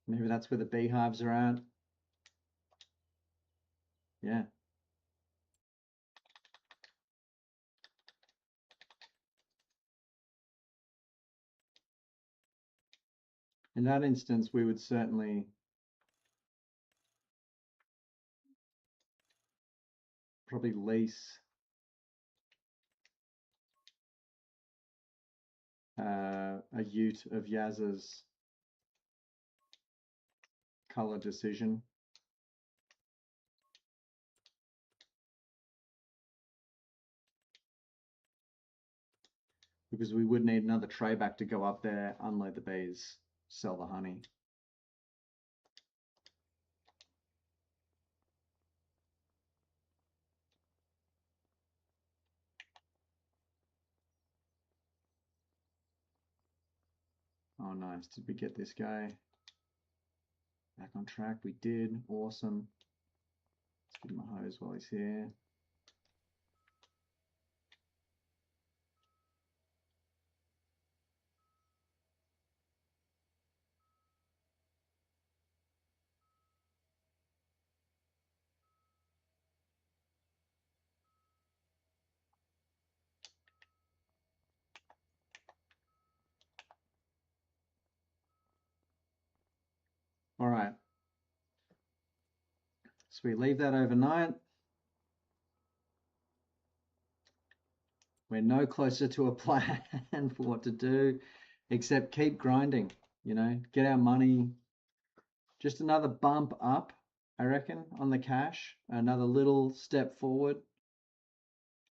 Maybe that's where the beehives are at. Yeah. In that instance, we would certainly probably lease a ute of Yaz's color decision. Because we would need another tray back to go up there, unload the bees, sell the honey. Oh, nice. Did we get this guy back on track? We did. Awesome. Let's give him a hose while he's here. All right. So we leave that overnight. We're no closer to a plan for what to do, except keep grinding, you know, get our money. Just another bump up, I reckon, on the cash, another little step forward,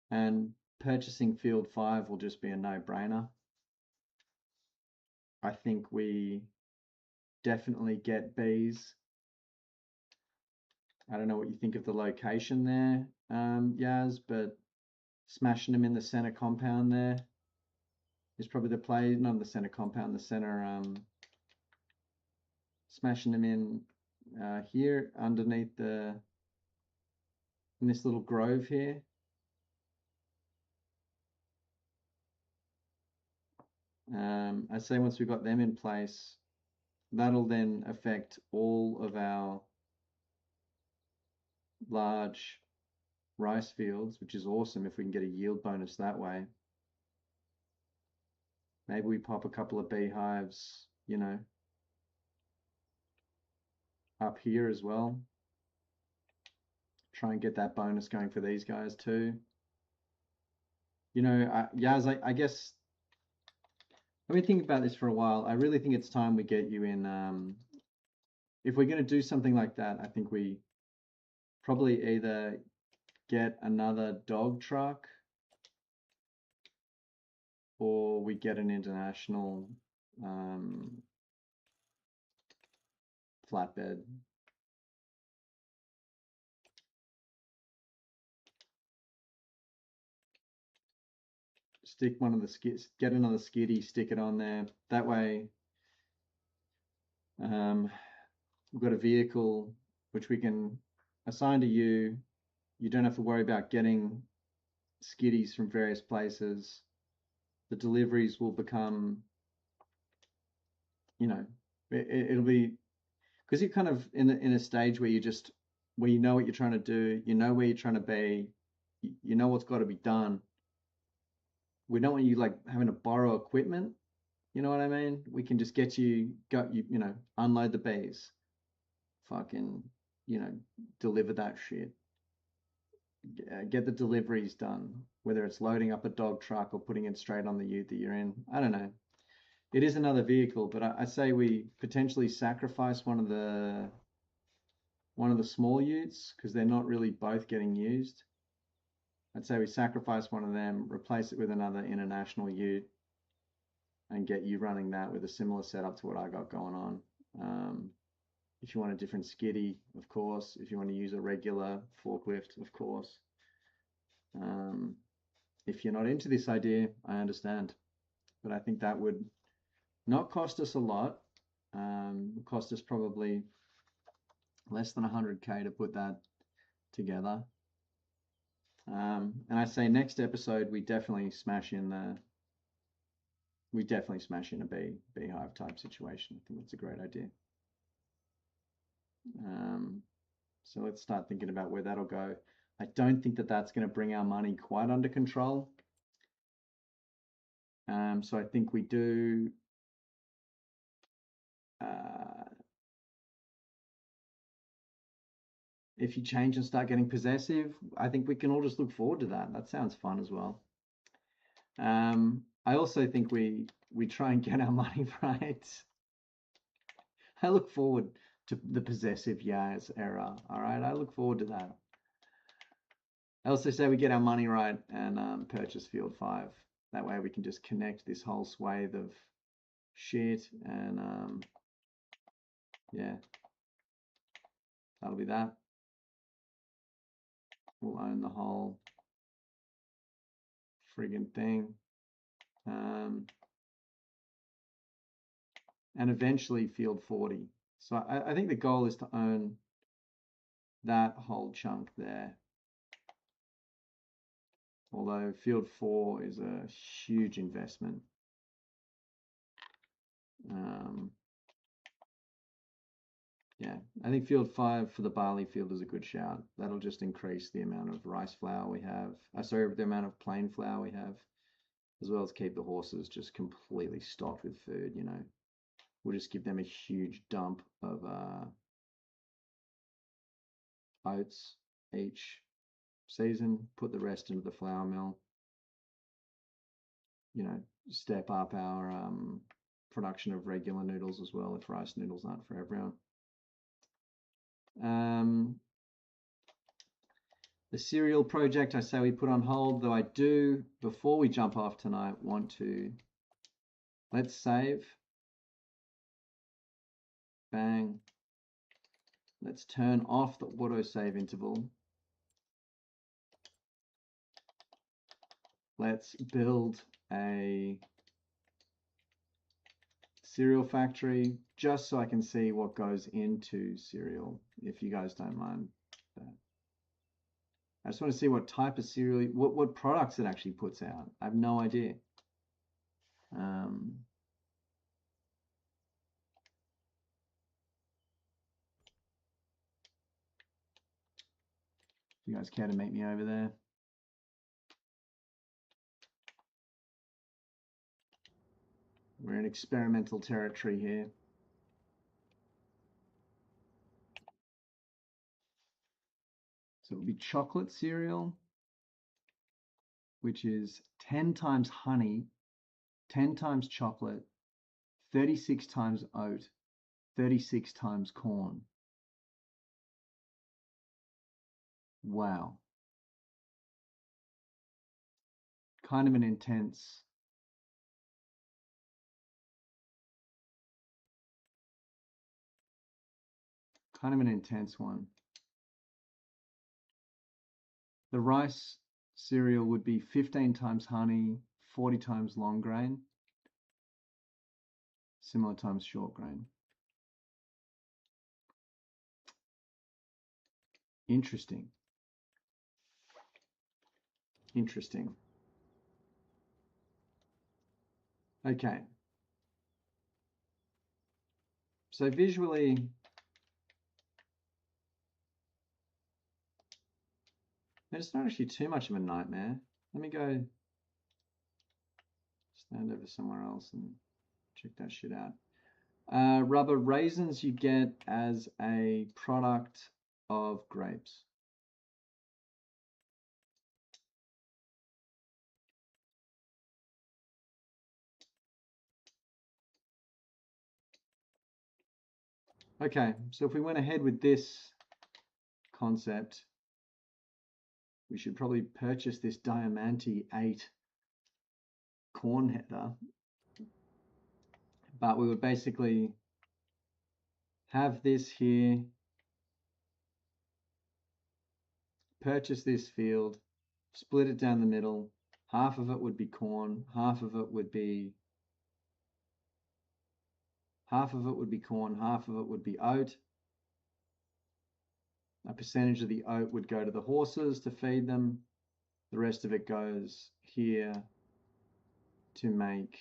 and purchasing Field 5 will just be a no-brainer. I think we definitely get bees. I don't know what you think of the location there, Yaz, but smashing them in the center compound there is probably the play. Not in the center compound, the center, smashing them in here underneath in this little grove here. I say once we've got them in place, that'll then affect all of our large rice fields, which is awesome if we can get a yield bonus that way. Maybe we pop a couple of beehives, you know, up here as well. Try and get that bonus going for these guys too. You know, Yaz, I guess, I've been thinking about this for a while. I really think it's time we get you in. If we're going to do something like that, I think we probably either get another dog truck or we get an international flatbed. Stick one of the skids, get another skiddy, stick it on there. That way, we've got a vehicle which we can assign to you. You don't have to worry about getting skiddies from various places. The deliveries will become, you know, it'll be because you're kind of in a stage where where you know what you're trying to do, you know where you're trying to be, you know what's got to be done. We don't want you like having to borrow equipment. You know what I mean? We can just get you, unload the bees, fucking, deliver that shit. Get the deliveries done, whether it's loading up a dog truck or putting it straight on the ute that you're in. I don't know. It is another vehicle, but I say we potentially sacrifice one of the small utes because they're not really both getting used. I'd say we sacrifice one of them, replace it with another international ute, and get you running that with a similar setup to what I got going on. If you want a different skiddy, of course. If you want to use a regular forklift, of course. If you're not into this idea, I understand. But I think that would not cost us a lot. It cost us probably less than 100K to put that together. And I say next episode we definitely smash in a beehive type situation. I think that's a great idea. So let's start thinking about where that'll go. I don't think that that's going to bring our money quite under control. So I think we do. If you change and start getting possessive, I think we can all just look forward to that. That sounds fun as well. I also think we try and get our money right. I look forward to the possessive Yaz era. All right, I look forward to that. I also say we get our money right and purchase Field 5. That way we can just connect this whole swathe of shit and yeah, that'll be that. We'll own the whole friggin' thing. And eventually Field 40. So I think the goal is to own that whole chunk there. Although Field 4 is a huge investment. Yeah, I think Field 5 for the barley field is a good shout. That'll just increase the amount of rice flour we have. The amount of plain flour we have, as well as keep the horses just completely stocked with food, We'll just give them a huge dump of oats each season, put the rest into the flour mill, step up our production of regular noodles as well if rice noodles aren't for everyone. The cereal project, I say we put on hold, though I do, before we jump off tonight, want to, let's save. Bang. Let's turn off the autosave interval. Let's build a cereal factory just so I can see what goes into cereal, if you guys don't mind that. I just want to see what type of cereal, what products it actually puts out. I have no idea. If you guys care to meet me over there. We're in experimental territory here. So it would be chocolate cereal, which is 10 times honey, 10 times chocolate, 36 times oat, 36 times corn. Wow. Kind of an intense one. The rice cereal would be 15 times honey, 40 times long grain, similar times short grain. Interesting. Okay. So visually, it's not actually too much of a nightmare. Let me go Stand over somewhere else and check that shit out. Rubber raisins you get as a product of grapes. Okay, so if we went ahead with this concept, we should probably purchase this Diamante 8 corn header, but we would basically have this here, purchase this field, split it down the middle. Half of it would be corn, half of it would be corn, half of it would be oat. A percentage of the oat would go to the horses to feed them. The rest of it goes here to make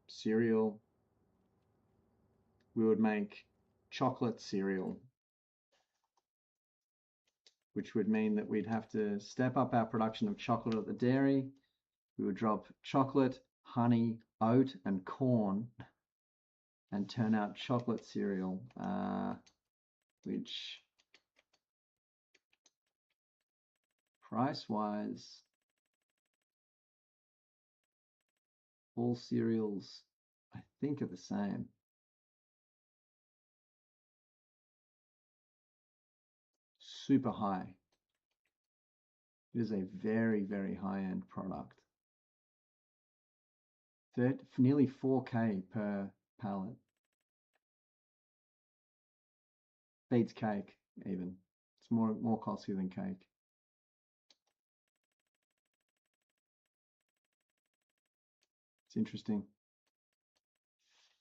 cereal. We would make chocolate cereal, which would mean that we'd have to step up our production of chocolate at the dairy. We would drop chocolate, honey, oat, and corn and turn out chocolate cereal, which price-wise, all cereals I think are the same. Super high. It is a very, very high-end product. Nearly 4K per pallet. Beats cake even. It's more costly than cake. It's interesting.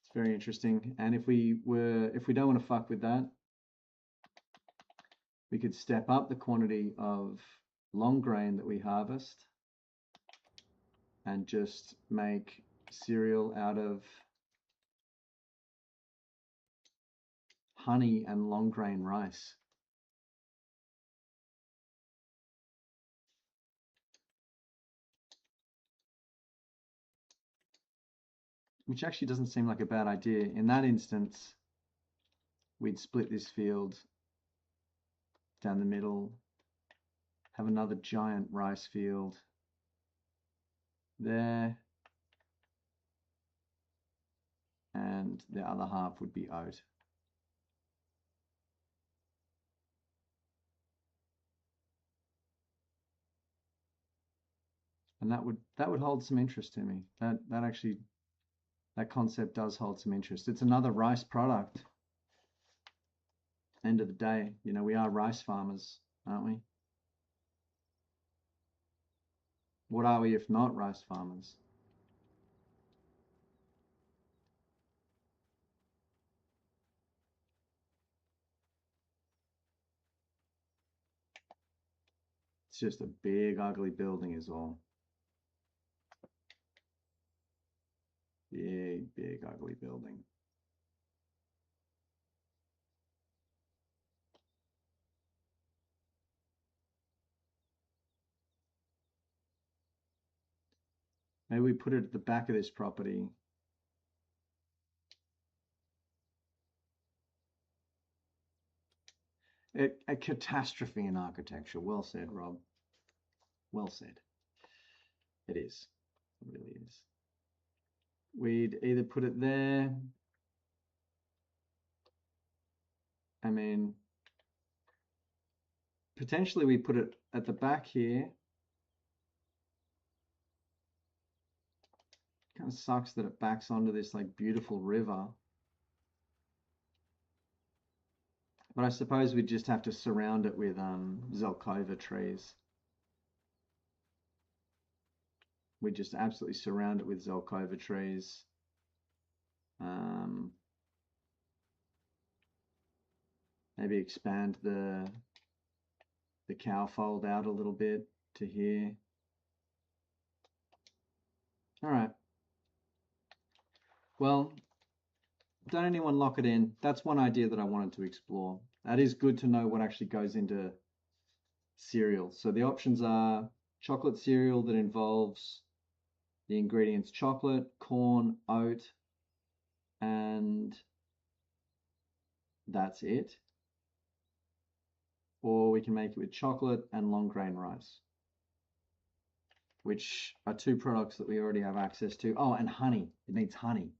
It's very interesting. And if we don't want to fuck with that, we could step up the quantity of long grain that we harvest and just make cereal out of honey and long grain rice. Which actually doesn't seem like a bad idea. In that instance, we'd split this field down the middle, have another giant rice field there, and the other half would be oat. And that would hold some interest to me. That concept does hold some interest. It's another rice product. End of the day, you know, we are rice farmers, aren't we? What are we if not rice farmers? It's just a big, ugly building is all. Big, big, ugly building. Maybe we put it at the back of this property. A catastrophe in architecture. Well said, Rob. Well said. It is. It really is. We'd either put it there. I mean, potentially we put it at the back here. Kind of sucks that it backs onto this like beautiful river. But I suppose we'd just have to surround it with Zelkova trees. We'd just absolutely surround it with Zelkova trees. Maybe expand the cow fold out a little bit to here. All right. Well, don't anyone lock it in. That's one idea that I wanted to explore. That is good to know what actually goes into cereal. So the options are chocolate cereal that involves, The ingredients: chocolate, corn, oat, and that's it. Or we can make it with chocolate and long grain rice, which are two products that we already have access to. Oh, and honey. It needs honey.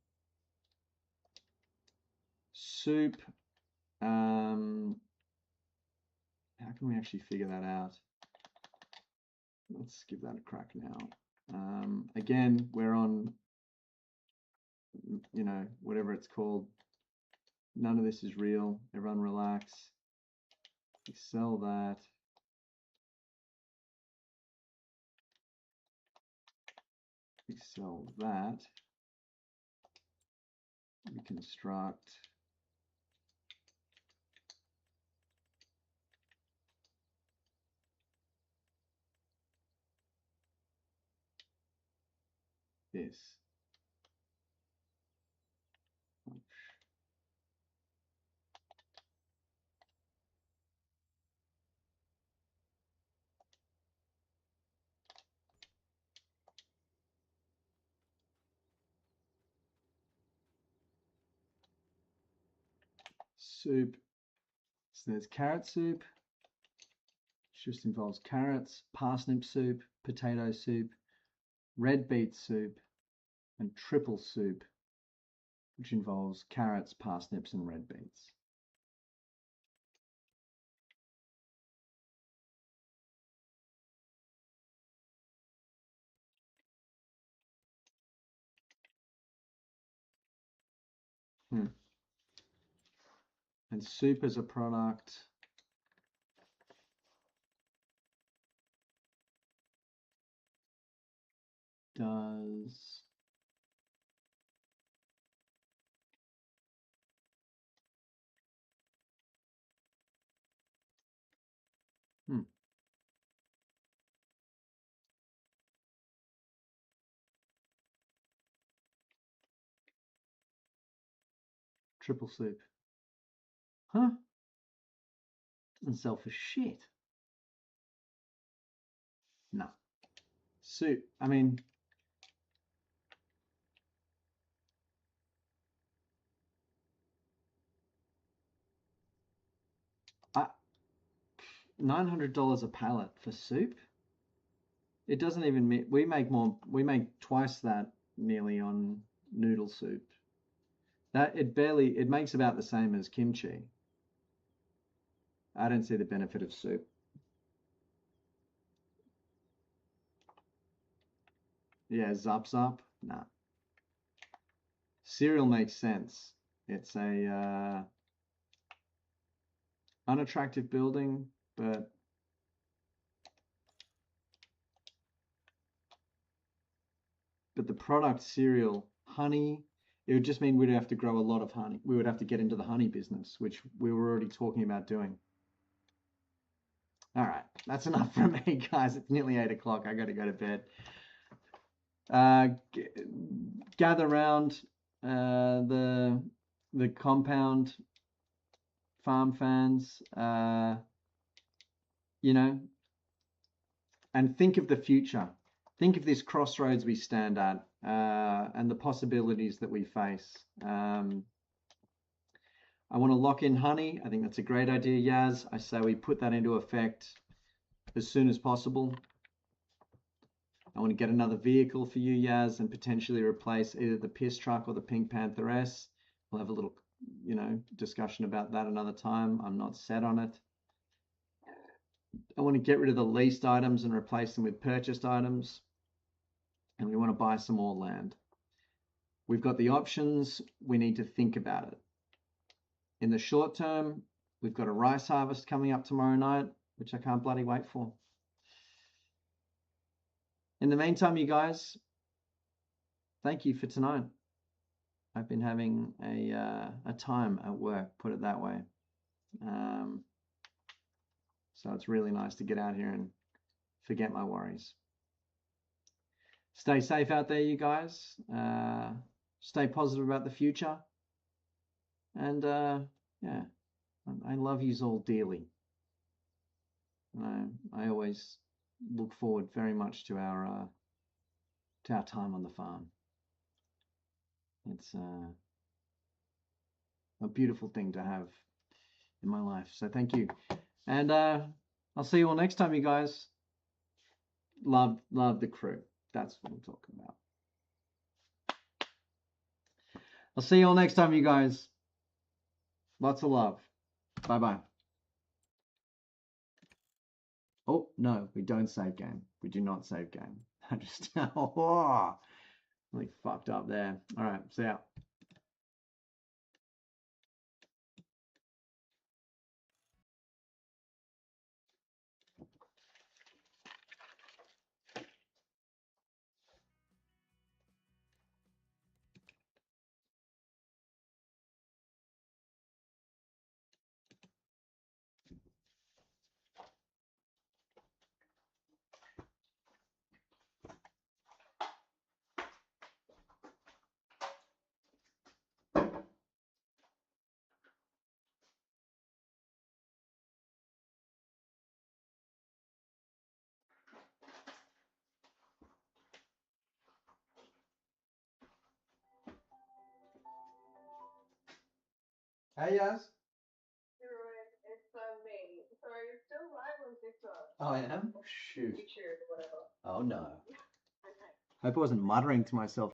Soup. How can we actually figure that out? Let's give that a crack now. Again, we're on, you know, whatever it's called. None of this is real. Everyone relax. We sell that. We sell that. Reconstruct. This. Soup. So there's carrot soup. Just involves carrots, parsnip soup, potato soup, red beet soup, and triple soup, which involves carrots, parsnips, and red beets. And soup as a product does triple soup. Huh? Doesn't sell for shit. No. Soup. I mean, $900 a pallet for soup. It doesn't even. We make more. We make twice that nearly on noodle soup. That it makes about the same as kimchi. I don't see the benefit of soup. Yeah, zup zup. Nah. Cereal makes sense. It's a unattractive building, but the product cereal, honey, it would just mean we'd have to grow a lot of honey. We would have to get into the honey business, which we were already talking about doing. All right, that's enough from me, guys. It's nearly 8 o'clock. I got to go to bed. Gather around the compound farm fans, you know, and think of the future. Think of this crossroads we stand at and the possibilities that we face. I want to lock in honey. I think that's a great idea, Yaz. I say we put that into effect as soon as possible. I want to get another vehicle for you, Yaz, and potentially replace either the Piss truck or the Pink Panther S. We'll have a little, you know, discussion about that another time. I'm not set on it. I want to get rid of the leased items and replace them with purchased items. And we want to buy some more land. We've got the options. We need to think about it. In the short term, we've got a rice harvest coming up tomorrow night, which I can't bloody wait for. In the meantime, you guys, thank you for tonight. I've been having a time at work, put it that way. So it's really nice to get out here and forget my worries. Stay safe out there, you guys. Stay positive about the future. And yeah, I love yous all dearly. I always look forward very much to our to our time on the farm. It's a beautiful thing to have in my life. So thank you. And I'll see you all next time, you guys. Love the crew. That's what I'm talking about. I'll see you all next time, you guys. Lots of love. Bye-bye. Oh, no, we don't save game. We do not save game. I just really fucked up there. All right, see ya. Hey, yes. It's me. So are you still live on TikTok? Oh, I am? Shoot. Pictures or whatever. Oh, no. Okay. Hope I wasn't muttering to myself